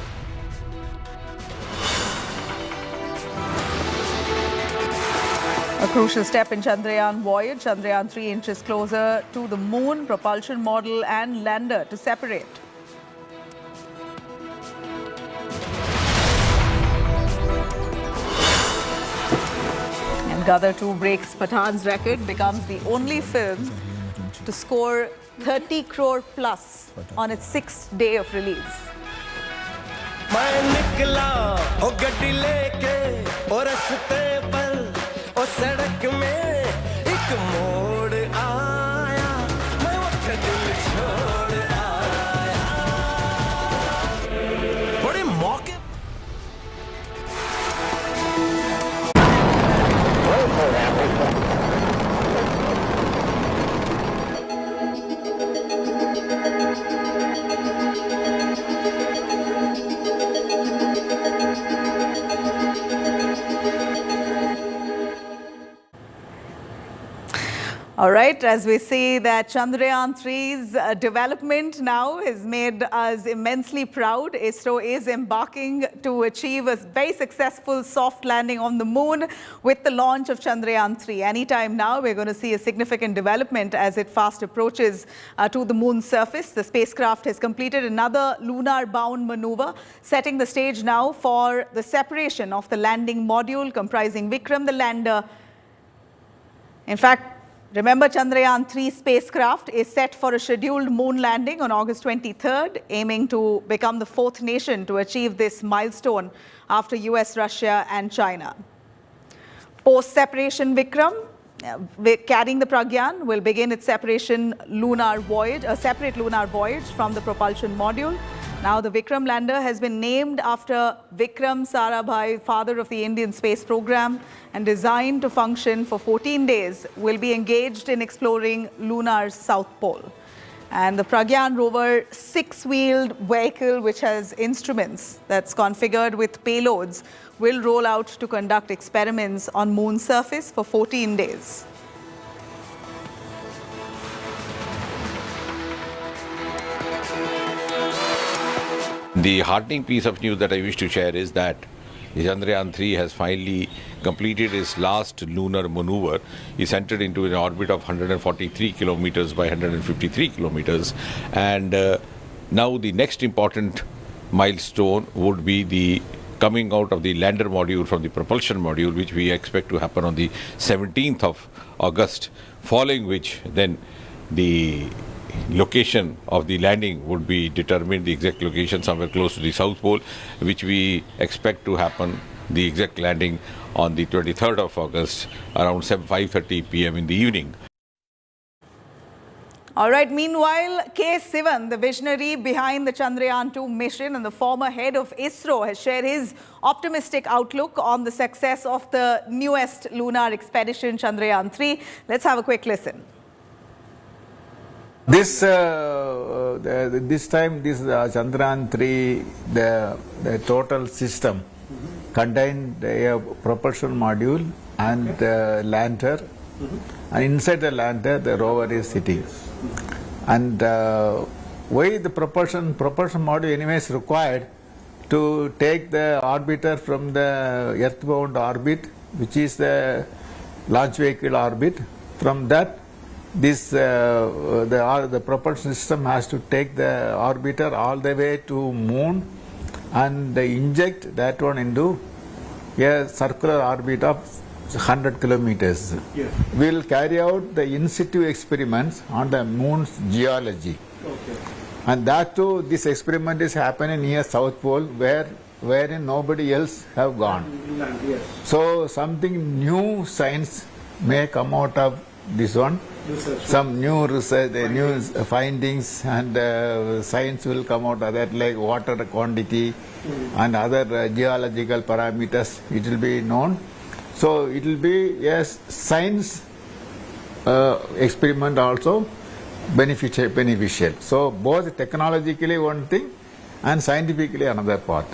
Speaker 16: A crucial step in Chandrayaan voyage. Chandrayaan 3 inches closer to the moon. Propulsion model and lander to separate. And Gadar 2 breaks Pathan's record, becomes the only film to score 30 crore plus on its 6th day of release.
Speaker 20: मैं निकला ओ गड्डी लेके और रस्ते पर ओ सड़क में एक मोड़ आया मैं वक्त दिल छोड़ आया बड़े मौके
Speaker 16: All right, as we see that Chandrayaan 3's development now has made us immensely proud. ISRO is embarking to achieve a very successful soft landing on the moon with the launch of Chandrayaan 3. Anytime now, we're going to see a significant development as it fast approaches to the moon's surface. The spacecraft has completed another lunar-bound maneuver, setting the stage now for the separation of the landing module comprising Vikram, the lander. In fact, remember, Chandrayaan 3 spacecraft is set for a scheduled moon landing on August 23rd, aiming to become the 4th nation to achieve this milestone after US, Russia and China. Post-separation Vikram, carrying the Pragyan, will begin its separate lunar voyage from the propulsion module. Now, the Vikram lander has been named after Vikram Sarabhai, father of the Indian space program, and designed to function for 14 days, will be engaged in exploring Lunar's south pole. And the Pragyan rover 6-wheeled vehicle, which has instruments that's configured with payloads, will roll out to conduct experiments on moon's surface for 14 days.
Speaker 21: The heartening piece of news that I wish to share is that Chandrayaan 3 has finally completed its last lunar maneuver. It's entered into an orbit of 143 kilometers by 153 kilometers. And now the next important milestone would be the coming out of the lander module from the propulsion module, which we expect to happen on the 17th of August, following which then the location of the landing would be determined, the exact location somewhere close to the South Pole, which we expect to happen, the exact landing on the 23rd of August around 5:30 p.m. in the evening.
Speaker 16: All right, meanwhile, K. Sivan, the visionary behind the Chandrayaan 2 mission and the former head of ISRO, has shared his optimistic outlook on the success of the newest lunar expedition, Chandrayaan 3. Let's have a quick listen.
Speaker 22: This time, Chandrayaan 3, the total system contained a propulsion module and lander, and inside the lander, the rover is sitting. And why the propulsion module anyway is required to take the orbiter from the earthbound orbit, which is the launch vehicle orbit. From that, the propulsion system has to take the orbiter all the way to moon and inject that one into a circular orbit of 100 kilometers.
Speaker 23: Yes.
Speaker 22: We will carry out the in situ experiments on the moon's geology.
Speaker 23: Okay.
Speaker 22: And that too, this experiment is happening near South Pole, wherein nobody else have gone.
Speaker 23: Yes.
Speaker 22: So something new science may come out of this one. Some new research, new findings, and science will come out of that, like water quantity and other geological parameters. It will be known. So it will be a science experiment also beneficial. So both technologically one thing and scientifically another part.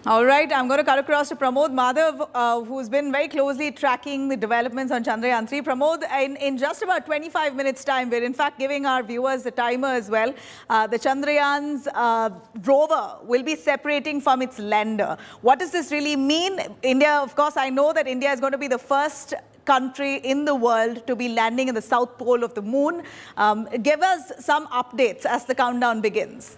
Speaker 16: All right, I'm going to cut across to Pramod Madhav, who's been very closely tracking the developments on Chandrayaan 3. Pramod, in just about 25 minutes' time, we're in fact giving our viewers the timer as well. The Chandrayaan's rover will be separating from its lander. What does this really mean? India, of course, I know that India is going to be the first country in the world to be landing in the south pole of the moon. Give us some updates as the countdown begins.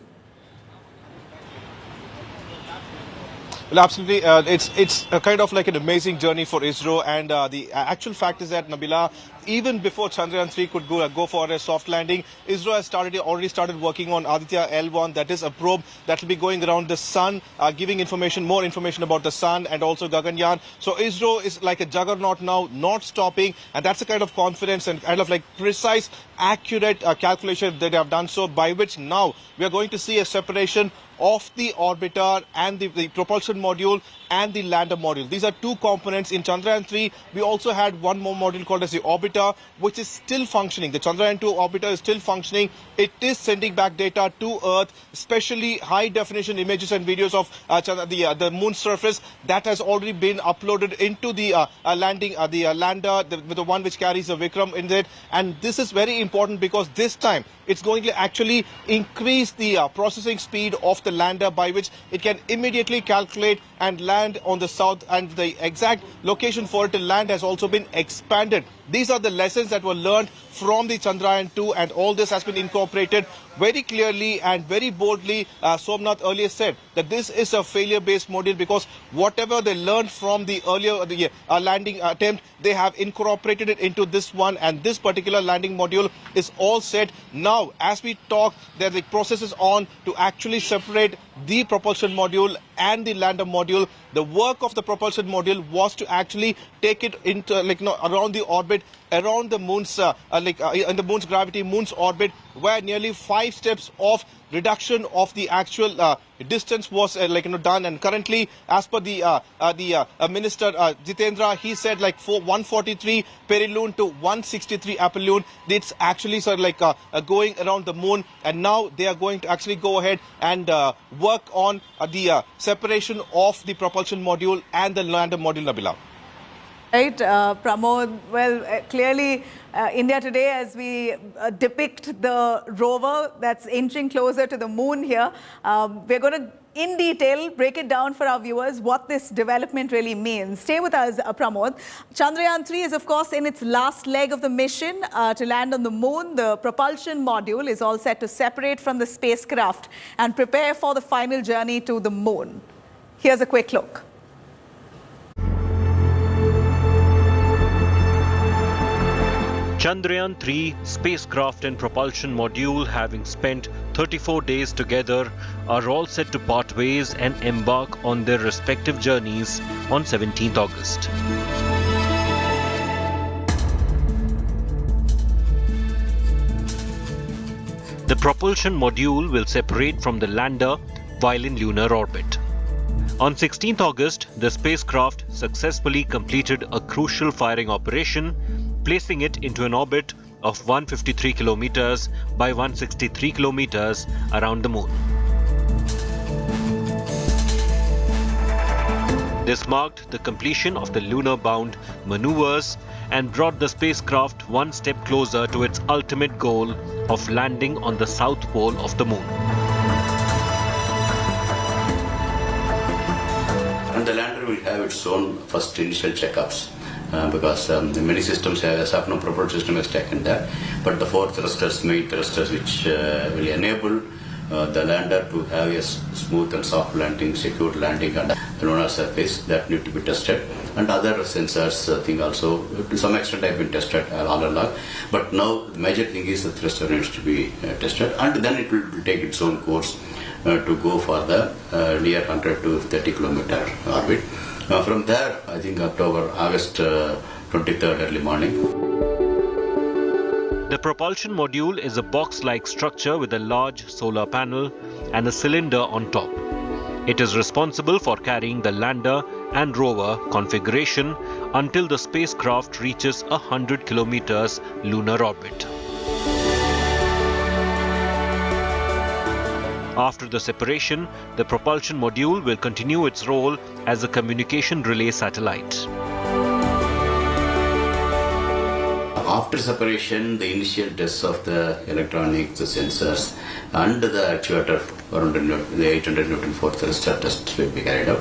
Speaker 2: Well, absolutely. It's a kind of like an amazing journey for ISRO, and the actual fact is that, Nabila, even before Chandrayaan 3 could go for a soft landing, ISRO has already started working on Aditya L1, that is a probe that will be going around the sun, giving more information about the sun and also Gaganyaan. So ISRO is like a juggernaut now, not stopping, and that's the kind of confidence and kind of like precise, accurate calculation that they have done so, by which now we are going to see a separation of the orbiter and the propulsion module and the lander module. These are two components. In Chandrayaan 3, we also had one more module called as the orbiter, which is still functioning. The Chandrayaan 2 orbiter is still functioning. It is sending back data to Earth, especially high-definition images and videos of the moon's surface. That has already been uploaded into the lander, the one which carries a Vikram in it. And this is very important because this time it's going to actually increase the processing speed of the lander, by which it can immediately calculate and land on the south, and the exact location for it to land has also been expanded. These are the lessons that were learned from the Chandrayaan 2, and all this has been incorporated very clearly and very boldly. Somnath earlier said that this is a failure-based module because whatever they learned from the earlier landing attempt, they have incorporated it into this one, and this particular landing module is all set. Now, as we talk, the process is on to actually separate the propulsion module and the lander module. The work of the propulsion module was to actually take it into around the orbit, around the moon's in the moon's gravity, moon's orbit, where nearly 5 steps of reduction of the actual distance was done. And currently, as per the minister Jitendra, he said 143 periloon to 163 apiloon. It's actually going around the moon, and now they are going to actually go ahead and work on the separation of the propulsion module and the lander module, Nabila.
Speaker 16: Right, Pramod. Well, clearly, India Today, as we depict the rover that's inching closer to the moon here, we're going to, in detail, break it down for our viewers what this development really means. Stay with us, Pramod. Chandrayaan 3 is, of course, in its last leg of the mission to land on the moon. The propulsion module is all set to separate from the spacecraft and prepare for the final journey to the moon. Here's a quick look.
Speaker 13: Chandrayaan 3 spacecraft and propulsion module, having spent 34 days together, are all set to part ways and embark on their respective journeys on 17th August. The propulsion module will separate from the lander while in lunar orbit. On 16th August, the spacecraft successfully completed a crucial firing operation, placing it into an orbit of 153 kilometers by 163 kilometers around the moon. This marked the completion of the lunar-bound maneuvers and brought the spacecraft one step closer to its ultimate goal of landing on the south pole of the moon.
Speaker 3: And the lander will have its own first initial checkups. Because many systems have a SAPNO propulsion system has taken that, but the 4 thrusters, main thrusters, which will enable the lander to have a smooth and soft landing, secure landing on the lunar surface, that need to be tested. And other sensors thing also, to some extent, have been tested all along. But now the major thing is the thruster needs to be tested, and then it will take its own course to go for the near 100 to 30 kilometer orbit. From there, I think August 23rd early morning.
Speaker 13: The propulsion module is a box-like structure with a large solar panel and a cylinder on top. It is responsible for carrying the lander and rover configuration until the spacecraft reaches 100 kilometers lunar orbit. After the separation, the propulsion module will continue its role as a communication relay satellite.
Speaker 3: After separation, the initial tests of the electronics, the sensors, and the actuator around the 800 Newton force thruster test will be carried out.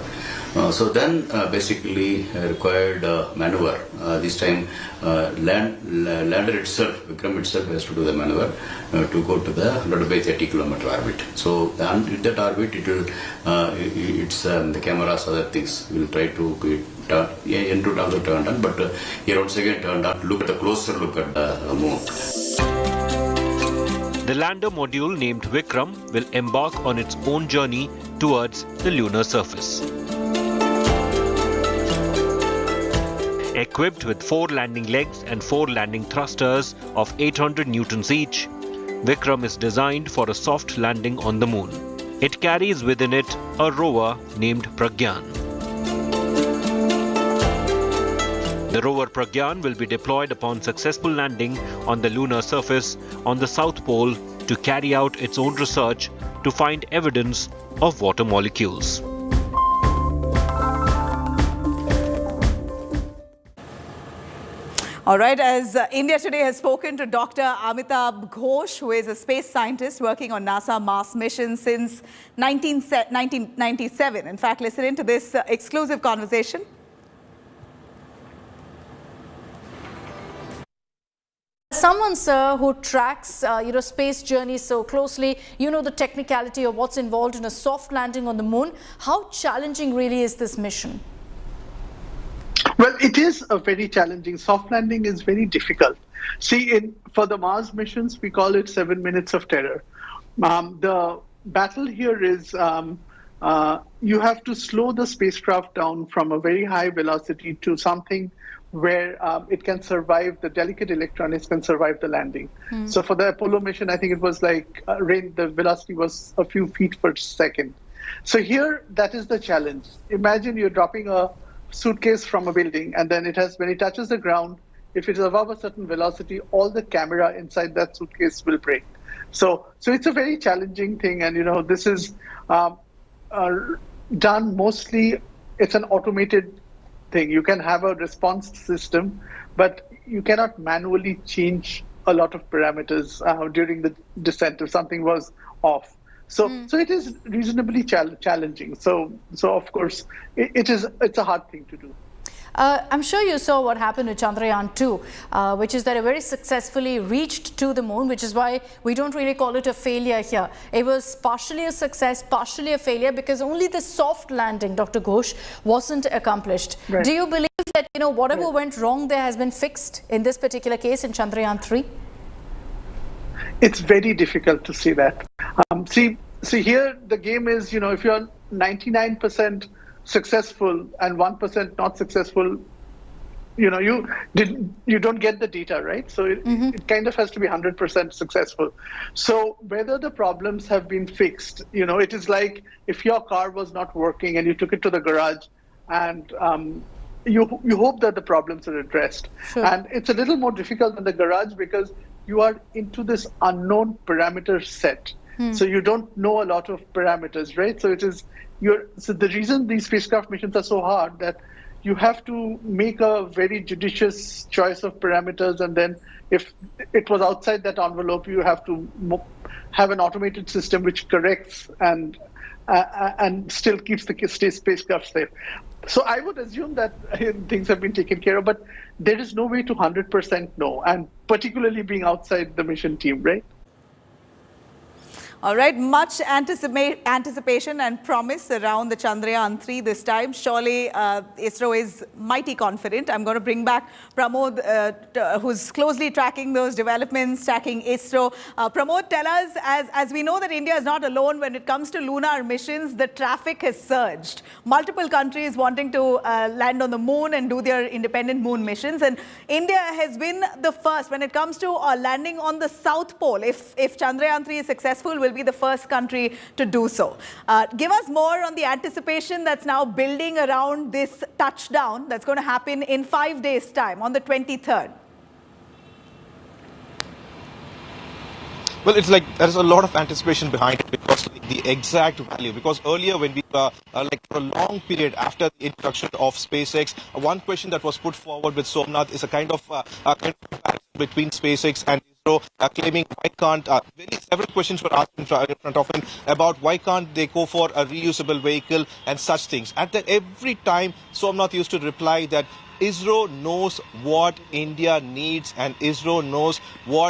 Speaker 3: So then basically required maneuver. This time lander itself, Vikram itself has to do the maneuver to go to the 100 by 30 kilometer orbit. So with that orbit, it will, the cameras, other things will try to into terms of turned on, but here once again turned on. Look at the closer look at the moon.
Speaker 13: The lander module named Vikram will embark on its own journey towards the lunar surface. Equipped with 4 landing legs and 4 landing thrusters of 800 newtons each, Vikram is designed for a soft landing on the moon. It carries within it a rover named Pragyan. The rover Pragyan will be deployed upon successful landing on the lunar surface on the South Pole to carry out its own research to find evidence of water molecules.
Speaker 16: All right, as India Today has spoken to Dr. Amitabh Ghosh, who is a space scientist working on NASA Mars missions since 1997. In fact, listen in to this exclusive conversation.
Speaker 4: Someone, sir, who tracks, space journeys so closely, the technicality of what's involved in a soft landing on the moon. How challenging really is this mission?
Speaker 8: Well, it is a very challenging. Soft landing is very difficult. See, for the Mars missions, we call it 7 minutes of terror. The battle here is you have to slow the spacecraft down from a very high velocity to something where it can survive, the delicate electronics can survive the landing. So for the Apollo mission, I think it was like the velocity was a few feet per second. So here, that is the challenge. Imagine you're dropping a suitcase from a building, and then when it touches the ground, if it is above a certain velocity, all the camera inside that suitcase will break. So it's a very challenging thing, and this is done mostly. It's an automated thing. You can have a response system, but you cannot manually change a lot of parameters during the descent if something was off. So it is reasonably challenging. So of course, it's a hard thing to do.
Speaker 4: I'm sure you saw what happened to Chandrayaan 2, which is that it very successfully reached to the moon, which is why we don't really call it a failure here. It was partially a success, partially a failure, because only the soft landing, Dr. Ghosh, wasn't accomplished.
Speaker 8: Right.
Speaker 4: Do you believe that whatever went wrong there has been fixed in this particular case in Chandrayaan 3?
Speaker 8: It's very difficult to see that. See here, the game is, if you're 99% successful and 1% not successful, you don't get the data, right? So it kind of has to be 100% successful. So whether the problems have been fixed, it is like if your car was not working and you took it to the garage, and you hope that the problems are addressed.
Speaker 4: Sure.
Speaker 8: And it's a little more difficult in the garage because you are into this unknown parameter set. So you don't know a lot of parameters, right? So so the reason these spacecraft missions are so hard, that you have to make a very judicious choice of parameters, and then if it was outside that envelope, you have to have an automated system which corrects and still keeps the spacecraft safe. So I would assume that things have been taken care of, but there is no way to 100% know, and particularly being outside the mission team, right?
Speaker 16: All right, much anticipation and promise around the Chandrayaan 3 this time. Surely ISRO is mighty confident. I'm going to bring back Pramod, who's closely tracking those developments, tracking ISRO. Pramod, tell us, as we know that India is not alone when it comes to lunar missions, the traffic has surged. Multiple countries wanting to land on the moon and do their independent moon missions. And India has been the first when it comes to landing on the South Pole. If Chandrayaan 3 is successful, will be the first country to do so. Give us more on the anticipation that's now building around this touchdown that's going to happen in 5 days' time on the 23rd.
Speaker 2: Well, it's like there's a lot of anticipation behind it, because the exact value, because earlier when we for a long period after the introduction of SpaceX, one question that was put forward with Somnath is a kind of comparison between SpaceX and ISRO claiming why can't, several questions were asked in front of him about why can't they go for a reusable vehicle and such things. At every time, Somnath used to reply that ISRO knows what India needs and ISRO knows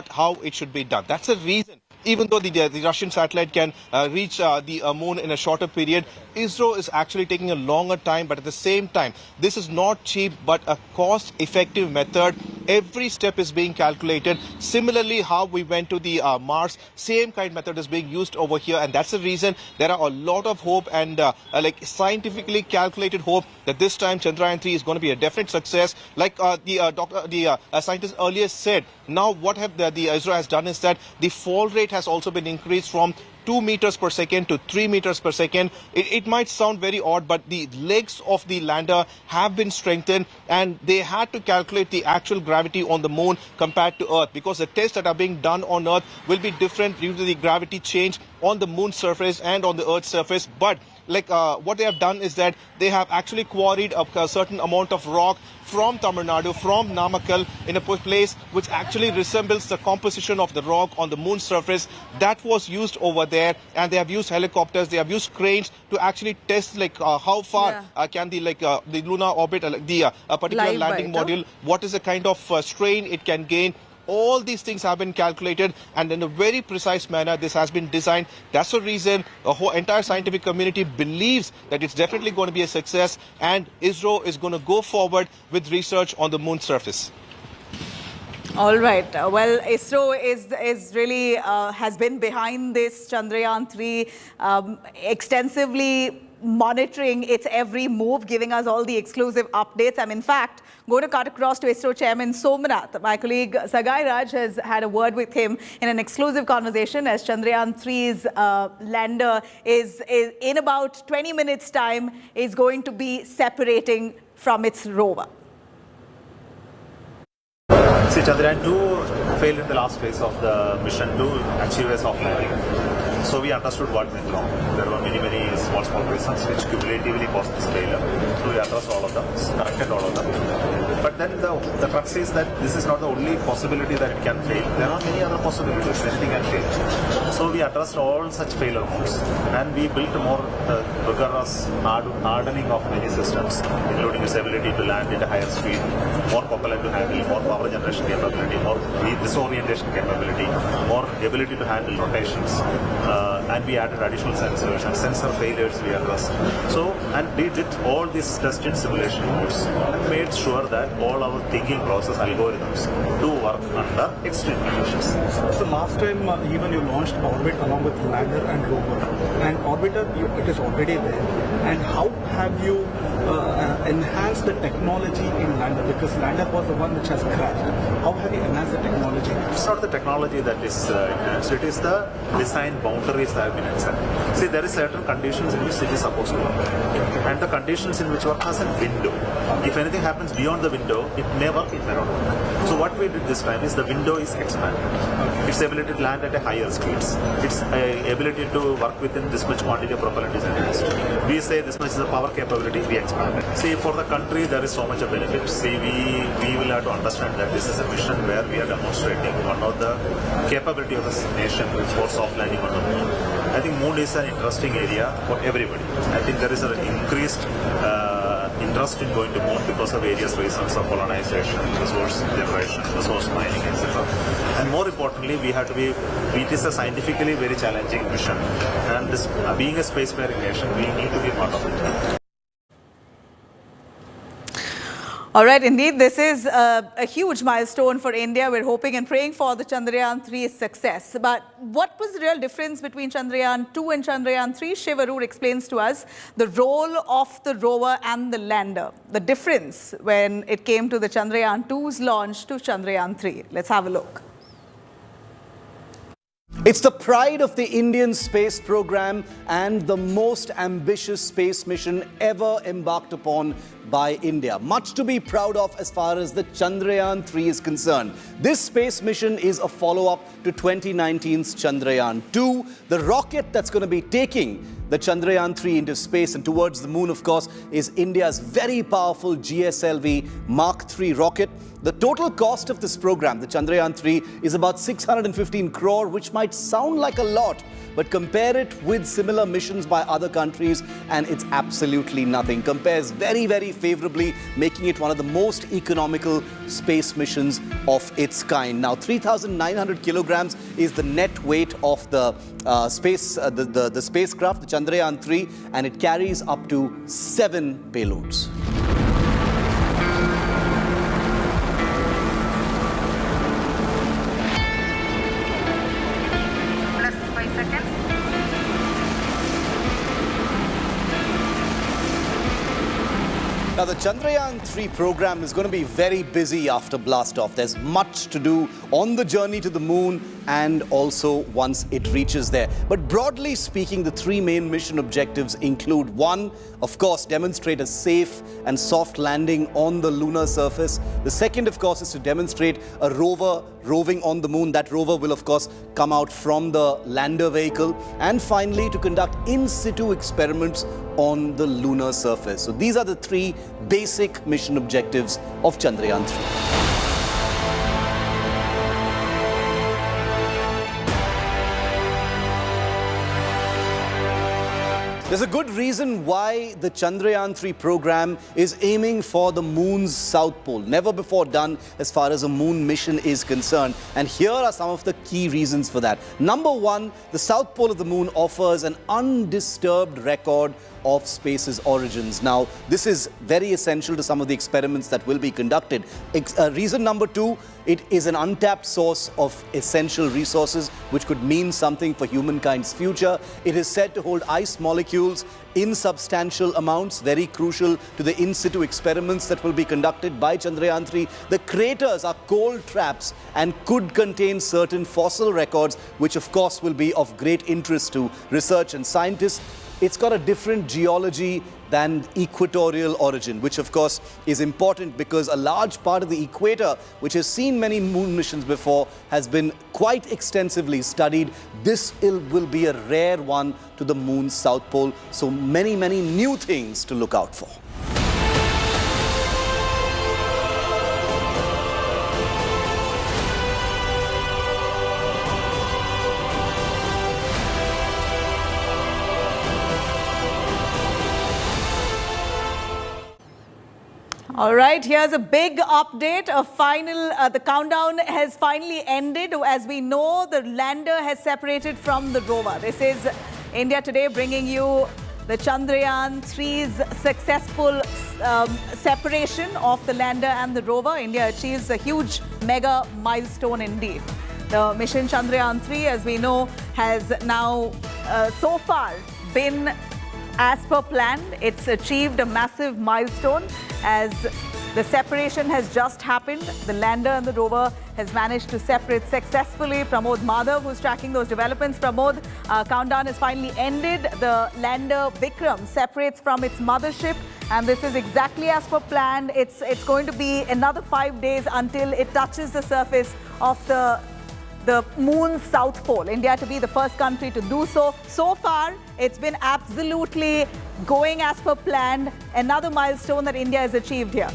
Speaker 2: how it should be done. That's the reason. Even though the Russian satellite can reach the moon in a shorter period, ISRO is actually taking a longer time. But at the same time, this is not cheap, but a cost-effective method. Every step is being calculated. Similarly, how we went to the Mars, same kind of method is being used over here. And that's the reason there are a lot of hope and like scientifically calculated hope that this time Chandrayaan 3 is going to be a definite success. Like the scientist earlier said, now what the ISRO has done is that the fall rate has also been increased from 2 meters per second to 3 meters per second. It might sound very odd, but the legs of the lander have been strengthened and they had to calculate the actual gravity on the moon compared to Earth, because the tests that are being done on Earth will be different due to the gravity change on the moon's surface and on the Earth's surface. But like what they have done is that they have actually quarried a certain amount of rock from Tamil Nadu, from Namakkal, in a place which actually resembles the composition of the rock on the moon's surface. That was used over there, and they have used helicopters, they have used cranes to actually test like how far can the lunar orbit, the particular
Speaker 16: Live
Speaker 2: landing module, what is the kind of strain it can gain. All these things have been calculated, and in a very precise manner this has been designed. That's the reason the whole entire scientific community believes that it's definitely going to be a success, and ISRO is going to go forward with research on the moon's surface.
Speaker 16: All right. Well, ISRO is really has been behind this Chandrayaan 3 extensively monitoring its every move, giving us all the exclusive updates. I'm in fact going to cut across to ISRO Chairman Somnath. My colleague Sagai Raj has had a word with him in an exclusive conversation as Chandrayaan 3's lander is in about 20 minutes time is going to be separating from its rover.
Speaker 9: See, Chandrayaan 2 failed in the last phase of the mission to achieve a soft landing. So we understood what went wrong. There were many small reasons which cumulatively caused this failure. So we addressed all of them, corrected all of them. But then the crux is that this is not the only possibility that it can fail. There are many other possibilities anything can fail. So we addressed all such failure modes, and we built more rigorous hardening of many systems, including its ability to land at a higher speed, more propellant to handle, more power generation capability, more disorientation capability, more ability to handle rotations. And we added additional sensors and sensor failures we addressed. So, and we did all these tests in simulation modes and made sure that all our thinking process algorithms do work under extreme conditions.
Speaker 10: So last time even you launched Orbit along with Lander and Rover, and Orbiter it is already there. And how have you enhanced the technology in Lander, because Lander was the one which has crashed? How have you enhanced the technology?
Speaker 9: It's not the technology that is enhanced, it is the design boundaries that have been set. See, there is certain conditions in which it is supposed to work, and the conditions in which work has a window. If anything happens beyond the window, it may work, it may not work. So what we did this time is the window is expanded. Its ability to land at a higher speeds. Its ability to work within this much quantity of propellant is enhanced. We say this much is the power capability, we expanded. See, for the country there is so much of benefit. See, we will have to understand that this is a mission where we are demonstrating one of the capability of this nation for soft landing on the moon. I think moon is an interesting area for everybody. I think there is an increased interest in going to moon because of various reasons of colonization, resource generation, resource mining, etc. And more importantly, it is a scientifically very challenging mission. And this, being a spacefaring nation, we need to be part of it.
Speaker 16: All right, indeed, this is a huge milestone for India. We're hoping and praying for the Chandrayaan 3's success. But what was the real difference between Chandrayaan 2 and Chandrayaan 3? Shiv Arur explains to us the role of the rover and the lander. The difference when it came to the Chandrayaan 2's launch to Chandrayaan 3. Let's have a look.
Speaker 11: It's the pride of the Indian space program and the most ambitious space mission ever embarked upon by India. Much to be proud of as far as the Chandrayaan 3 is concerned. This space mission is a follow-up to 2019's Chandrayaan 2, the rocket that's going to be taking the Chandrayaan 3 into space and towards the moon, of course, is India's very powerful GSLV Mark III rocket. The total cost of this program, the Chandrayaan 3, is about 615 crore, which might sound like a lot, but compare it with similar missions by other countries and it's absolutely nothing. Compares very, very favorably, making it one of the most economical space missions of its kind. Now, 3,900 kilograms is the net weight of the spacecraft, the Chandrayaan 3, and it carries up to 7 payloads. Now, the Chandrayaan 3 program is going to be very busy after blast-off. There's much to do on the journey to the moon and also once it reaches there. But broadly speaking, the 3 main mission objectives include: 1, of course, demonstrate a safe and soft landing on the lunar surface. The second, of course, is to demonstrate a rover roving on the moon. That rover will, of course, come out from the lander vehicle. And finally, to conduct in-situ experiments on the lunar surface. So these are the 3 basic mission objectives of Chandrayaan 3. There's a good reason why the Chandrayaan 3 program is aiming for the moon's south pole. Never before done as far as a moon mission is concerned. And here are some of the key reasons for that. Number 1, the south pole of the moon offers an undisturbed record of space's origins. Now, this is very essential to some of the experiments that will be conducted. Reason number 2, it is an untapped source of essential resources, which could mean something for humankind's future. It is said to hold ice molecules in substantial amounts, very crucial to the in-situ experiments that will be conducted by Chandrayaan 3. The craters are cold traps and could contain certain fossil records, which of course will be of great interest to research and scientists. It's got a different geology than equatorial origin, which of course is important because a large part of the equator, which has seen many moon missions before, has been quite extensively studied. This will be a rare one to the moon's south pole. So many, many new things to look out for.
Speaker 16: All right, here's a big update. The countdown has finally ended. As we know, the lander has separated from the rover. This is India Today bringing you the Chandrayaan 3's successful separation of the lander and the rover. India achieves a huge mega milestone indeed. The mission Chandrayaan 3, as we know, has now so far been as per planned. It's achieved a massive milestone as the separation has just happened. The lander and the rover has managed to separate successfully. Pramod Madhav, who's tracking those developments. Pramod, countdown has finally ended. The lander Vikram separates from its mothership, and this is exactly as per planned. It's going to be another 5 days until it touches the surface of the moon's south pole. India to be the first country to do so. So far, it's been absolutely going as per planned. Another milestone that India has achieved here.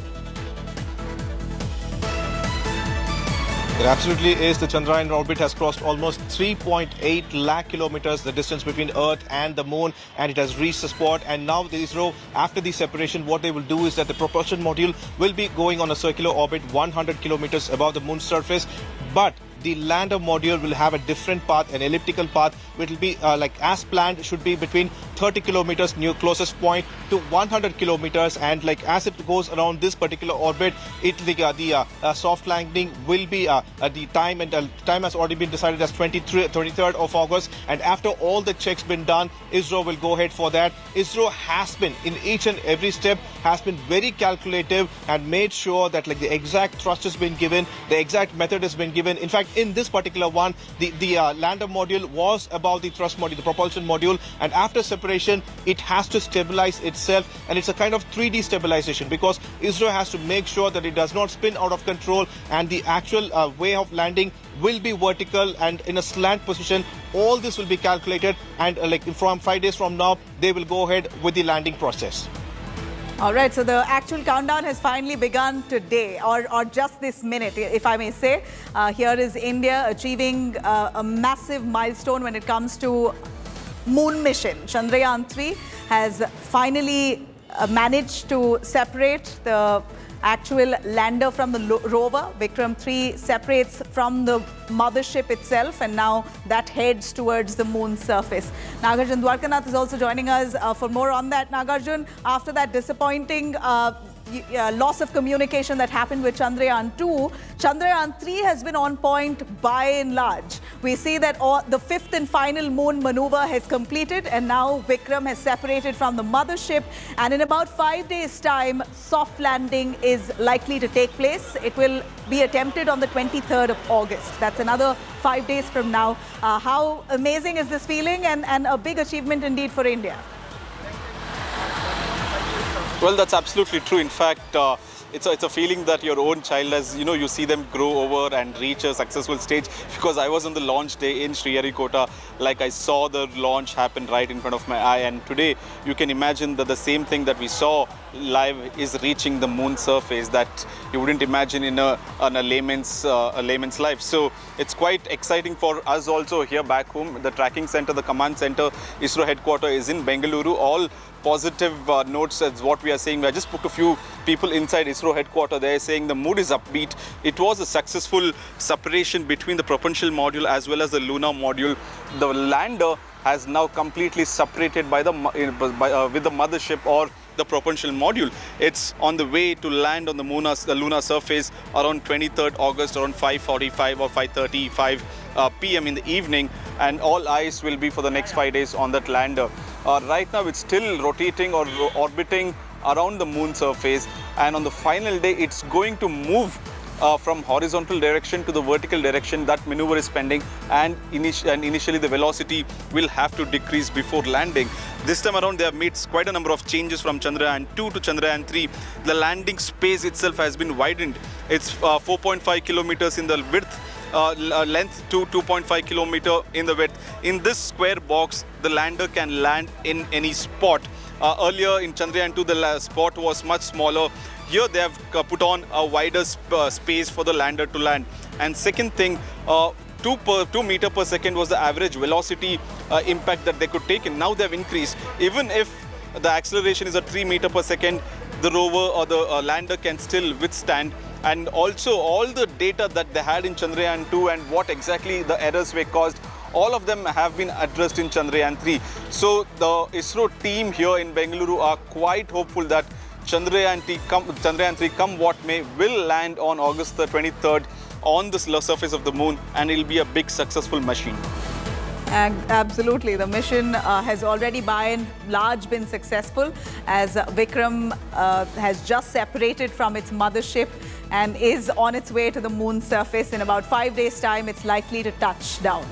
Speaker 2: It absolutely is. The Chandrayaan orbit has crossed almost 3.8 lakh kilometers, the distance between Earth and the moon, and it has reached the spot. And now the ISRO, after the separation, what they will do is that the propulsion module will be going on a circular orbit 100 kilometers above the moon's surface. But the lander module will have a different path, an elliptical path, which will be as planned, should be between 30 kilometers near closest point to 100 kilometers. And as it goes around this particular orbit, the soft landing will be the time, and the time has already been decided as 23rd of August. And after all the checks been done, ISRO will go ahead for that. ISRO has been, in each and every step, has been very calculative and made sure that the exact thrust has been given, the exact method has been given. In fact, in this particular one, the lander module was above the thrust module, the propulsion module, and after separation, it has to stabilize itself, and it's a kind of 3D stabilization because ISRO has to make sure that it does not spin out of control, and the actual way of landing will be vertical and in a slant position. All this will be calculated, and like from 5 days from now, they will go ahead with the landing process.
Speaker 16: All right, so the actual countdown has finally begun today, or just this minute, if I may say. Here is India achieving a massive milestone when it comes to moon mission. Chandrayaan 3 has finally managed to separate the actual lander from the rover. Vikram 3 separates from the mothership itself, and now that heads towards the moon's surface. Nagarjun Dwarkanath is also joining us for more on that. Nagarjun, after that disappointing loss of communication that happened with Chandrayaan 2, Chandrayaan 3 has been on point by and large. We see that the fifth and final moon maneuver has completed, and now Vikram has separated from the mothership, and in about 5 days' time, soft landing is likely to take place. It will be attempted on the 23rd of August. That's another 5 days from now. How amazing is this feeling, and a big achievement indeed for India?
Speaker 6: Well, that's absolutely true. In fact, it's a feeling that your own child, as you know, you see them grow over and reach a successful stage. Because I was on the launch day in Sriharikota, like I saw the launch happen right in front of my eye, and today you can imagine that the same thing that we saw live is reaching the moon surface that you wouldn't imagine in a layman's life. So it's quite exciting for us also here back home. The tracking center, the command center, ISRO headquarters is in Bengaluru. All positive notes as what we are saying. I just spoke to a few people inside ISRO headquarters. They are saying the mood is upbeat. It was a successful separation between the propulsion module as well as the lunar module. The lander has now completely separated by with the mothership or the propulsion module. It's on the way to land on the lunar surface around 23rd August, around 5:45 or 5:35 p.m. in the evening, and all eyes will be for the next 5 days on that lander. Right now it's still rotating or orbiting around the moon surface, and on the final day it's going to move from horizontal direction to the vertical direction. That maneuver is pending, and initially the velocity will have to decrease before landing. This time around they have made quite a number of changes from Chandrayaan 2 to Chandrayaan 3. The landing space itself has been widened. It's 4.5 kilometers in the width, length to 2.5 kilometer in the width. In this square box, the lander can land in any spot. Earlier in Chandrayaan 2, the spot was much smaller. Here they have put on a wider space for the lander to land. And second thing, 2 meters per second was the average velocity impact that they could take, and now they have increased. Even if the acceleration is at 3 meters per second, the rover or the lander can still withstand. And also all the data that they had in Chandrayaan 2 and what exactly the errors were caused, all of them have been addressed in Chandrayaan 3. So the ISRO team here in Bengaluru are quite hopeful that Chandrayaan 3, come what may, will land on August the 23rd on the surface of the moon, and it will be a big successful machine.
Speaker 16: Absolutely. The mission has already by and large been successful, as Vikram has just separated from its mothership and is on its way to the moon's surface. In about 5 days' time, it's likely to touch down.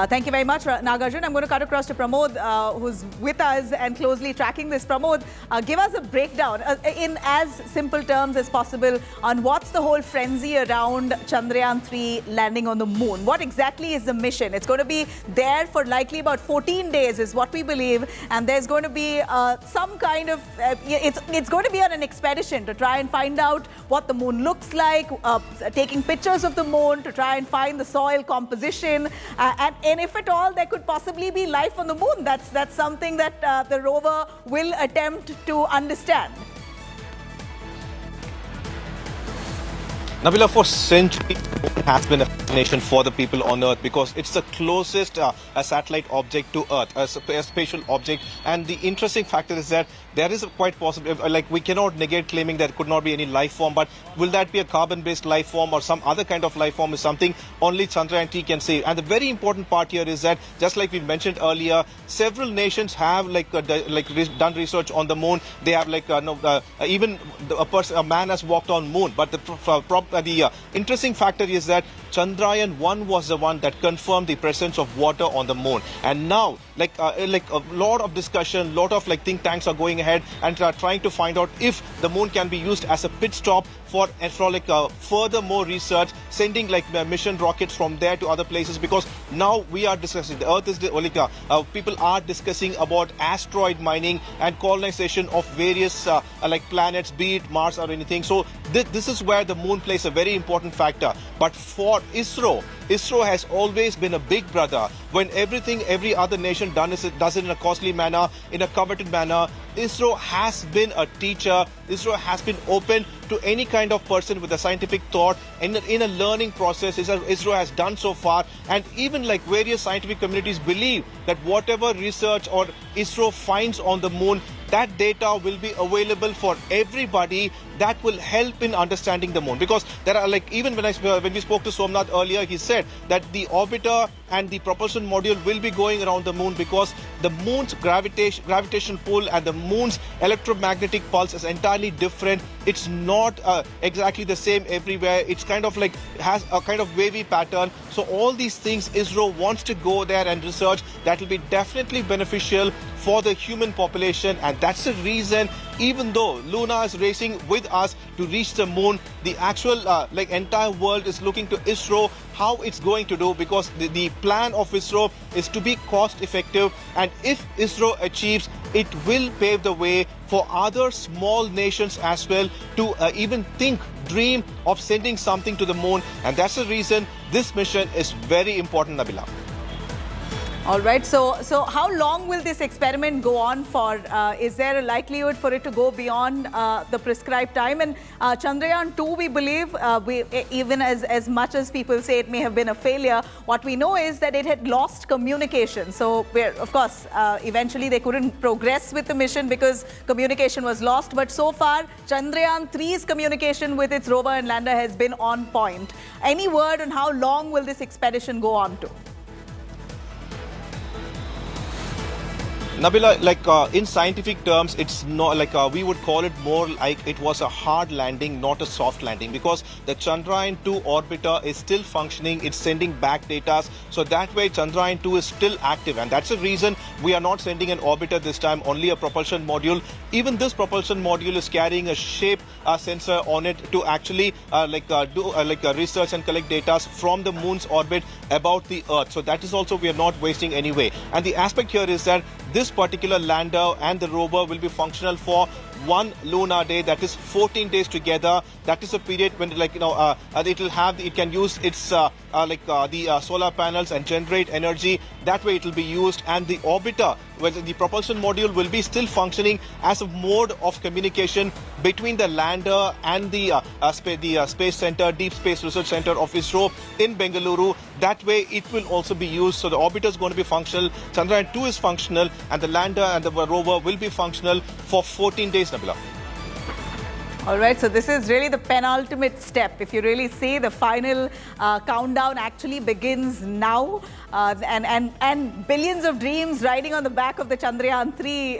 Speaker 16: Thank you very much, Nagarjun. I'm going to cut across to Pramod, who's with us and closely tracking this. Pramod, give us a breakdown in as simple terms as possible on what's the whole frenzy around Chandrayaan 3 landing on the moon. What exactly is the mission? It's going to be there for likely about 14 days is what we believe, and there's going to be some kind of, it's going to be on an expedition to try and find out what the moon looks like, taking pictures of the moon to try and find the soil composition, and if at all there could possibly be life on the moon. That's something that the rover will attempt to understand.
Speaker 2: Nabila, for centuries, it has been a fascination for the people on Earth because it's the closest a satellite object to Earth, a spatial object. And the interesting factor is that there is a quite possible, like we cannot negate claiming there could not be any life form, but will that be a carbon-based life form or some other kind of life form is something only Chandrayaan 3 can say. And the very important part here is that, just like we mentioned earlier, several nations have done research on the moon. They have even a man has walked on moon, but the the interesting factor is that Chandrayaan 1 was the one that confirmed the presence of water on the moon, and now like a lot of discussion, lot of think tanks are going ahead and trying to find out if the moon can be used as a pit stop for further more research, sending mission rockets from there to other places, because now we are discussing, the earth is people are discussing about asteroid mining and colonization of various planets, be it Mars or anything. So this is where the moon plays a very important factor. But for ISRO has always been a big brother. When every other nation does it in a costly manner, in a coveted manner, ISRO has been a teacher. ISRO has been open to any kind of person with a scientific thought in a learning process. ISRO has done so far, and even various scientific communities believe that whatever research or ISRO finds on the moon, that data will be available for everybody. That will help in understanding the moon, because there are even when we spoke to Somnath earlier, he said that the orbiter and the propulsion module will be going around the moon, because the moon's gravitational pull and the moon's electromagnetic pulse is entirely different. It's not exactly the same everywhere. It's kind of has a kind of wavy pattern. So all these things ISRO wants to go there and research. That will be definitely beneficial for the human population, and that's the reason, even though Lunar is racing with us to reach the moon, the actual entire world is looking to ISRO how it's going to do, because the plan of ISRO is to be cost effective, and if ISRO achieves, it will pave the way for other small nations as well to even dream of sending something to the moon. And that's the reason this mission is very important, Nabila.
Speaker 16: All right, so how long will this experiment go on for? Is there a likelihood for it to go beyond the prescribed time? And Chandrayaan 2, we believe, even as much as people say it may have been a failure, what we know is that it had lost communication. So, of course, eventually they couldn't progress with the mission because communication was lost. But so far, Chandrayaan 3's communication with its rover and lander has been on point. Any word on how long will this expedition go on to?
Speaker 2: Nabila, in scientific terms, it's not we would call it more like it was a hard landing, not a soft landing, because the Chandrayaan 2 orbiter is still functioning. It's sending back data. So that way, Chandrayaan 2 is still active. And that's the reason we are not sending an orbiter this time, only a propulsion module. Even this propulsion module is carrying a shape sensor on it to actually do research and collect data from the moon's orbit about the Earth. So that is also we are not wasting anyway. And the aspect here is that this particular lander and the rover will be functional for one lunar day, that is 14 days together. That is a period when it can use its solar panels and generate energy. That way it will be used, and the orbiter, the propulsion module, will be still functioning as a mode of communication between the lander and the space center, Deep Space Research Center of ISRO in Bengaluru. That way it will also be used. So the orbiter is going to be functional, Chandrayaan 2 is functional, and the lander and the rover will be functional for 14 days, Nabila.
Speaker 16: All right, so this is really the penultimate step. If you really see, the final countdown actually begins now. And billions of dreams riding on the back of the Chandrayaan 3,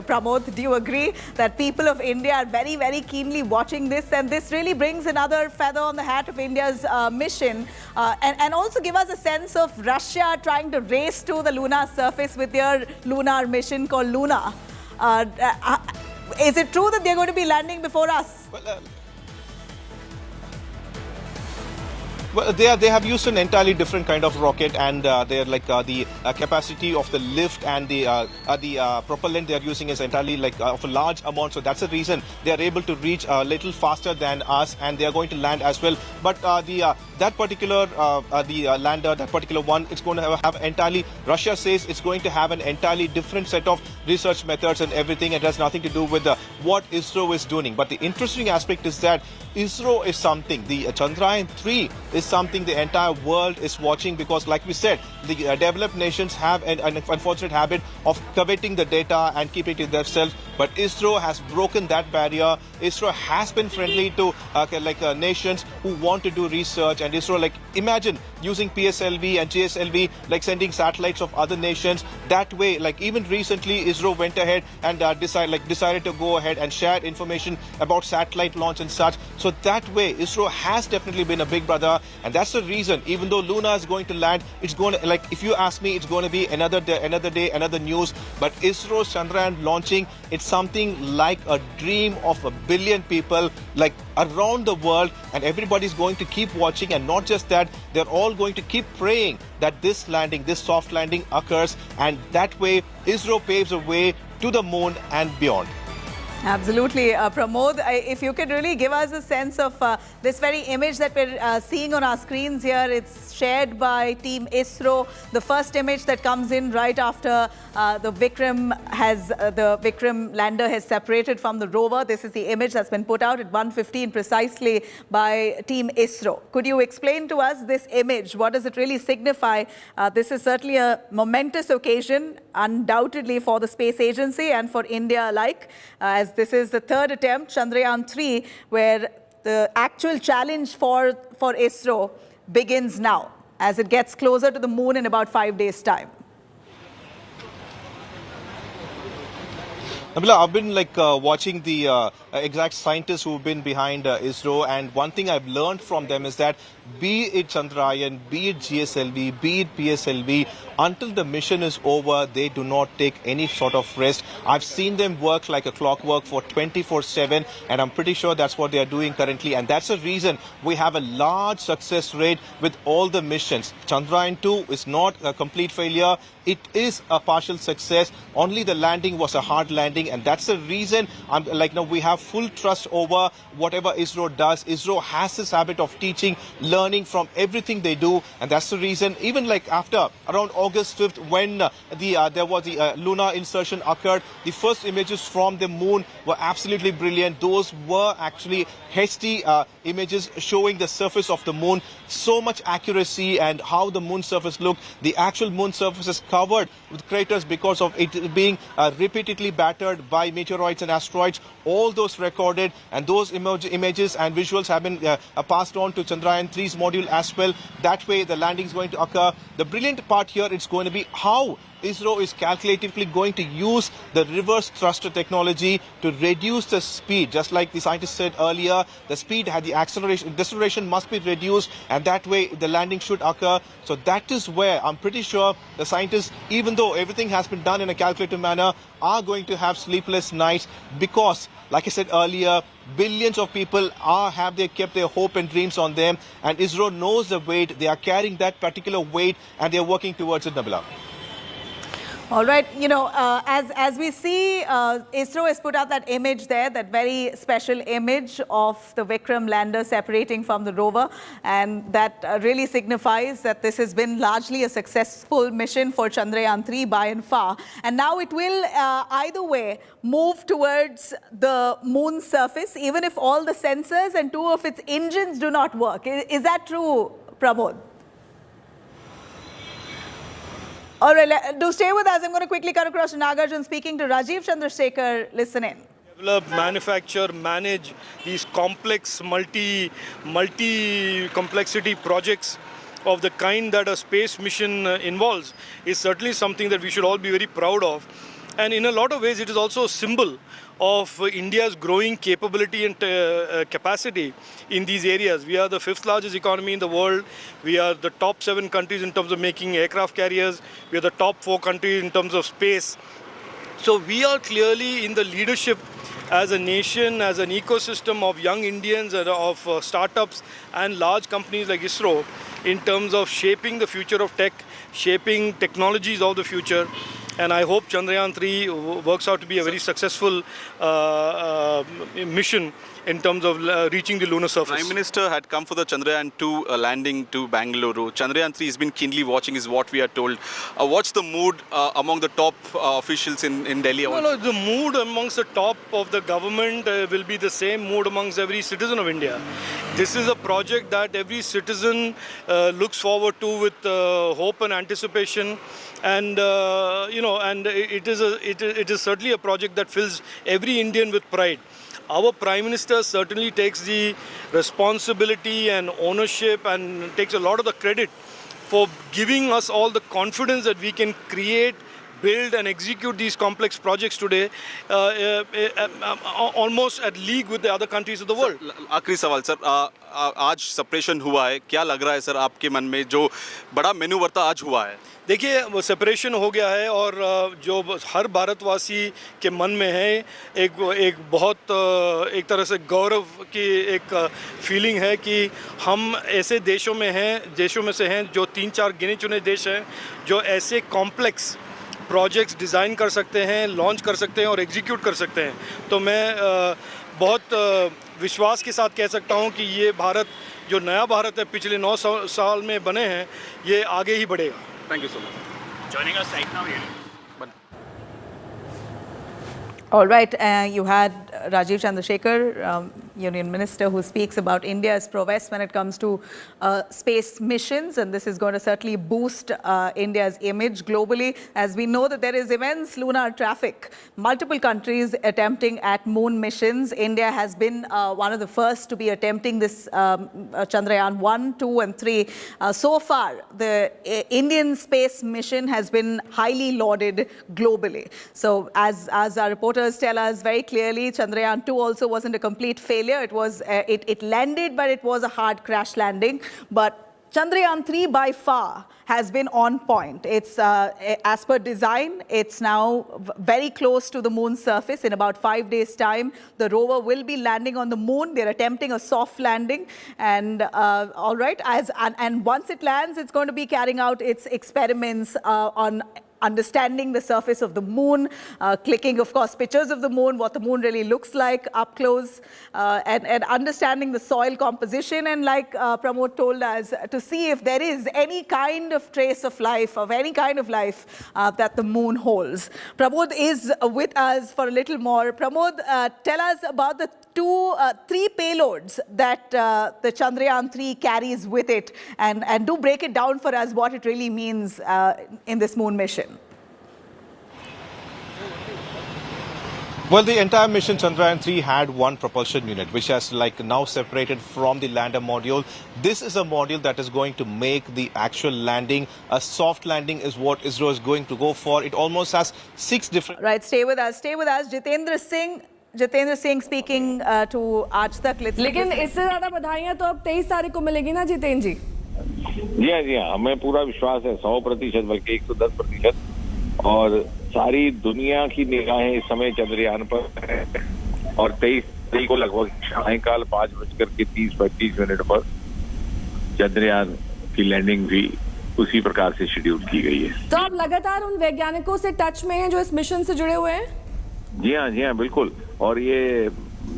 Speaker 16: Pramod, do you agree that people of India are very, very keenly watching this? And this really brings another feather on the hat of India's mission. And also give us a sense of Russia trying to race to the lunar surface with their lunar mission called Lunar. Is it true that they're going to be landing before us?
Speaker 2: Well, they have used an entirely different kind of rocket, and they're the capacity of the lift and the propellant they are using is entirely of a large amount. So that's the reason they are able to reach a little faster than us, and they are going to land as well. But that particular lander, that particular one, it's going to have entirely, Russia says it's going to have an entirely different set of research methods and everything. It has nothing to do with what ISRO is doing. But the interesting aspect is that ISRO is something. The Chandrayaan 3 is something the entire world is watching, because like we said, the developed nations have an unfortunate habit of coveting the data and keeping it to themselves. But ISRO has broken that barrier. ISRO has been friendly to nations who want to do research, and ISRO, imagine using PSLV and GSLV, sending satellites of other nations. That way, even recently, ISRO went ahead and decided to go ahead and share information about satellite launch and such. So that way, ISRO has definitely been a big brother, and that's the reason. Even though Lunar is going to land, it's going to, if you ask me, it's going to be another day, another news. But ISRO's Chandrayaan launching, it's something like a dream of a billion people, around the world, and everybody's going to keep watching. And not just that, they're all going to keep praying that this landing, this soft landing occurs, and that way ISRO paves a way to the moon and beyond.
Speaker 16: Absolutely. Pramod, if you could really give us a sense of this very image that we're seeing on our screens here. It's shared by Team ISRO. The first image that comes in right after the Vikram lander has separated from the rover. This is the image that's been put out at 1:15 precisely by Team ISRO. Could you explain to us this image? What does it really signify? This is certainly a momentous occasion, undoubtedly, for the space agency and for India alike, as this is the third attempt, Chandrayaan 3, where the actual challenge for ISRO begins now, as it gets closer to the moon in about 5 days' time.
Speaker 2: Nabila, I've been watching the exact scientists who've been behind ISRO, and one thing I've learned from them is that be it Chandrayaan, be it GSLV, be it PSLV, until the mission is over, they do not take any sort of rest. I've seen them work like a clockwork for 24/7, and I'm pretty sure that's what they are doing currently. And that's the reason we have a large success rate with all the missions. Chandrayaan 2 is not a complete failure. It is a partial success. Only the landing was a hard landing, and that's the reason we have full trust over whatever ISRO does. ISRO has this habit of teaching, learning from everything they do, and that's the reason. Even after around August 5th, when there was the lunar insertion occurred, the first images from the moon were absolutely brilliant. Those were actually hasty images showing the surface of the moon. So much accuracy and how the moon surface looked. The actual moon surface is covered with craters because of it being repeatedly battered by meteoroids and asteroids. All those recorded, and those images and visuals have been passed on to Chandrayaan 3's module as well. That way the landing is going to occur. The brilliant part here is going to be how ISRO is calculatively going to use the reverse thruster technology to reduce the speed. Just like the scientists said earlier, the speed had the deceleration must be reduced, and that way the landing should occur. So that is where I'm pretty sure the scientists, even though everything has been done in a calculated manner, are going to have sleepless nights, because like I said earlier, billions of people have kept their hope and dreams on them, and ISRO knows the weight. They are carrying that particular weight, and they are working towards it, Nabila.
Speaker 16: All right, as we see, ISRO has put out that image there, that very special image of the Vikram lander separating from the rover, and that really signifies that this has been largely a successful mission for Chandrayaan 3 by and far. And now it will either way move towards the moon's surface, even if all the sensors and 2 of its engines do not work. Is that true, Pramod? All right, do stay with us. I'm going to quickly cut across to Nagarjun speaking to Rajiv Chandrasekhar. Listen in.
Speaker 7: Develop, manufacture, manage these complex, multi-complexity projects of the kind that a space mission involves is certainly something that we should all be very proud of. And in a lot of ways, it is also a symbol of India's growing capability and capacity in these areas. We are the 5th largest economy in the world. We are the top 7 countries in terms of making aircraft carriers. We are the top 4 countries in terms of space. So we are clearly in the leadership as a nation, as an ecosystem of young Indians, of startups and large companies like ISRO, in terms of shaping the future of tech, shaping technologies of the future. and I hope Chandrayaan 3 works out to be a very successful mission in terms of reaching the lunar surface.
Speaker 6: Prime Minister had come for the Chandrayaan 2 landing to Bangalore. Chandrayaan 3 has been keenly watching, is what we are told. What's the mood among the top officials in Delhi?
Speaker 7: No, the mood amongst the top of the government will be the same mood amongst every citizen of India. This is a project that every citizen looks forward to with hope and anticipation, and and it is certainly a project that fills every Indian with pride. Our Prime Minister certainly takes the responsibility and ownership and takes a lot of the credit for giving us all the confidence that we can create, build and execute these complex projects today, almost at league with the other countries of the world.
Speaker 6: आखिरी सवाल sir, आज separation हुआ है, क्या लग रहा है sir आपके मन में जो बड़ा मेन्यूवर था आज हुआ है?
Speaker 7: देखिए, वो सेपरेशन हो गया है और जो हर भारतवासी के मन में है एक बहुत एक तरह से गौरव की एक फीलिंग है कि हम ऐसे देशों में से हैं जो 3-4 गिने चुने देश हैं जो ऐसे कॉम्प्लेक्स प्रोजेक्ट्स डिज़ाइन कर सकते हैं, लॉन्च कर सकते हैं और एग्जीक्यूट कर सकते हैं. तो मैं बहुत विश्वास के साथ कह सकता हूं कि ये भारत जो नया भारत है पिछले 9 साल में बने हैं, ये आगे ही बढ़ेगा.
Speaker 6: Thank you so much. Joining us right now here.
Speaker 16: All right, you had Rajiv Chandrasekhar, Union Minister, who speaks about India's prowess when it comes to space missions, and this is going to certainly boost India's image globally. As we know that there is immense lunar traffic, multiple countries attempting at moon missions. India has been one of the first to be attempting this Chandrayaan 1, 2 and 3. So far, the Indian space mission has been highly lauded globally. So as our reporters tell us very clearly, Chandrayaan 2 also wasn't a complete failure. It was it landed, but it was a hard crash landing. But Chandrayaan 3 by far has been on point. It's as per design, it's now very close to the moon's surface. In about 5 days' time, the rover will be landing on the moon. They're attempting a soft landing, and all right, and once it lands, it's going to be carrying out its experiments on understanding the surface of the moon, clicking, of course, pictures of the moon, what the moon really looks like up close, and understanding the soil composition, and like Pramod told us, to see if there is any kind of trace of life, of any kind of life that the moon holds. Pramod is with us for a little more. Pramod, tell us about the 3 payloads that the Chandrayaan 3 carries with it, and do break it down for us what it really means in this moon mission.
Speaker 2: Well, the entire mission Chandrayaan 3 had one propulsion unit, which has now separated from the lander module. This is a module that is going to make the actual landing. A soft landing is what ISRO is going to go for. It almost has 6 different...
Speaker 16: Right, stay with us. Jitendra Singh speaking to Ajat.
Speaker 12: लेकिन इससे ज़्यादा बधाइयाँ तो अब 23 तारीख को मिलेगी ना जितेंद्र जी?
Speaker 14: जी हाँ, हमें पूरा विश्वास है 100%, बल्कि 110%, और सारी दुनिया की निगाहें इस समय चंद्रयान पर है, और 23 तारीख को लगभग सायंकाल 5:30 पर चंद्रयान की लैंडिंग भी उसी प्रकार से शेड्यूल की गई है.
Speaker 12: तो आप लगातार उन वैज्ञानिकों से टच में हैं जो इस मिशन से जुड़े हुए हैं?
Speaker 14: जी हाँ, बिल्कुल. और ये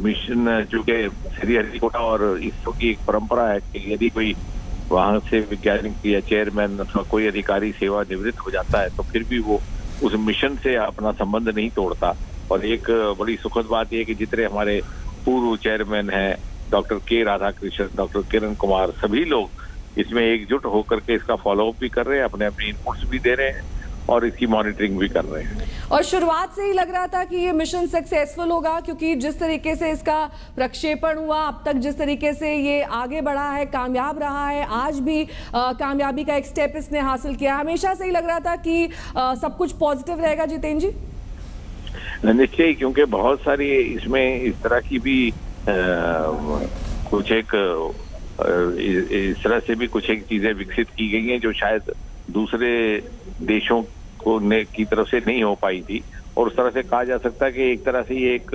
Speaker 14: मिशन चूंकि श्रीहरिकोटा और इसरो की एक परंपरा है कि यदि कोई वहां से वैज्ञानिक या चेयरमैन अथवा कोई अधिकारी सेवा निवृत्त हो जाता है तो फिर भी वो उस मिशन से अपना संबंध नहीं तोड़ता. और एक बड़ी सुखद बात यह कि जितने हमारे पूर्व चेयरमैन हैं, डॉक्टर के राधाकृष्णन, डॉक्टर किरण कुमार, सभी लोग इसमें एकजुट होकर के इसका फॉलोअप भी कर रहे हैं, अपने इनपुट्स भी दे रहे हैं और इसकी मॉनिटरिंग भी कर रहे हैं.
Speaker 12: और शुरुआत से ही लग रहा था कि ये मिशन सक्सेसफुल होगा, क्योंकि जिस तरीके से इसका प्रक्षेपण हुआ, अब तक जिस तरीके से ये आगे बढ़ा है, कामयाब रहा है, आज भी कामयाबी का एक स्टेप इसने हासिल किया. हमेशा से ही लग रहा था कि सब कुछ पॉजिटिव रहेगा जितेंद्र जी?
Speaker 14: निश्चय, क्योंकि बहुत सारी इसमें इस तरह की भी कुछ एक इस तरह से भी कुछ एक चीजें विकसित की गई हैं जो शायद दूसरे देशों की तरफ से नहीं हो पाई थी. और उस तरह से कहा जा सकता है कि एक तरह से ये एक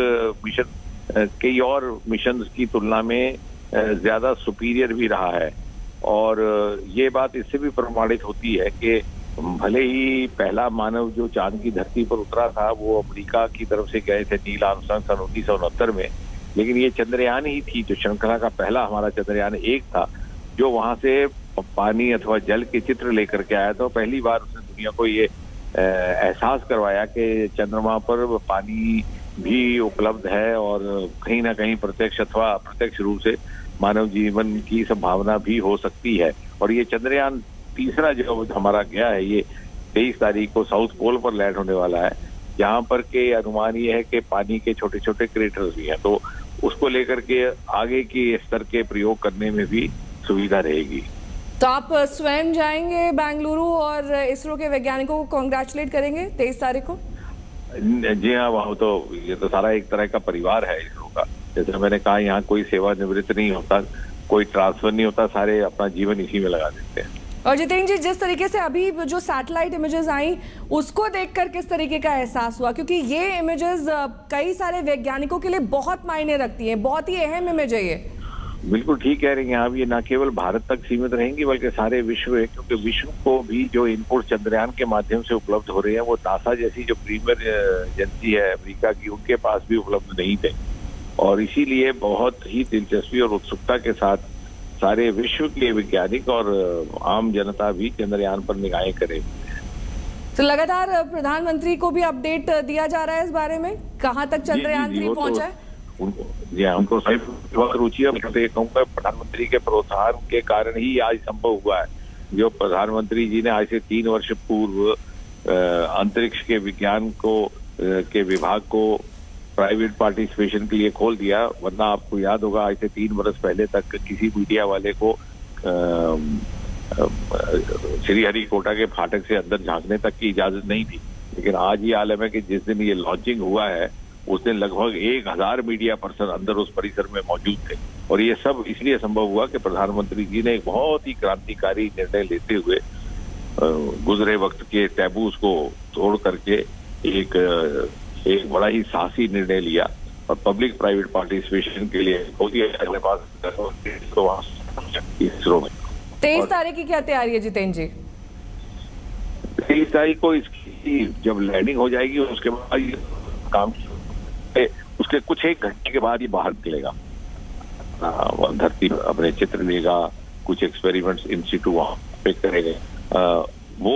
Speaker 14: मिशन कई और मिशन की तुलना में ज्यादा सुपीरियर भी रहा है. और ये बात इससे भी प्रमाणित होती है कि भले ही पहला मानव जो चांद की धरती पर उतरा था वो अमेरिका की तरफ से गए थे नील आर्मस्ट्रांग सन 1969 में, लेकिन ये चंद्रयान ही थी जो श्रृंखला का पहला हमारा चंद्रयान 1 था जो वहां से पानी अथवा जल के चित्र लेकर के आया था। पहली बार उसने दुनिया को ये एहसास करवाया कि चंद्रमा पर पानी भी उपलब्ध है और कहीं ना कहीं प्रत्यक्ष अथवा अप्रत्यक्ष रूप से मानव जीवन की संभावना भी हो सकती है। और ये चंद्रयान तीसरा जो हमारा गया है ये 23 तारीख को साउथ पोल पर लैंड होने वाला है, जहां पर के अनुमान ये है कि पानी के छोटे छोटे क्रेटर्स भी हैं, तो उसको लेकर के आगे की स्तर के प्रयोग करने में भी सुविधा रहेगी।
Speaker 12: तो आप स्वयं जाएंगे बेंगलुरु और इसरो के वैज्ञानिकों को कॉन्ग्रेचुलेट करेंगे 23 तारीख को?
Speaker 14: जी हाँ, वहाँ तो ये तो सारा एक तरह का परिवार है इसरो का। जैसे मैंने कहा यहाँ कोई सेवानिवृत्त नहीं होता, कोई ट्रांसफर नहीं होता, सारे अपना जीवन इसी में लगा देते हैं।
Speaker 12: और जितेंद्र जी, जिस तरीके से अभी जो सैटेलाइट इमेजेस आई उसको देखकर किस तरीके का एहसास हुआ? क्योंकि ये इमेजेस कई सारे वैज्ञानिकों के लिए बहुत मायने रखती हैं, बहुत ही अहम इमेज है ये।
Speaker 14: बिल्कुल ठीक कह रही हैं आप, ये न केवल भारत तक सीमित रहेंगी बल्कि सारे विश्व है, क्योंकि विश्व को भी जो इनपुट चंद्रयान के माध्यम से उपलब्ध हो रहे हैं वो नासा जैसी जो प्रीमियर एजेंसी है अमेरिका की उनके पास भी उपलब्ध नहीं थे। और इसीलिए बहुत ही दिलचस्पी और उत्सुकता के साथ सारे विश्व के वैज्ञानिक और आम जनता भी चंद्रयान पर निगाहें करें।
Speaker 12: तो लगातार प्रधानमंत्री को भी अपडेट दिया जा रहा है इस बारे में, कहाँ तक चंद्रयान 3 पहुंचा है?
Speaker 14: उनको सही बहुत रुचि है। मैं कहूँगा प्रधानमंत्री के प्रोत्साहन के कारण ही आज संभव हुआ है। जो प्रधानमंत्री जी ने आज से 3 वर्ष पूर्व अंतरिक्ष के विज्ञान को के विभाग को प्राइवेट पार्टिसिपेशन के लिए खोल दिया, वरना आपको याद होगा आज से 3 वर्ष पहले तक किसी मीडिया वाले को श्रीहरिकोटा के फाटक से अंदर झांकने तक की इजाजत नहीं थी। लेकिन आज ये आलम है कि जिस दिन ये लॉन्चिंग हुआ है उस दिन लगभग 1000 मीडिया पर्सन अंदर उस परिसर में मौजूद थे। और ये सब इसलिए संभव हुआ कि प्रधानमंत्री जी ने एक बहुत ही क्रांतिकारी निर्णय लेते हुए गुजरे वक्त के टैबूज को तोड़ करके एक बड़ा ही साहसी निर्णय लिया और पब्लिक प्राइवेट पार्टिसिपेशन के लिए बहुत ही इसरो में।
Speaker 12: 23 तारीख की क्या तैयारी है जितेंद्र जी?
Speaker 14: 23 तारीख को इसकी जब लैंडिंग हो जाएगी उसके बाद ये काम उसके कुछ एक घंटे के बाद ये बाहर निकलेगा, धरती अपने चित्र लेगा, कुछ एक्सपेरिमेंट्स इन सिटू वहां पे करेंगे। वो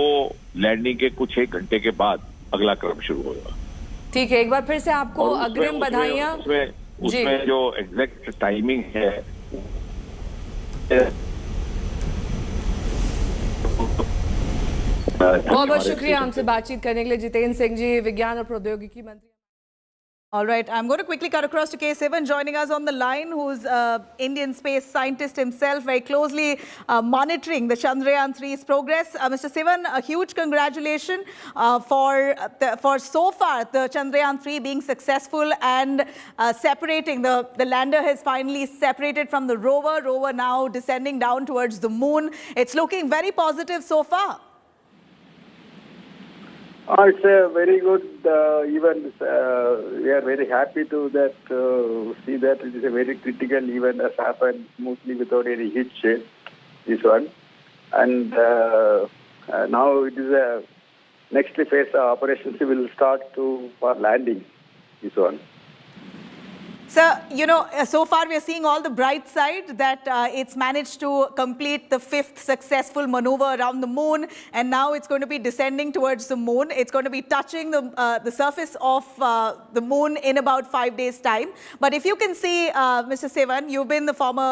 Speaker 14: लैंडिंग के कुछ एक घंटे के बाद अगला क्रम शुरू होगा।
Speaker 12: ठीक है, एक बार फिर से आपको अग्रिम बधाइयां।
Speaker 14: उसमें जो एग्जैक्ट टाइमिंग है
Speaker 12: बहुत बहुत शुक्रिया हमसे बातचीत करने के लिए जितेंद्र सिंह जी, विज्ञान और प्रौद्योगिकी मंत्री।
Speaker 16: All right, I'm going to quickly cut across to Sivan joining us on the line, who's Indian space scientist himself, very closely monitoring the Chandrayaan 3's progress. Mr. Sivan, a huge congratulations for so far the Chandrayaan 3 being successful and separating. The lander has finally separated from the rover. Rover now descending down towards the moon. It's looking very positive so far.
Speaker 1: It's a very good event. We are very happy to see that it is a very critical event has happened smoothly without any hitch. This one, and now it is a next phase. Operations will start for landing. This one.
Speaker 16: So, so far we are seeing all the bright side that it's managed to complete the 5th successful maneuver around the moon, and now it's going to be descending towards the moon. It's going to be touching the surface of the moon in about 5 days' time. But if you can see, Mr. Sivan, you've been the former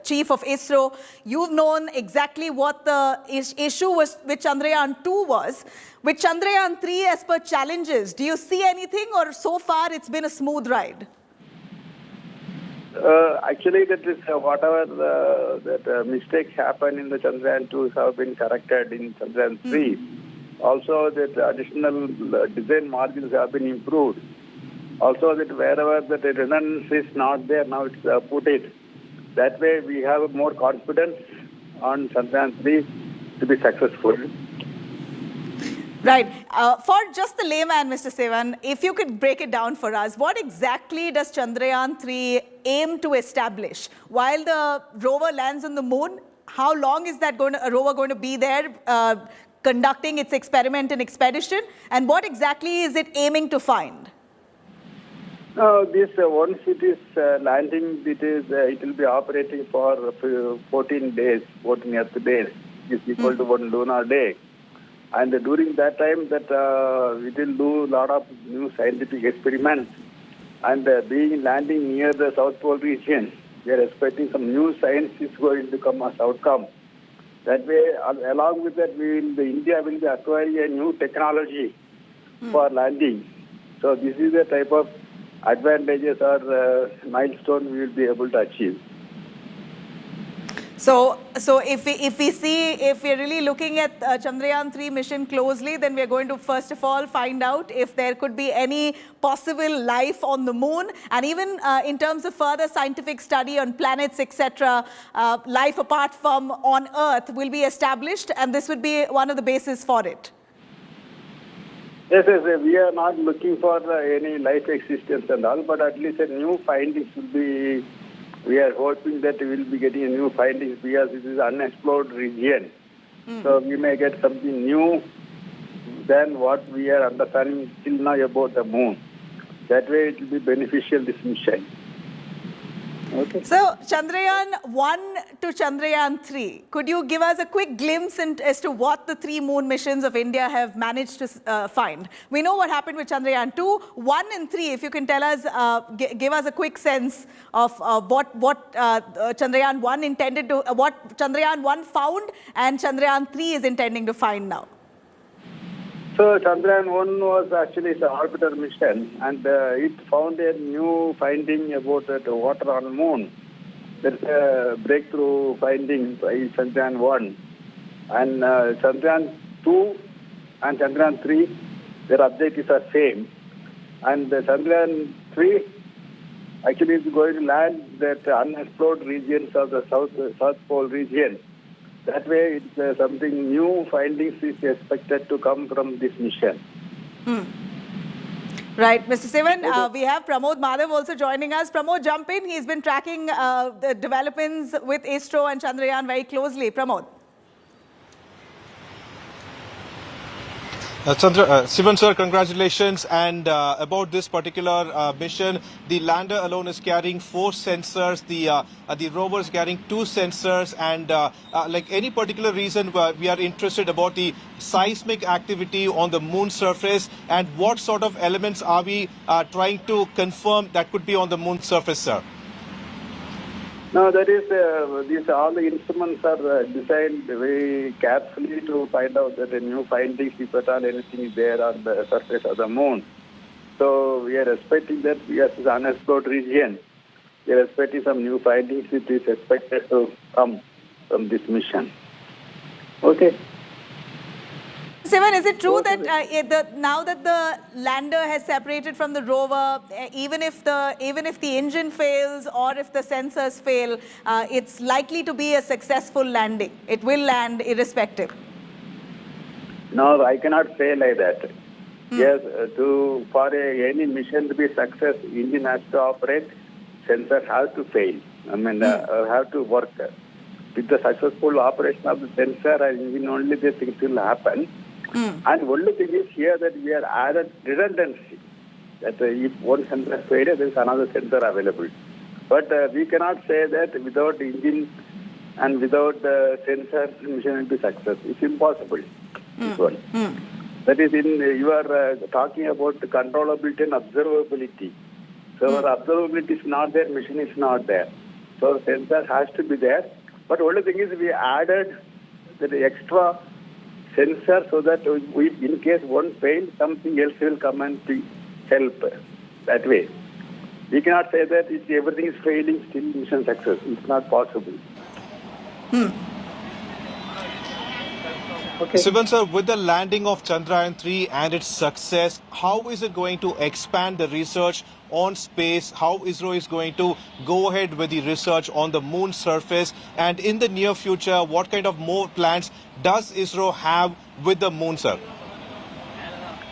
Speaker 16: chief of ISRO. You've known exactly what the issue was with Chandrayaan 2 was. With Chandrayaan 3, as per challenges, do you see anything, or so far it's been a smooth ride?
Speaker 1: Actually, that is whatever that mistakes happened in the Chandrayaan 2 have been corrected in Chandrayaan 3. Also, that additional design margins have been improved. Also, that wherever the resonance is not there, now it's put it. That way, we have more confidence on Chandrayaan 3 to be successful.
Speaker 16: Right. For just the layman, Mr. Sivan, if you could break it down for us, what exactly does Chandrayaan 3 aim to establish? While the rover lands on the moon, how long is that rover going to be there? conducting its experiment and expedition? And what exactly is it aiming to find?
Speaker 1: This once it is landing, it will be operating for 14 days, 14 Earth days, is equal to 1 lunar day. And during that time, that it will do a lot of new scientific experiments. And being landing near the South Pole region, we are expecting some new science is going to come as outcome. That way, along with that, India will be acquiring a new technology for landing. So this is the type of advantages or milestone we will be able to achieve.
Speaker 16: So if we're really looking at Chandrayaan 3 mission closely, then we're going to first of all find out if there could be any possible life on the moon, and even in terms of further scientific study on planets, etc., life apart from on Earth will be established, and this would be one of the bases for it.
Speaker 1: Yes, we are not looking for any life existence and all, but at least a new findings will be. We are hoping that we will be getting a new findings because this is unexplored region. So we may get something new than what we are understanding till now about the moon. That way it will be beneficial, this mission. Okay.
Speaker 16: So Chandrayaan 1 to Chandrayaan 3, could you give us a quick glimpse as to what the 3 moon missions of India have managed to find? We know what happened with Chandrayaan 2, 1 and 3, if you can tell us, give us a quick sense of what Chandrayaan 1 intended to, what Chandrayaan 1 found and Chandrayaan 3 is intending to find now.
Speaker 1: So Chandrayaan 1 was actually an orbiter mission, and it found a new finding about the water on the moon. There's a breakthrough finding by Chandrayaan 1. And Chandrayaan 2 and Chandrayaan 3, their objectives are same. And Chandrayaan 3 actually is going to land that unexplored regions of the South Pole region. That way, it's something new findings is expected to come from this mission.
Speaker 16: Right, Mr. Sivan, we have Pramod Madhav also joining us. Pramod, jump in. He's been tracking the developments with ISRO and Chandrayaan very closely. Pramod.
Speaker 2: Sivan sir, congratulations. And about this particular mission, the lander alone is carrying 4 sensors. The rover is carrying 2 sensors. And like any particular reason we are interested about the seismic activity on the moon surface, and what sort of elements are we trying to confirm that could be on the moon surface, sir?
Speaker 1: No, that is, all the instruments are designed very carefully to find out that a new findings, if at all anything is there on the surface of the moon. So we are expecting that because it's an unexplored region, we are expecting some new findings which is expected to come from this mission. Okay.
Speaker 16: Sivan, is it true that now that the lander has separated from the rover, even if the engine fails or if the sensors fail, it's likely to be a successful landing? It will land irrespective?
Speaker 1: No, I cannot say like that. Yes, for any mission to be success, engine has to operate, sensors have to fail. Have to work. With the successful operation of the sensor and engine, only this thing will happen. And only thing is here that we are added redundancy. That if one sensor failed, there is another sensor available. But we cannot say that without engine and without the sensor, mission will be success. It's impossible. This one. That is, you are talking about the controllability and observability. So our observability is not there, mission is not there. So sensor has to be there. But only thing is we added the extra sensor so that we, in case one fails, something else will come and help that way. We cannot say that if everything is failing, still mission success. It's not possible.
Speaker 2: Okay. Sivan sir, with the landing of Chandrayaan 3 and its success, how is it going to expand the research on space? How ISRO is going to go ahead with the research on the moon surface? And in the near future, what kind of more plans does ISRO have with the moon, sir?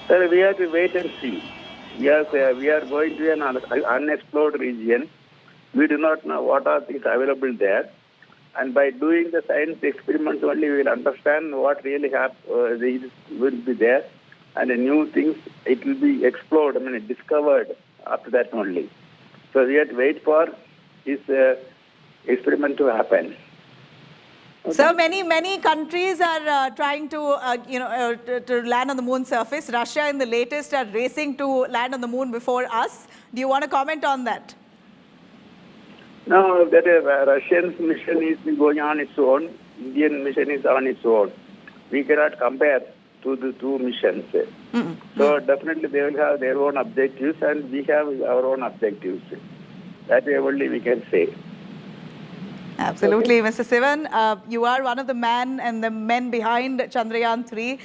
Speaker 1: Sir, we have to wait and see. Yes, we are going to an unexplored region. We do not know what are things available there. And by doing the science experiments only, we will understand what really will be there, and the new things, it will be explored, discovered after that only. So we have to wait for this experiment to happen.
Speaker 16: Okay. So many countries are trying to to land on the moon surface. Russia in the latest are racing to land on the moon before us. Do you want to comment on that?
Speaker 1: No, that Russian mission is going on its own. Indian mission is on its own. We cannot compare to the two missions. So definitely they will have their own objectives and we have our own objectives. That way only we can say.
Speaker 16: Absolutely, okay. Mr. Sivan, you are one of the men behind Chandrayaan 3.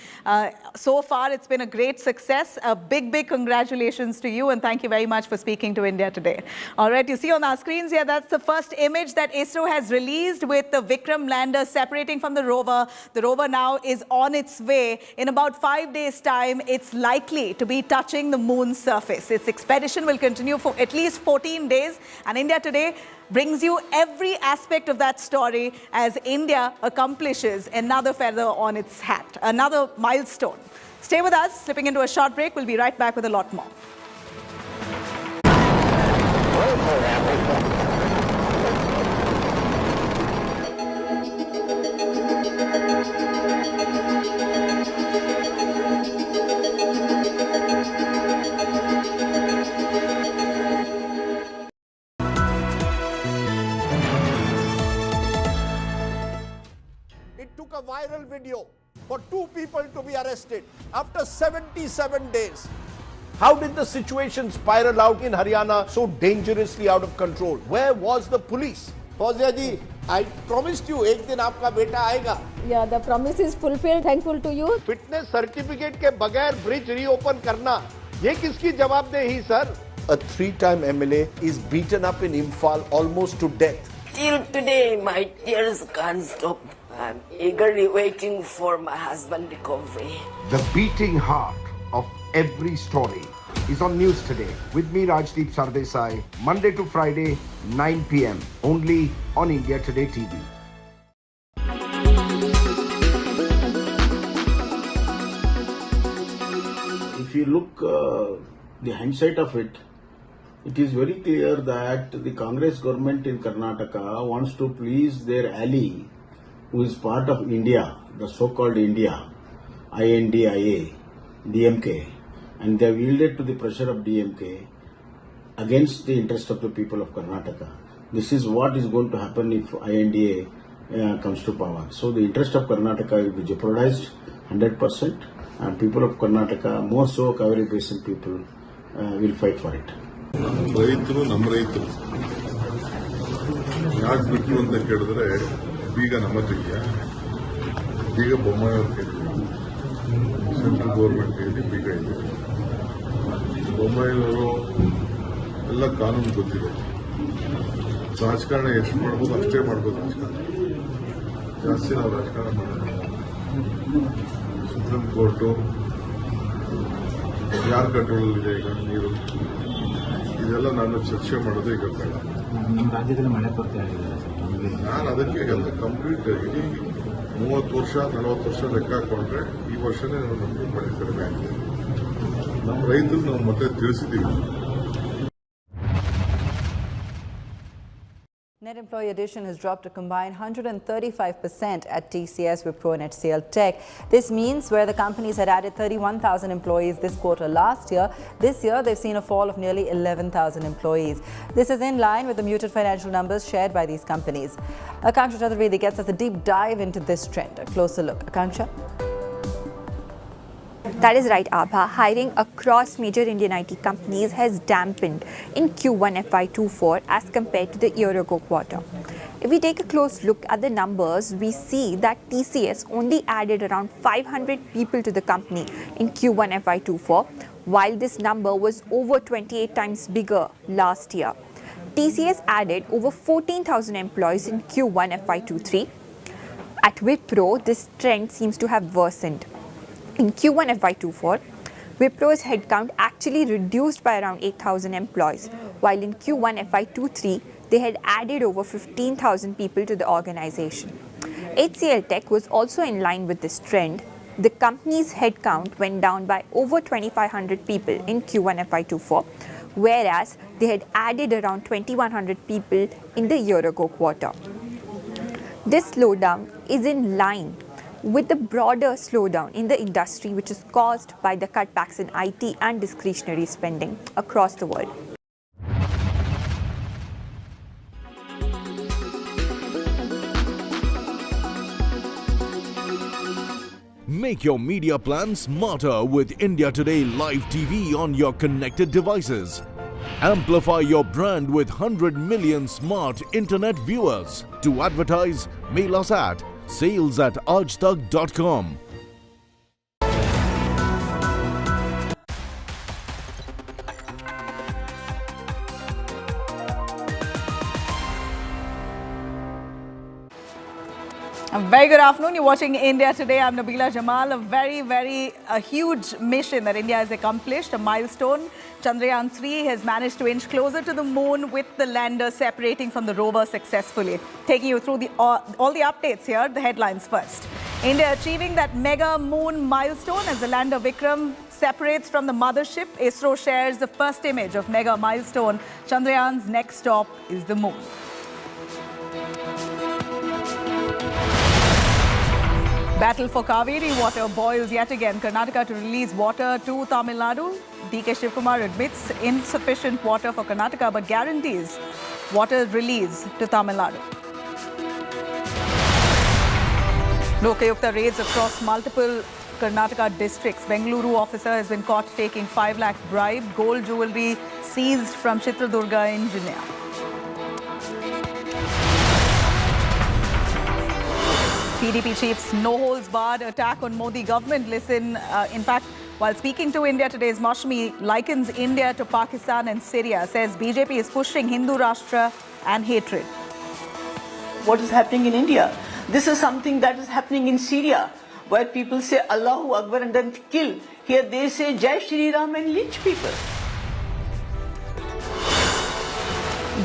Speaker 16: So far, it's been a great success. A big congratulations to you, and thank you very much for speaking to India today. All right, you see on our screens here, that's the first image that ISRO has released with the Vikram lander separating from the rover. The rover now is on its way. In about 5 days' time, it's likely to be touching the moon's surface. Its expedition will continue for at least 14 days, and India Today brings you every aspect of that story as India accomplishes another feather on its hat, another milestone. Stay with us. Slipping into a short break. We'll be right back with a lot more.
Speaker 5: A viral video for 2 people to be arrested after 77 days. How did the situation spiral out in Haryana so dangerously out of control? Where was the police? Fawzia ji, I promised you ek din aapka beta aayega.
Speaker 15: Yeah, the promise is fulfilled. Thankful to you.
Speaker 5: Fitness certificate ke bagair bridge reopen karna, ye kiski jawabdehi, sir? A 3-time MLA is beaten up in Imphal almost to death.
Speaker 17: Till today, my tears can't stop. I'm eagerly waiting for my husband's recovery.
Speaker 23: The beating heart of every story is on News Today. With me, Rajdeep Sardesai, Monday to Friday, 9 p.m. only on India Today TV.
Speaker 24: If you look the hindsight of it, it is very clear that the Congress government in Karnataka wants to please their ally, who is part of India, the so-called India, INDIA, DMK, and they have yielded to the pressure of DMK against the interest of the people of Karnataka. This is what is going to happen if INDA comes to power. So the interest of Karnataka will be jeopardized 100%, and people of Karnataka, more so Kaveri Basin people, will fight for it.
Speaker 25: ಈಗ ನಮ್ಮ ತೆಗಿಯ ಈಗ ಬೊಮ್ಮಾಯಿಯವ್ರ ಕೈಲಿ central government ಕೈಲಿ ಬೀಗ ಇದೆ. ಬೊಮ್ಮಾಯಿಯವರು ಎಲ್ಲ ಕಾನೂನು ಗೊತ್ತಿದೆ. ರಾಜಕಾರಣ ಎಷ್ಟು ಮಾಡ್ಬೋದು ಅಷ್ಟೇ ಮಾಡ್ಬೋದು. ರಾಜಕಾರಣ ಜಾಸ್ತಿ ನಾವು ರಾಜಕಾರಣ ಮಾಡೋದು. ಸುಪ್ರೀಂ ಕೋರ್ಟು ಯಾರ ಕಂಟ್ರೋಲಲ್ಲಿದೆ ಈಗ ನೀರು, ಇದೆಲ್ಲ ನಾನು ಚರ್ಚೆ ಮಾಡೋದು ಈಗ ಬೇಡ.
Speaker 10: ನಮ್ಮ ರಾಜ್ಯದಲ್ಲಿ ಮಳೆ ಕೊರತೆ ಆಗಿದೆ.
Speaker 25: ನಾನು ಅದಕ್ಕೆ ಎಲ್ಲ ಕಂಪ್ಲೀಟ್ ಇಡೀ 30 ವರ್ಷ 40 ವರ್ಷ ಲೆಕ್ಕ ಹಾಕೊಂಡ್ರೆ ಈ ವರ್ಷನೇ ನಮಗೆ ಮಳೆ ಕಡಿಮೆ ಆಗಿದೆ. ನಮ್ಮ ರೈತರು ನಾವು ಮತ್ತೆ ತಿಳಿಸಿದ್ದೀವಿ.
Speaker 26: Net employee addition has dropped a combined 135% at TCS, Wipro and HCL Tech. This means where the companies had added 31,000 employees this quarter last year, this year they've seen a fall of nearly 11,000 employees. This is in line with the muted financial numbers shared by these companies. Akanksha Chaturvedi gets us a deep dive into this trend. A closer look. Akanksha?
Speaker 27: That is right, Abha. Hiring across major Indian IT companies has dampened in Q1 FY24 as compared to the year-ago quarter. If we take a close look at the numbers, we see that TCS only added around 500 people to the company in Q1 FY24, while this number was over 28 times bigger last year. TCS added over 14,000 employees in Q1 FY23. At Wipro, this trend seems to have worsened. In Q1 FY24, Wipro's headcount actually reduced by around 8,000 employees, while in Q1 FY23, they had added over 15,000 people to the organization. HCL Tech was also in line with this trend. The company's headcount went down by over 2,500 people in Q1 FY24, whereas they had added around 2,100 people in the year-ago quarter. This slowdown is in line with the broader slowdown in the industry, which is caused by the cutbacks in IT and discretionary spending across the world.
Speaker 3: Make your media plan smarter with India Today Live TV on your connected devices. Amplify your brand with 100 million smart internet viewers. To advertise, mail us at sales@ajtak.com.
Speaker 16: A very good afternoon. You're watching India Today. I'm Nabila Jamal. A huge mission that India has accomplished, a milestone. Chandrayaan 3 has managed to inch closer to the moon with the lander separating from the rover successfully. Taking you through all the updates here, the headlines first. India achieving that mega moon milestone as the lander Vikram separates from the mothership. ISRO shares the first image of mega milestone. Chandrayaan's next stop is the moon. Battle for Kaveri water boils yet again. Karnataka to release water to Tamil Nadu. DK Shivkumar admits insufficient water for Karnataka but guarantees water release to Tamil Nadu. Lokayukta raids across multiple Karnataka districts. Bengaluru officer has been caught taking 5 lakh bribe. Gold jewellery seized from Chitradurga engineer. PDP chief's no-holds-barred attack on Modi government. Listen, in fact, while speaking to India Today's Mashmi, likens India to Pakistan and Syria, says BJP is pushing Hindu Rashtra and hatred.
Speaker 13: What is happening in India? This is something that is happening in Syria, where people say Allahu Akbar and then kill. Here they say Jai Shri Ram and lynch people.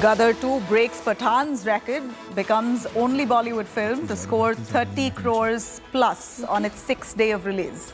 Speaker 16: Gadar 2 breaks Pathan's record, becomes only Bollywood film to score 30 crores plus on its 6th day of release.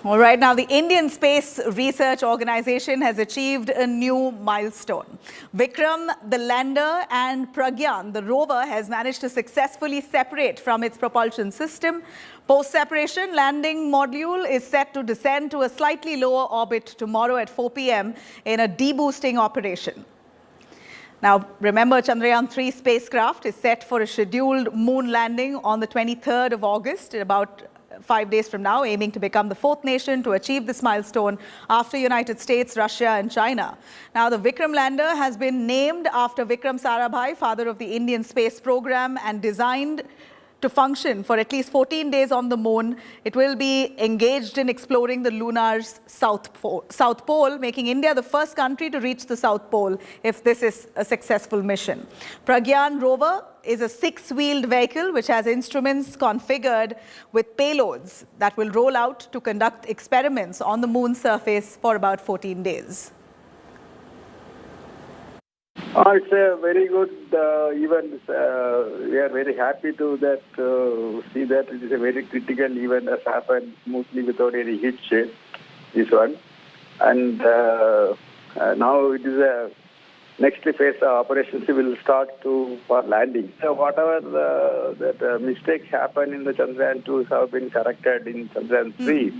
Speaker 16: All right, now the Indian Space Research Organization has achieved a new milestone. Vikram, the lander, and Pragyan, the rover, has managed to successfully separate from its propulsion system. Post-separation, landing module is set to descend to a slightly lower orbit tomorrow at 4 p.m. in a deboosting operation. Now, remember, Chandrayaan 3 spacecraft is set for a scheduled moon landing on the 23rd of August, about 5 days from now, aiming to become the 4th nation to achieve this milestone after United States, Russia and China. Now, the Vikram lander has been named after Vikram Sarabhai, father of the Indian space program, and designed to function for at least 14 days on the moon. It will be engaged in exploring the lunar's South Pole, making India the first country to reach the South Pole if this is a successful mission. Pragyan rover is a 6-wheeled vehicle which has instruments configured with payloads that will roll out to conduct experiments on the moon's surface for about 14 days.
Speaker 1: It's a very good event. We are very happy to see that it is a very critical event has happened smoothly without any hitch, this one. And now it is a next phase of operations will start for landing. So whatever that mistakes happened in the Chandrayaan 2 have been corrected in Chandrayaan 3.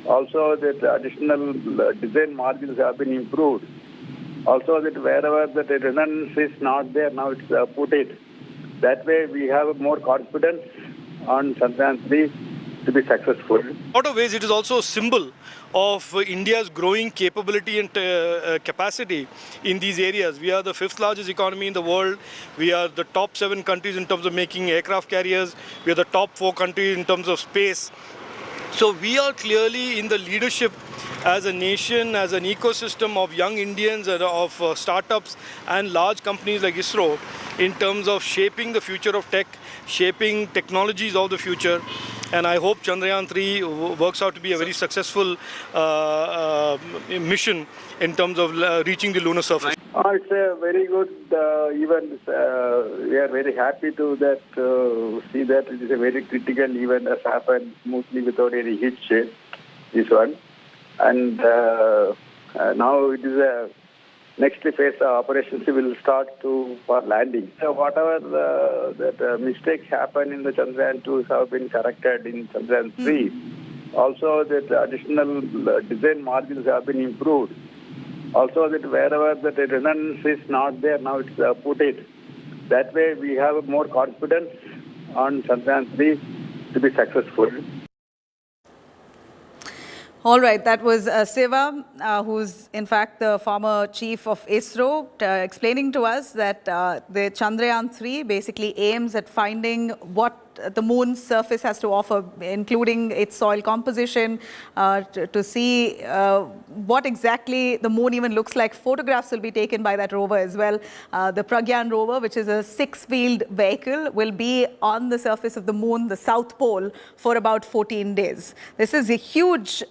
Speaker 1: Also that additional design margins have been improved. Also that wherever the redundancy is not there, now it's put it. That way we have more confidence on Chandrayaan 3 to be successful.
Speaker 7: In a lot of ways, it is also a symbol of India's growing capability and capacity in these areas. We are the 5th largest economy in the world. We are the top 7 countries in terms of making aircraft carriers. We are the top 4 countries in terms of space. So we are clearly in the leadership as a nation, as an ecosystem of young Indians, of startups and large companies like ISRO in terms of shaping the future of tech, shaping technologies of the future. And I hope Chandrayaan 3 works out to be a very successful mission in terms of reaching the lunar surface.
Speaker 1: It's a very good event. We are very happy to see that it is a very critical event has happened smoothly without any hitch, this one. And now it is a next phase of operations will start for landing. So whatever that mistakes happened in the Chandrayaan 2 have been corrected in Chandrayaan 3. Also that additional design margins have been improved. Also that wherever the redundancy is not there, now it's put it. That way we have more confidence on Chandrayaan 3 to be successful.
Speaker 16: All right, that was Sivan, who's in fact the former chief of ISRO, explaining to us that the Chandrayaan 3 basically aims at finding what the moon's surface has to offer, including its soil composition, to see what exactly the moon even looks like. Photographs will be taken by that rover as well. The Pragyan rover, which is a 6-wheeled vehicle, will be on the surface of the moon, the South Pole, for about 14 days. This is a huge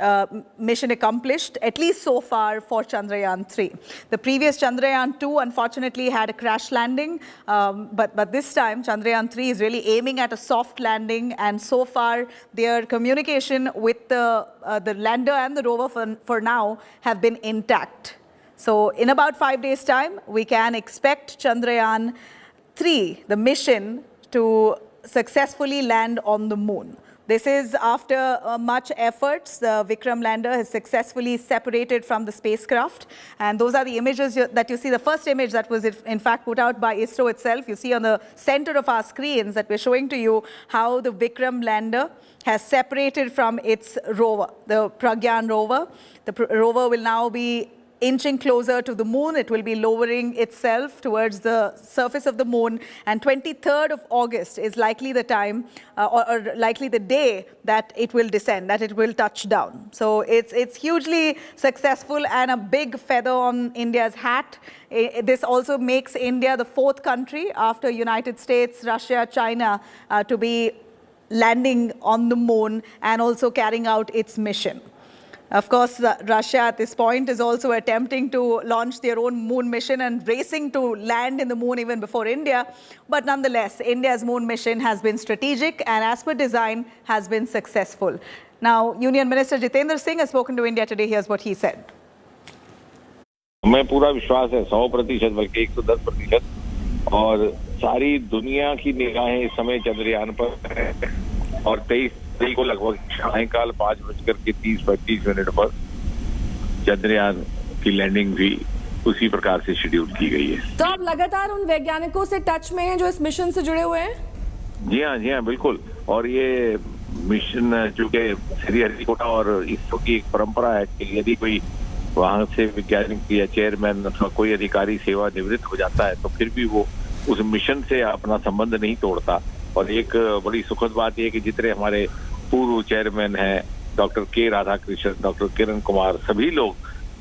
Speaker 16: mission accomplished, at least so far, for Chandrayaan 3. The previous Chandrayaan 2, unfortunately, had a crash landing, but this time Chandrayaan 3 is really aiming at a soft landing, and so far their communication with the lander and the rover for now have been intact. So in about 5 days' time, we can expect Chandrayaan 3, the mission, to successfully land on the moon. This is after much efforts. The Vikram lander has successfully separated from the spacecraft. And those are the images that you see. The first image that was in fact put out by ISRO itself. You see on the center of our screens that we're showing to you how the Vikram lander has separated from its rover, the Pragyan rover. The rover will now be inching closer to the moon. It will be lowering itself towards the surface of the moon, and 23rd of August is likely the time or likely the day that it will descend, that it will touch down. So it's hugely successful and a big feather on India's hat. This also makes India the 4th country after United States, Russia, China to be landing on the moon and also carrying out its mission. Of course, Russia at this point is also attempting to launch their own moon mission and racing to land in the moon even before India. But nonetheless, India's moon mission has been strategic and as per design has been successful. Now, Union Minister Jitendra Singh has spoken to India today. Here's what he said.
Speaker 14: मैं पूरा विश्वास है 100% बल्कि 110% और सारी दुनिया की निगाहें इस समय चंद्रयान पर है और 23 को लगभग सायंकाल 5:30-35 पर चंद्रयान की लैंडिंग भी उसी प्रकार से शेड्यूल की गई है।
Speaker 12: तो आप लगातार उन वैज्ञानिकों से टच में हैं जो इस मिशन से जुड़े हुए हैं?
Speaker 14: जी हाँ बिल्कुल। और ये मिशन चूंकि श्रीहरिकोटा और इसरो की एक परंपरा है कि यदि कोई वहां से वैज्ञानिक या चेयरमैन अथवा कोई अधिकारी सेवा निवृत्त हो जाता है तो फिर भी वो उस मिशन से अपना संबंध नहीं तोड़ता। और एक बड़ी सुखद बात यह कि जितने हमारे पूर्व चेयरमैन हैं, डॉक्टर के राधाकृष्ण, डॉक्टर किरण कुमार, सभी लोग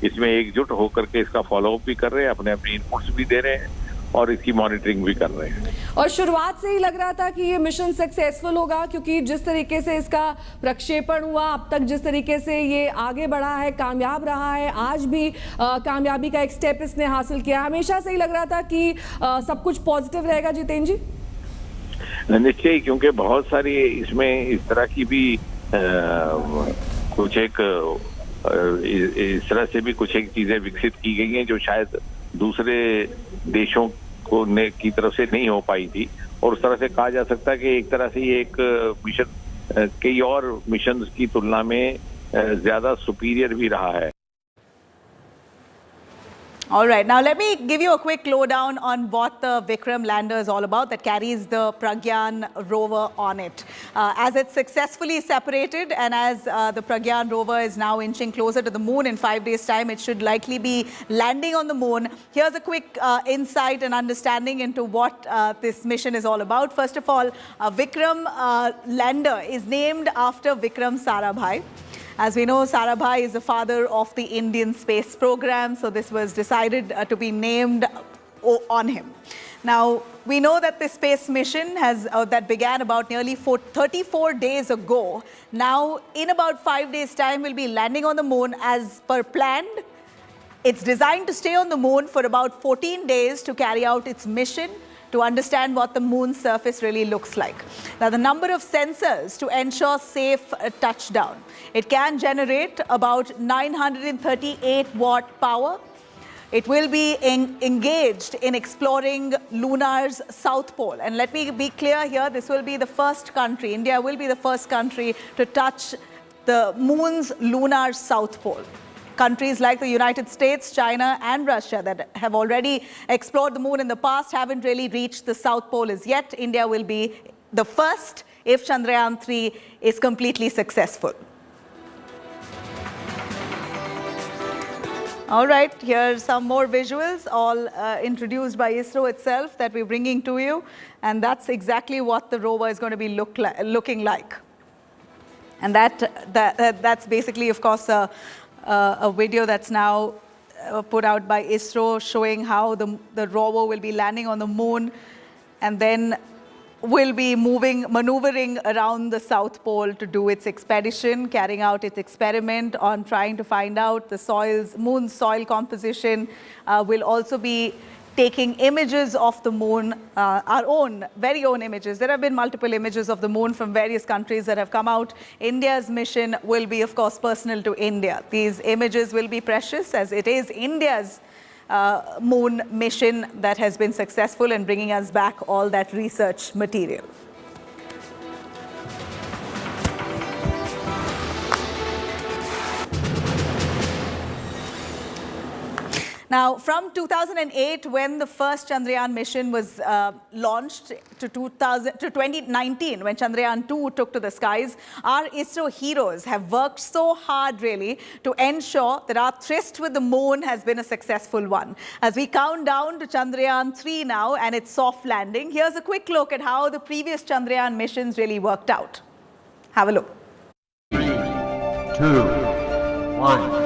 Speaker 14: इसमें एकजुट होकर के इसका फॉलोअप भी कर रहे हैं, अपने इनपुट्स भी दे रहे हैं और इसकी मॉनिटरिंग भी कर रहे हैं।
Speaker 12: और शुरुआत से ही लग रहा था कि ये मिशन सक्सेसफुल होगा, क्योंकि जिस तरीके से इसका प्रक्षेपण हुआ, अब तक जिस तरीके से ये आगे बढ़ा है, कामयाब रहा है, आज भी कामयाबी का एक स्टेप इसने हासिल किया। हमेशा से ही लग रहा था कि सब कुछ पॉजिटिव रहेगा। जितेंद्र जी,
Speaker 14: निश्चय, क्योंकि बहुत सारी इसमें इस तरह की भी कुछ एक इस तरह से भी कुछ एक चीजें विकसित की गई हैं जो शायद दूसरे देशों को की तरफ से नहीं हो पाई थी। और उस तरह से कहा जा सकता है कि एक तरह से ये एक मिशन कई और मिशन की तुलना में ज्यादा सुपीरियर भी रहा है।
Speaker 16: All right, now let me give you a quick lowdown on what the Vikram lander is all about that carries the Pragyan rover on it. As it's successfully separated and as the Pragyan rover is now inching closer to the moon in 5 days' time, it should likely be landing on the moon. Here's a quick insight and understanding into what this mission is all about. First of all, Vikram lander is named after Vikram Sarabhai. As we know, Sarabhai is the father of the Indian space program, so this was decided to be named on him. Now, we know that this space mission that began about nearly 34 days ago. Now, in about 5 days' time, will be landing on the moon as per planned. It's designed to stay on the moon for about 14 days to carry out its mission, to understand what the moon's surface really looks like. Now, the number of sensors to ensure safe touchdown. It can generate about 938 watt power. It will be engaged in exploring Lunar's South Pole. And let me be clear here, this will be the first country, India will be the first country to touch the moon's lunar South Pole. Countries like the United States, China and Russia that have already explored the moon in the past haven't really reached the South Pole as yet. India will be the first if Chandrayaan 3 is completely successful. All right, here's some more visuals, all introduced by ISRO itself that we're bringing to you. And that's exactly what the rover is going to be looking like. And that's basically, of course, a video that's now put out by ISRO showing how the rover will be landing on the moon and then will be maneuvering around the South Pole to do its expedition, carrying out its experiment on trying to find out the moon's soil composition. Will also be taking images of the moon, our very own images. There have been multiple images of the moon from various countries that have come out. India's mission will be, of course, personal to India. These images will be precious as it is India's moon mission that has been successful in bringing us back all that research material. Now, from 2008, when the first Chandrayaan mission was launched, to 2019, when Chandrayaan 2 took to the skies, our ISRO heroes have worked so hard, really, to ensure that our tryst with the moon has been a successful one. As we count down to Chandrayaan 3 now and its soft landing, here's a quick look at how the previous Chandrayaan missions really worked out. Have a look.
Speaker 4: 3, 2, 1.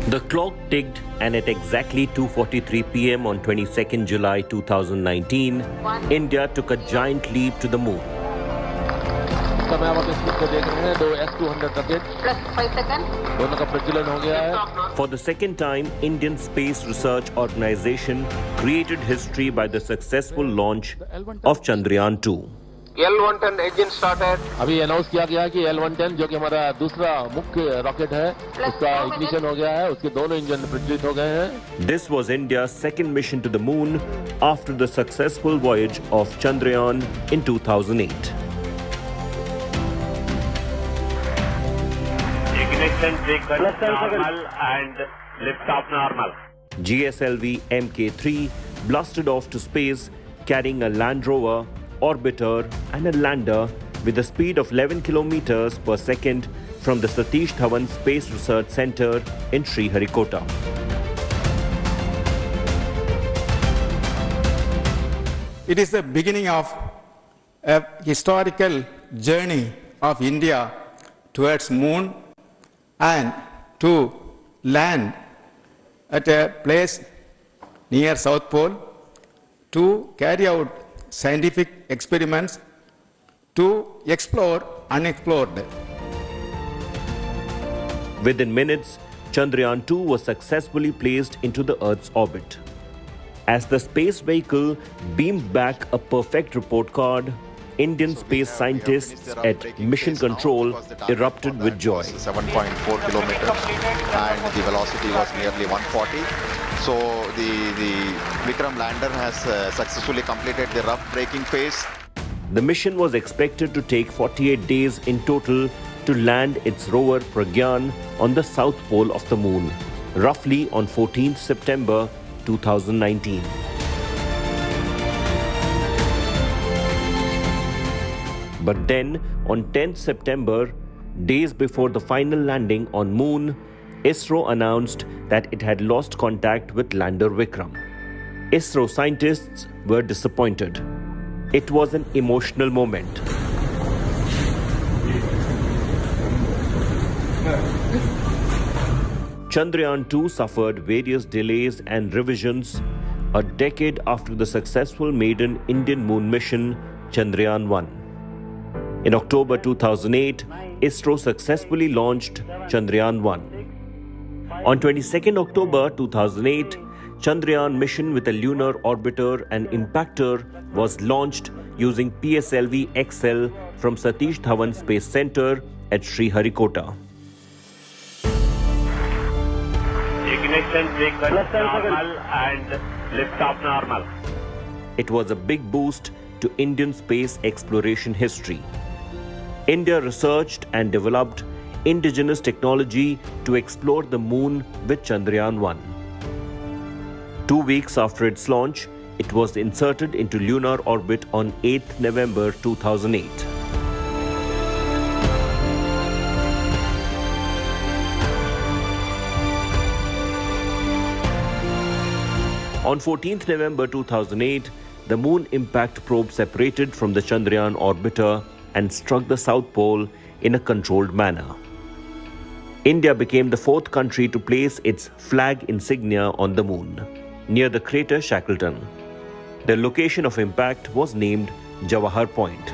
Speaker 8: The clock ticked, and at exactly 2:43 p.m. on 22nd July 2019, India took a giant leap to the moon. For the second time, Indian Space Research Organization created history by the successful launch of Chandrayaan 2.
Speaker 18: L110 engine started. अभी announce किया गया है कि L110 जो कि हमारा दूसरा मुख्य रॉकेट है उसका इग्निशन हो गया है, उसके दोनों इंजन प्रज्वलित हो गए हैं.
Speaker 8: This was India's second mission to the moon after the successful voyage of Chandrayaan in 2008.
Speaker 19: Ignition sequence normal and liftoff normal.
Speaker 8: GSLV Mk3 blasted off to space carrying a Land Rover, orbiter and a lander with a speed of 11 kilometers per second from the Satish Dhawan Space Research Center in Sriharikota.
Speaker 20: It is the beginning of a historical journey of India towards moon and to land at a place near South Pole to carry out scientific experiments to explore unexplored.
Speaker 8: Within minutes, Chandrayaan 2 was successfully placed into the Earth's orbit. As the space vehicle beamed back a perfect report card, Indian space scientists at Mission Control erupted with joy.
Speaker 2: 7.4 kilometers and the velocity was nearly 140. So the Vikram lander has successfully completed the rough braking phase.
Speaker 8: The mission was expected to take 48 days in total to land its rover Pragyan on the south pole of the moon, roughly on 14th September 2019. But then, on 10th September, days before the final landing on Moon, ISRO announced that it had lost contact with lander Vikram. ISRO scientists were disappointed. It was an emotional moment. Chandrayaan-2 suffered various delays and revisions a decade after the successful maiden Indian moon mission, Chandrayaan-1. In October 2008, ISRO successfully launched Chandrayaan-1. On 22nd October 2008, Chandrayaan mission with a lunar orbiter and impactor was launched using PSLV-XL from Satish Dhawan Space Center at Sriharikota.
Speaker 19: Ignition sequence normal and liftoff normal.
Speaker 8: It was a big boost to Indian space exploration history. India researched and developed indigenous technology to explore the moon with Chandrayaan-1. 2 weeks after its launch, it was inserted into lunar orbit on 8th November 2008. On 14th November 2008, the Moon Impact Probe separated from the Chandrayaan orbiter and struck the South Pole in a controlled manner. India became the fourth country to place its flag insignia on the Moon, near the crater Shackleton. The location of impact was named Jawahar Point.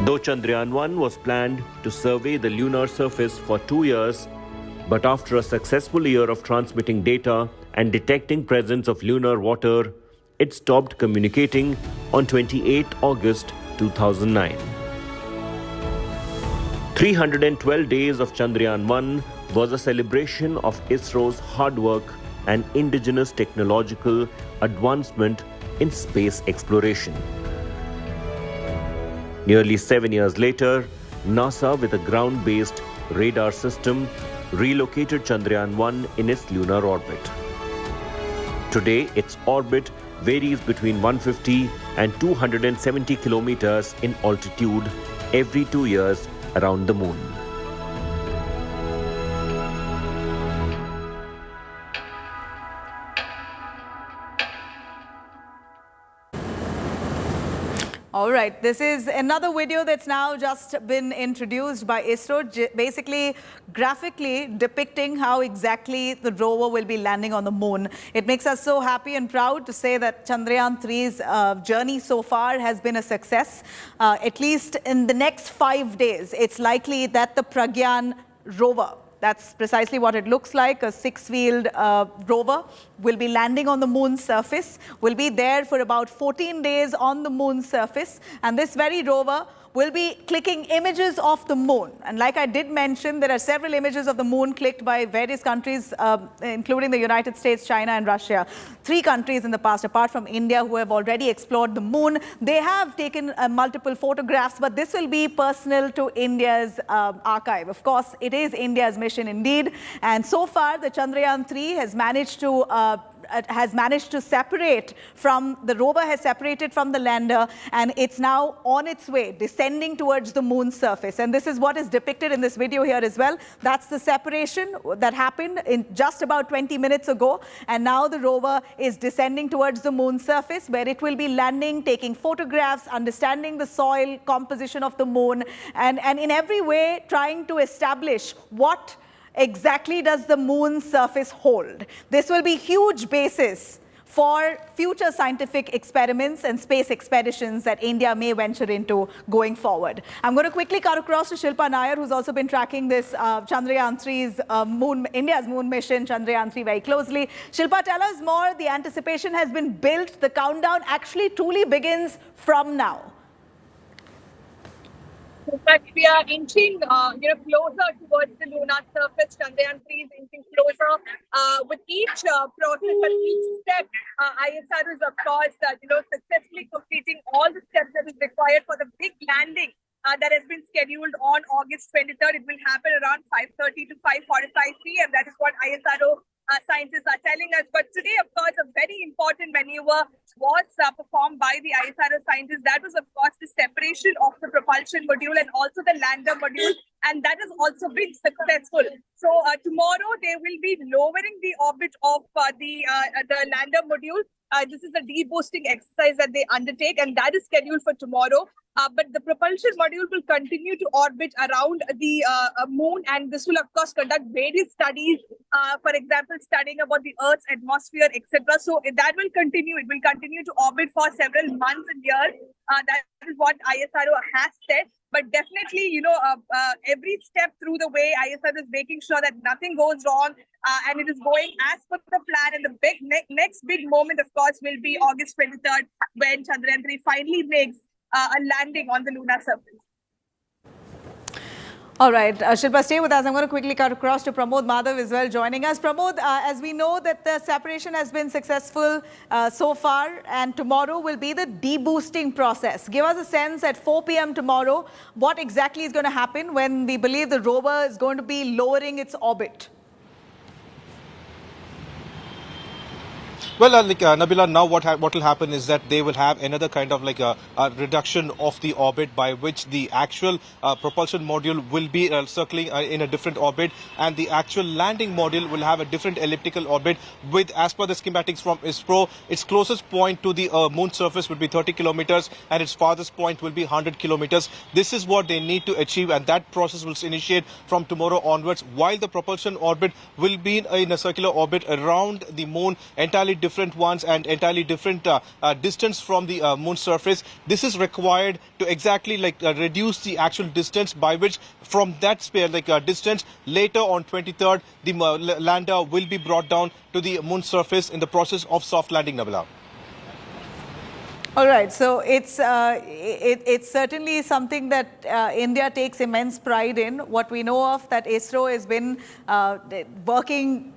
Speaker 8: Though Chandrayaan-1 was planned to survey the lunar surface for 2 years, but after a successful year of transmitting data and detecting presence of lunar water, it stopped communicating on 28 August 2009. 312 days of Chandrayaan-1 was a celebration of ISRO's hard work and indigenous technological advancement in space exploration. Nearly 7 years later, NASA, with a ground-based radar system, relocated Chandrayaan-1 in its lunar orbit. Today, its orbit varies between 150 and 270 kilometers in altitude every 2 years around the moon.
Speaker 16: All right, this is another video that's now just been introduced by ISRO, basically graphically depicting how exactly the rover will be landing on the moon. It makes us so happy and proud to say that Chandrayaan-3's journey so far has been a success. At least in the next 5 days, it's likely that the Pragyan rover, that's precisely what it looks like, a 6-wheeled rover, will be landing on the moon's surface, will be there for about 14 days on the moon's surface, and this very rover will be clicking images of the moon. And like I did mention, there are several images of the moon clicked by various countries, including the United States, China and Russia. 3 countries in the past, apart from India, who have already explored the moon. They have taken multiple photographs, but this will be personal to India's archive. Of course, it is India's mission indeed. And so far, the Chandrayaan-3 has managed to separate from, the rover has separated from the lander, and it's now on its way, descending towards the moon's surface. And this is what is depicted in this video here as well. That's the separation that happened in just about 20 minutes ago. And now the rover is descending towards the moon's surface, where it will be landing, taking photographs, understanding the soil composition of the moon, and in every way trying to establish what exactly does the moon's surface hold. This will be huge basis for future scientific experiments and space expeditions that India may venture into going forward. I'm going to quickly cut across to Shilpa Nair, who's also been tracking this Chandrayaan 3's India's moon mission, Chandrayaan 3, very closely. Shilpa, tell us more. The anticipation has been built. The countdown actually truly begins from now.
Speaker 5: In fact, we are inching, closer towards the lunar surface. Chandrayaan 3 is inching closer. With each process and each step, ISRO is, of course, successfully completing all the steps that is required for the big landing that has been scheduled on August 23rd. It will happen around 5:30 to 5:45 p.m. That is what ISRO scientists are telling us. But today, of course, a very important maneuver was performed by the ISRO scientists. That was, of course, the separation of the propulsion module and also the lander module. And that has also been successful. So tomorrow, they will be lowering the orbit of the lander module. This is a deboosting exercise that they undertake, and that is scheduled for tomorrow. But the propulsion module will continue to orbit around the moon, and this will, of course, conduct various studies, for example, studying about the Earth's atmosphere, etc. So that will continue. It will continue to orbit for several months and years. That is what ISRO has said. But definitely, every step through the way, ISRO is making sure that nothing goes wrong, and it is going as per the plan. And the next big moment, of course, will be August 23rd, when Chandrayaan 3 finally makes a landing on the lunar surface.
Speaker 16: All right, Shilpa, stay with us. I'm going to quickly cut across to Pramod Madhav as well, joining us. Pramod, as we know that the separation has been successful so far, and tomorrow will be the deboosting process. Give us a sense at 4 p.m. tomorrow, what exactly is going to happen when we believe the rover is going to be lowering its orbit?
Speaker 6: Well, Nabila, now what will happen is that they will have another kind of like a reduction of the orbit by which the actual propulsion module will be circling in a different orbit, and the actual landing module will have a different elliptical orbit with, as per the schematics from ISRO, its closest point to the moon surface would be 30 kilometers and its farthest point will be 100 kilometers. This is what they need to achieve, and that process will initiate from tomorrow onwards, while the propulsion orbit will be in a circular orbit around the moon, entirely different ones and entirely different distance from the moon surface. This is required to exactly reduce the actual distance by which from that sphere distance later on 23rd the lander will be brought down to the moon surface in the process of soft landing, Nabila.
Speaker 16: All right, so it's certainly something that India takes immense pride in. What we know of that ISRO has been working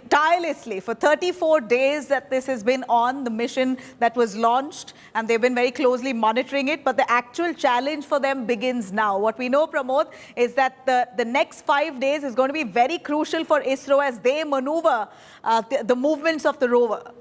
Speaker 16: tirelessly for 34 days that this has been on the mission that was launched, and they've been very closely monitoring it. But the actual challenge for them begins now. What we know, Pramod, is that the next 5 days is going to be very crucial for ISRO as they maneuver the movements of the rover.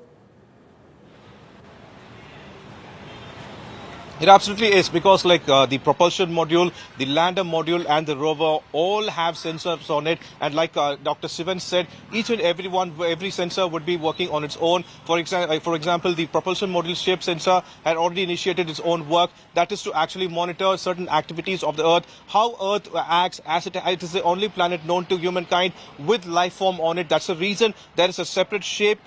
Speaker 6: It absolutely is, because the propulsion module, the lander module and the rover all have sensors on it, and like Dr. Sivan said, each and every sensor would be working on its own. For example, the propulsion module shape sensor had already initiated its own work, that is to actually monitor certain activities of the Earth, how Earth acts, as it is the only planet known to humankind with life form on it. That's the reason there is a separate shape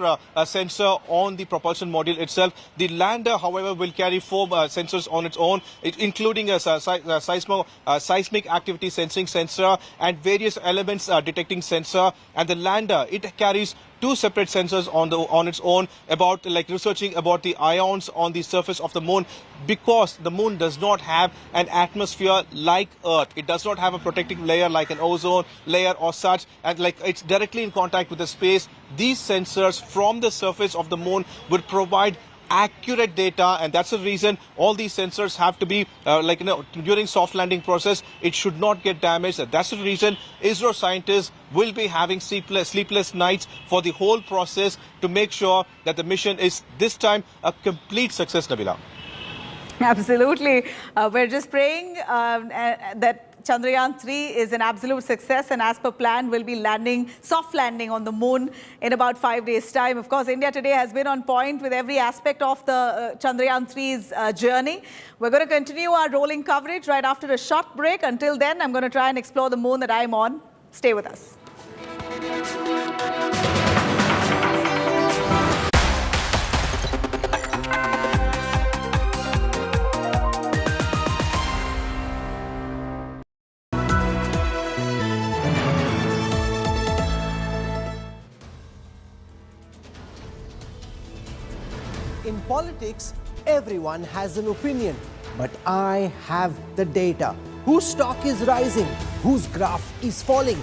Speaker 6: sensor on the propulsion module itself. The lander, however, will carry 4 sensors on its own, including a seismic activity sensing sensor and various elements detecting sensor. And the lander, it carries 2 separate sensors on its own, about researching about the ions on the surface of the moon, because the moon does not have an atmosphere like Earth. It does not have a protective layer like an ozone layer or such, and it's directly in contact with the space. These sensors from the surface of the moon would provide accurate data, and that's the reason all these sensors have to be during soft landing process it should not get damaged. That's the reason ISRO scientists will be having sleepless nights for the whole process to make sure that the mission is this time a complete success, Nabila.
Speaker 16: Absolutely. We're just praying that Chandrayaan 3 is an absolute success, and as per plan will be soft landing on the moon in about 5 days' time. Of course, India today has been on point with every aspect of the Chandrayaan 3's journey. We're going to continue our rolling coverage right after a short break. Until then, I'm going to try and explore the moon that I'm on. Stay with us.
Speaker 9: politics, everyone has an opinion. But I have the data. Whose stock is rising? Whose graph is falling?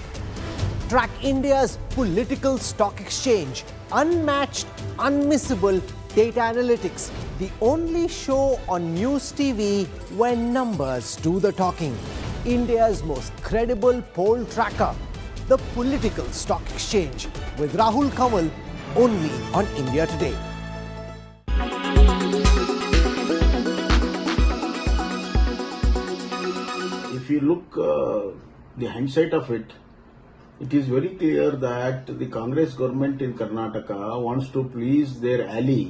Speaker 9: Track India's political stock exchange. Unmatched, unmissable data analytics. The only show on news TV where numbers do the talking. India's most credible poll tracker. The Political Stock Exchange with Rahul Gandhi only on India Today.
Speaker 24: If you look the hindsight of it, it is very clear that the Congress government in Karnataka wants to please their ally,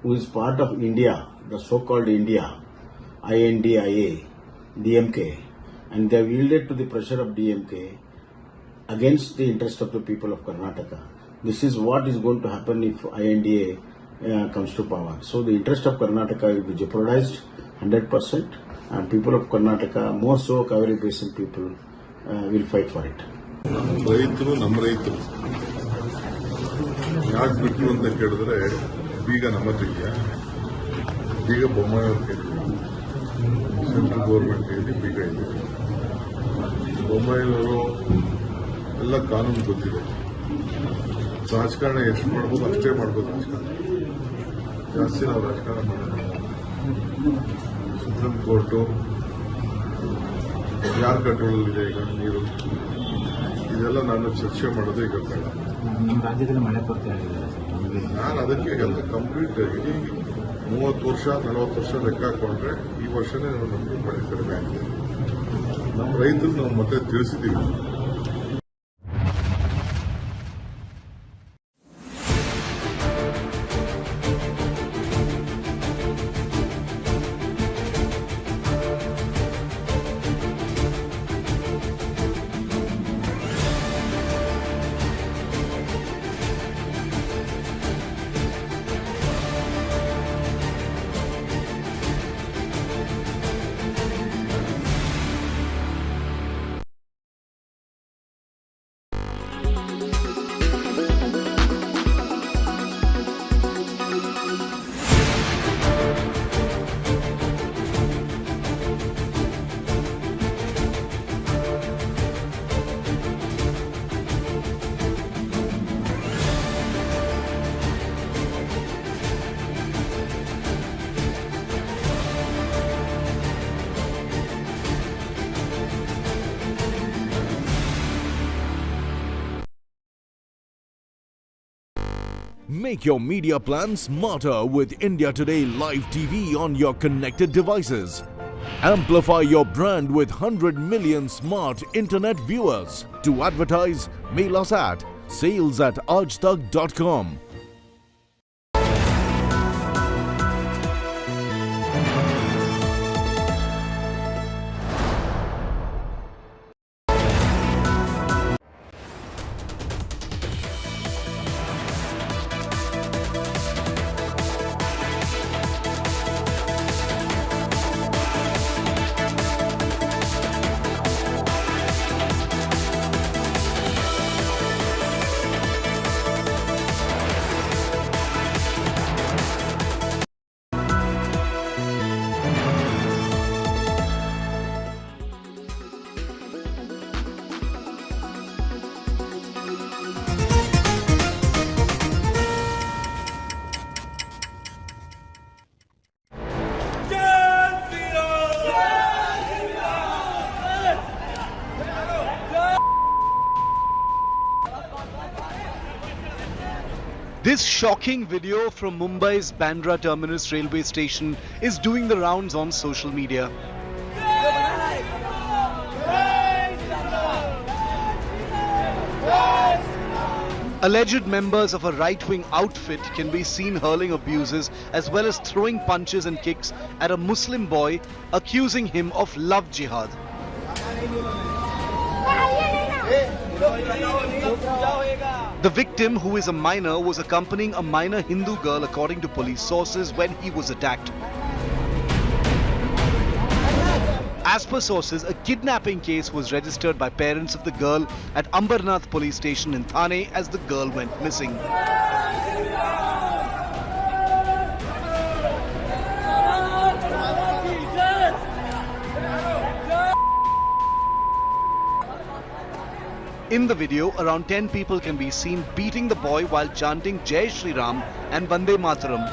Speaker 24: who is part of India, the so-called India, INDIA, DMK, and they have yielded to the pressure of DMK against the interest of the people of Karnataka. This is what is going to happen if INDA comes to power. So the interest of Karnataka will be jeopardized 100%, and people of Karnataka, more so Kaveri basin people, will fight for it.
Speaker 25: ರೈತರು ನಮ್ಮ ರೈತರು ಯಾಕೆ ಬಿಟ್ಟರು ಅಂತ ಕೇಳಿದ್ರೆ ಬೀಗ ನಮ್ಮ ಕೈಯ ಬೀಗ ಬೊಮ್ಮಾಯಿಯವ್ರ ಕೈಲಿ ಸೆಂಟ್ರಲ್ ಗೌರ್ಮೆಂಟ್ ಕೈಲಿ ಬೀಗ ಇದೆ. ಬೊಮ್ಮಾಯಿಯವರು ಎಲ್ಲ ಕಾನೂನು ಗೊತ್ತಿದೆ. ರಾಜಕಾರಣ ಎಷ್ಟು ಮಾಡ್ಬೋದು ಅಷ್ಟೇ ಮಾಡ್ಬೋದು. ರಾಜಕಾರಣ ಜಾಸ್ತಿ ನಾವು ರಾಜಕಾರಣ ಮಾಡೋಣ. ಸುಪ್ರೀಂ ಕೋರ್ಟು ಯಾರ ಕಂಟ್ರೋಲಲ್ಲಿದೆ ಈಗ ನೀರು, ಇದೆಲ್ಲ ನಾನು ಚರ್ಚೆ ಮಾಡೋದು ಈಗ ಬೇಡ.
Speaker 11: ನಿಮ್ಮ ರಾಜ್ಯದಲ್ಲಿ ಮಳೆ ಕೊರತೆ ಆಗಿದೆ.
Speaker 25: ನಾನು ಅದಕ್ಕೆ ಎಲ್ಲ ಕಂಪ್ಲೀಟ್ ಇಡೀ 30 ವರ್ಷ 40 ವರ್ಷ ಲೆಕ್ಕ ಹಾಕೊಂಡ್ರೆ ಈ ವರ್ಷನೇ ನಮ್ಗೆ ಮಳೆ ಕಡಿಮೆ ಆಗಿದೆ. ನಮ್ಮ ರೈತರು ನಾವು ಮತ್ತೆ ತಿಳಿಸಿದ್ದೀವಿ.
Speaker 3: Make your media plan smarter with India Today Live TV on your connected devices. Amplify your brand with 100 million smart internet viewers. To advertise, mail us at sales@ajtak.com.
Speaker 15: This shocking video from Mumbai's Bandra terminus railway station is doing the rounds on social media. Alleged members of a right-wing outfit can be seen hurling abuses as well as throwing punches and kicks at a Muslim boy, accusing him of love jihad. The victim, who is a minor, was accompanying a minor Hindu girl according to police sources when he was attacked. As per sources, a kidnapping case was registered by parents of the girl at Ambarnath police station in Thane as the girl went missing. In the video, around 10 people can be seen beating the boy while chanting Jai Shri Ram and Vande Mataram.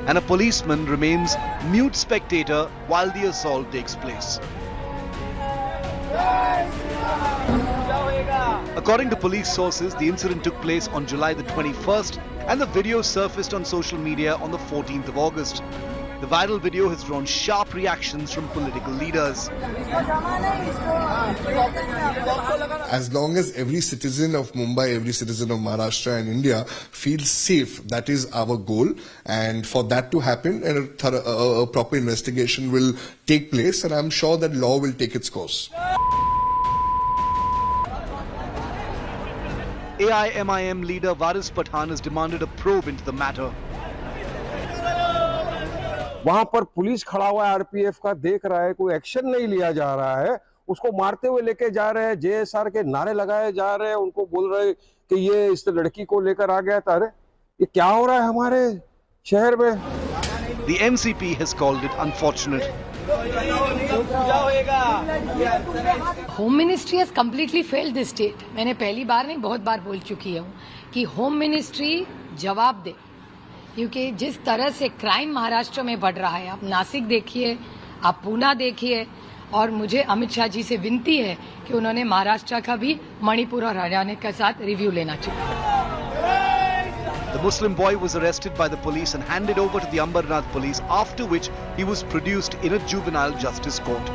Speaker 15: And a policeman remains mute spectator while the assault takes place. According to police sources, the incident took place on July the 21st and the video surfaced on social media on the 14th of August. The viral video has drawn sharp reactions from political leaders.
Speaker 10: As long as every citizen of Mumbai, every citizen of Maharashtra and India feels safe, that is our goal. And for that to happen, a proper investigation will take place, and I'm sure that law will take its course.
Speaker 15: AIMIM leader Waris Pathan has demanded a probe into the matter.
Speaker 17: वहां पर police खड़ा हुआ है, RPF का, देख रहा है, कोई एक्शन नहीं लिया जा रहा है, उसको मारते हुए लेके जा रहे हैं, जेएसआर के नारे लगाए जा रहे हैं, उनको बोल रहे हैं कि ये इस लड़की को लेकर आ गया था। अरे ये क्या हो रहा है हमारे शहर में?
Speaker 15: The NCP has called it unfortunate.
Speaker 21: Home ministry has completely failed this state. मैंने पहली बार नहीं बहुत बार बोल चुकी हूँ कि होम मिनिस्ट्री जवाब दे, क्योंकि जिस तरह से क्राइम महाराष्ट्र में बढ़ रहा है, आप नासिक देखिए, आप पूना देखिए, और मुझे अमित शाह जी से विनती है कि उन्होंने महाराष्ट्र का भी मणिपुर और हरियाणा के साथ रिव्यू लेना चाहिए.
Speaker 15: The Muslim boy was arrested by the police and handed over to the Ambarnath police, after which he was produced in a juvenile justice court.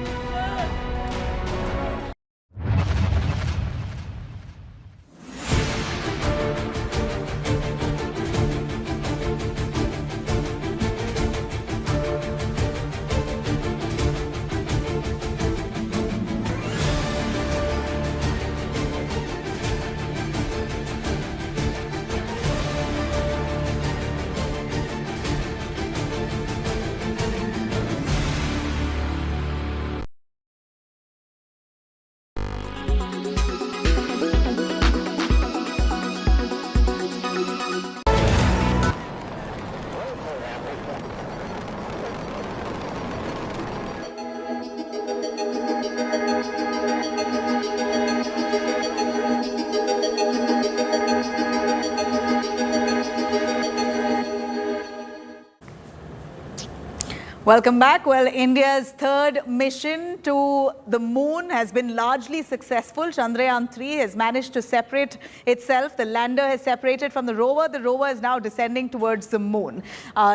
Speaker 16: Welcome back. Well, India's third mission to the moon has been largely successful. Chandrayaan 3 has managed to separate itself. The lander has separated from the rover. The rover is now descending towards the moon.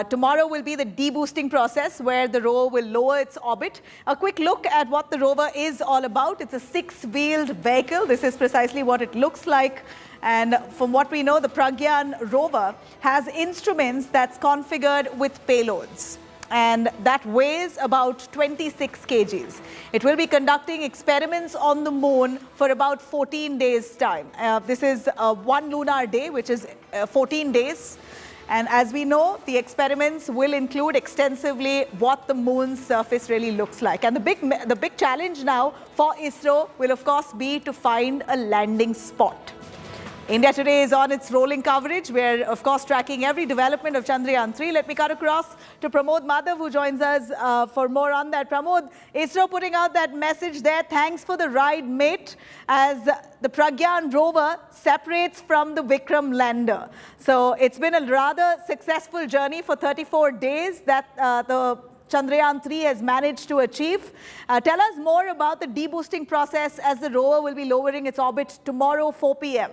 Speaker 16: Tomorrow will be the deboosting process, where the rover will lower its orbit. A quick look at what the rover is all about. It's a 6-wheeled vehicle. This is precisely what it looks like. And from what we know, the Pragyan rover has instruments that's configured with payloads, and that weighs about 26 kgs. It will be conducting experiments on the moon for about 14 days' time. This is one lunar day, which is 14 days. And as we know, the experiments will include extensively what the moon's surface really looks like. And the big challenge now for ISRO will, of course, be to find a landing spot. India Today is on its rolling coverage. We're, of course, tracking every development of Chandrayaan 3. Let me cut across to Pramod Madhav, who joins us for more on that. Pramod, ISRO putting out that message there. Thanks for the ride, mate, as the Pragyan rover separates from the Vikram lander. So it's been a rather successful journey for 34 days that the Chandrayaan 3 has managed to achieve. Tell us more about the deboosting process as the rover will be lowering its orbit tomorrow, 4 p.m.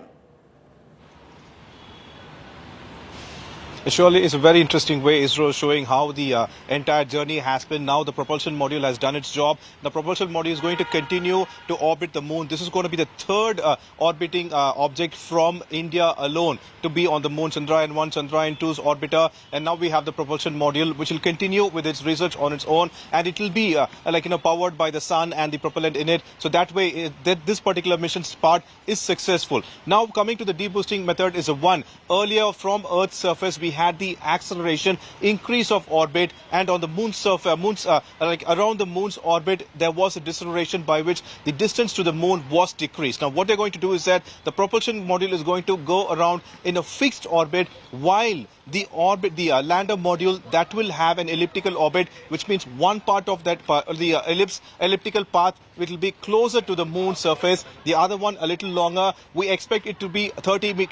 Speaker 6: Surely it's a very interesting way ISRO is showing how the entire journey has been. Now the propulsion module has done its job. The propulsion module is going to continue to orbit the moon. This is going to be the third orbiting object from India alone to be on the moon. Chandrayaan 1, Chandrayaan 2's orbiter, and now we have the propulsion module, which will continue with its research on its own, and it will be powered by the sun and the propellant in it. So that way this particular mission's part is successful. Now coming to the deboosting method is earlier from Earth's surface we had the acceleration, increase of orbit, and on the moon's surface, around the moon's orbit, there was a deceleration by which the distance to the moon was decreased. Now, what they're going to do is that the propulsion module is going to go around in a fixed orbit while the orbit, the lander module, that will have an elliptical orbit, which means one part of that, the elliptical path, will be closer to the moon's surface. The other one a little longer. We expect it to be 30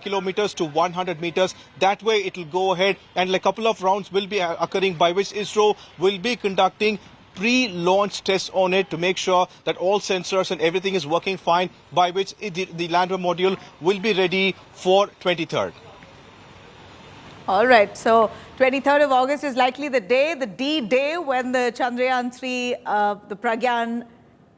Speaker 6: kilometers to 100 meters. That way it will go ahead, and a couple of rounds will be occurring by which ISRO will be conducting pre-launch tests on it to make sure that all sensors and everything is working fine, by which the lander module will be ready for 23rd.
Speaker 16: All right, so 23rd of August is likely the day, the D-Day, when the Chandrayaan 3, the Pragyan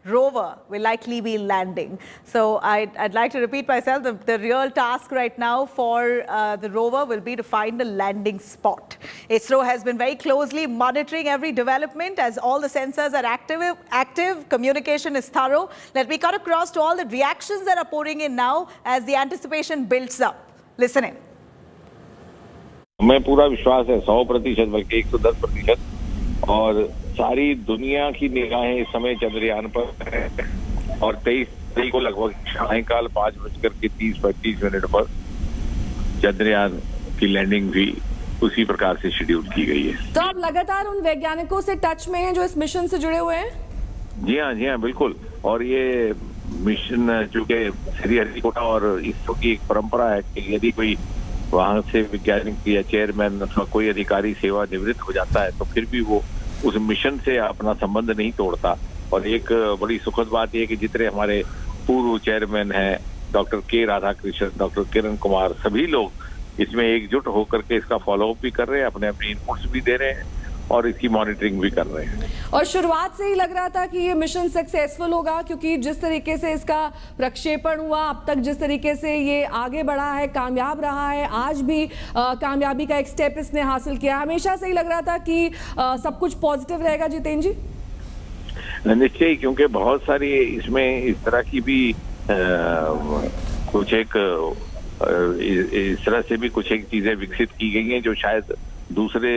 Speaker 16: rover will likely be landing. So I'd like to repeat myself, the real task right now for the rover will be to find a landing spot. ISRO has been very closely monitoring every development as all the sensors are active, communication is thorough. Let me cut across to all the reactions that are pouring in now as the anticipation builds up. Listen in.
Speaker 14: हमें पूरा विश्वास है 100% बल्कि 110%, और सारी दुनिया की निगाहें इस समय चंद्रयान पर है और 23 तारीख को लगभग सायंकाल 5:30-35 पर चंद्रयान की लैंडिंग भी उसी प्रकार से शेड्यूल की गई है।
Speaker 12: तो आप लगातार उन वैज्ञानिकों से टच में हैं जो इस मिशन से जुड़े हुए हैं?
Speaker 14: जी हाँ बिल्कुल। और ये मिशन चूंकि श्रीहरिकोटा और इसरो की एक परंपरा है कि यदि कोई वहां से वैज्ञानिक या चेयरमैन अथवा कोई अधिकारी सेवा निवृत्त हो जाता है तो फिर भी वो उस मिशन से अपना संबंध नहीं तोड़ता। और एक बड़ी सुखद बात यह कि जितने हमारे पूर्व चेयरमैन हैं, डॉक्टर के राधाकृष्णन, डॉक्टर किरण कुमार, सभी लोग इसमें एकजुट होकर के इसका फॉलोअप भी कर रहे हैं, अपने अपने इनपुट्स भी दे रहे हैं और इसकी मॉनिटरिंग भी कर रहे हैं।
Speaker 12: और शुरुआत से ही लग रहा था कि ये मिशन सक्सेसफुल होगा, क्योंकि जिस तरीके से इसका प्रक्षेपण हुआ, अब तक जिस तरीके से ये आगे बढ़ा है, कामयाब रहा है, आज भी कामयाबी का एक स्टेप इसने हासिल किया। हमेशा से ही लग रहा था कि सब कुछ पॉजिटिव रहेगा। जितेंद्र जी,
Speaker 14: निश्चय, क्योंकि बहुत सारी इसमें इस तरह की भी कुछ एक इस तरह से भी कुछ एक चीजें विकसित की गई हैं जो शायद दूसरे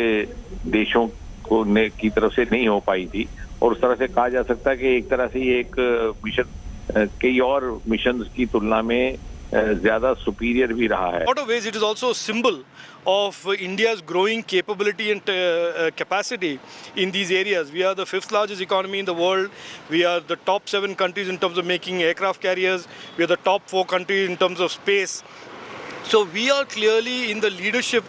Speaker 14: देशों को की तरफ से नहीं हो पाई थी, और उस तरह से कहा जा सकता है कि एक तरह से ये एक मिशन कई और मिशन की तुलना में ज्यादा सुपीरियर भी रहा है।
Speaker 1: In a lot of ways, it is also a symbol of India's growing capability and capacity in these areas. We are the 5th largest economy in the world. We are the top 7 countries in terms of making aircraft carriers. We are the top 4 countries in terms of space. So we are clearly in the leadership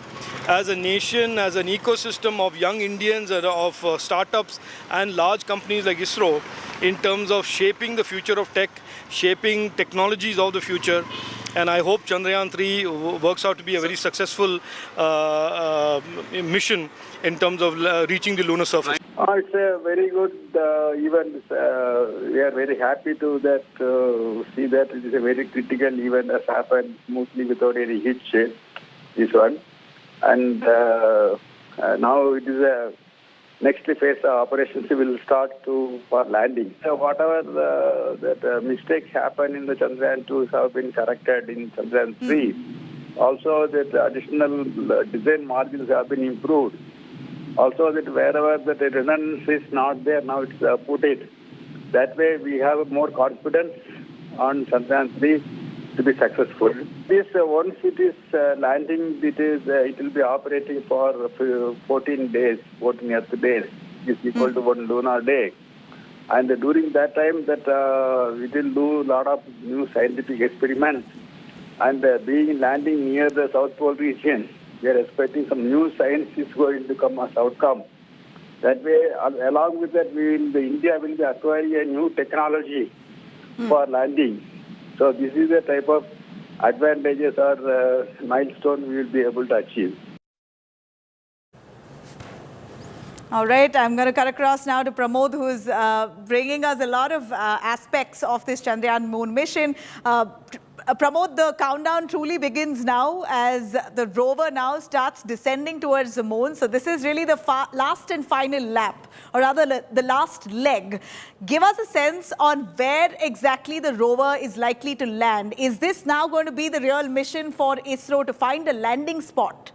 Speaker 1: as a nation, as an ecosystem of young Indians, of startups and large companies like ISRO, in terms of shaping the future of tech, shaping technologies of the future. And I hope Chandrayaan 3 works out to be a very successful mission in terms of reaching the lunar surface.
Speaker 7: It's a very good event. We are very happy to see that it is a very critical event has happened smoothly without any hitch. This one, and now it is a next phase of operations will start for landing. So whatever that mistakes happen in the Chandrayaan 2 have been corrected in Chandrayaan 3. Also, that additional design margins have been improved. Also, that wherever the redundancy is not there, now it's put it. That way, we have more confidence on Chandrayaan 3 to be successful. This once it is landing, it will be operating for 14 days, 14 Earth days, is equal to 1 lunar day. And during that time, that it will do a lot of new scientific experiments. And being landing near the South Pole region, we are expecting some new science is going to come as outcome. That way, along with that, India will be acquiring a new technology for landing. So this is the type of advantages or milestone we will be able to achieve.
Speaker 16: All right, I'm going to cut across now to Pramod, who's bringing us a lot of aspects of this Chandrayaan moon mission. Pramod, the countdown truly begins now as the rover now starts descending towards the moon. So this is really the last and final lap, or rather the last leg. Give us a sense on where exactly the rover is likely to land. Is this now going to be the real mission for ISRO to find a landing spot?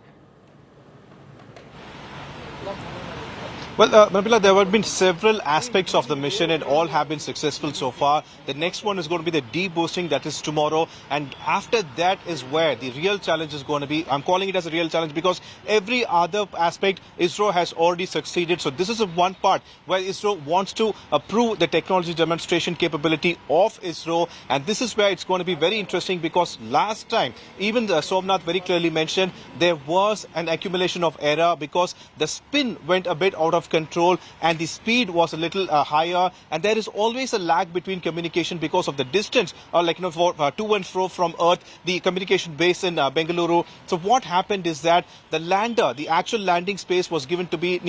Speaker 6: Well, Nabila, there have been several aspects of the mission and all have been successful so far. The next one is going to be the deboosting, that is tomorrow. And after that is where the real challenge is going to be. I'm calling it as a real challenge because every other aspect ISRO has already succeeded. So this is one part where ISRO wants to prove the technology demonstration capability of ISRO. And this is where it's going to be very interesting because last time, even Somnath very clearly mentioned, there was an accumulation of error because the spin went a bit out of control and the speed was a little higher, and there is always a lag between communication because of the distance, for to and fro from Earth, the communication base in Bengaluru. So what happened is that the lander, the actual landing space was given to be near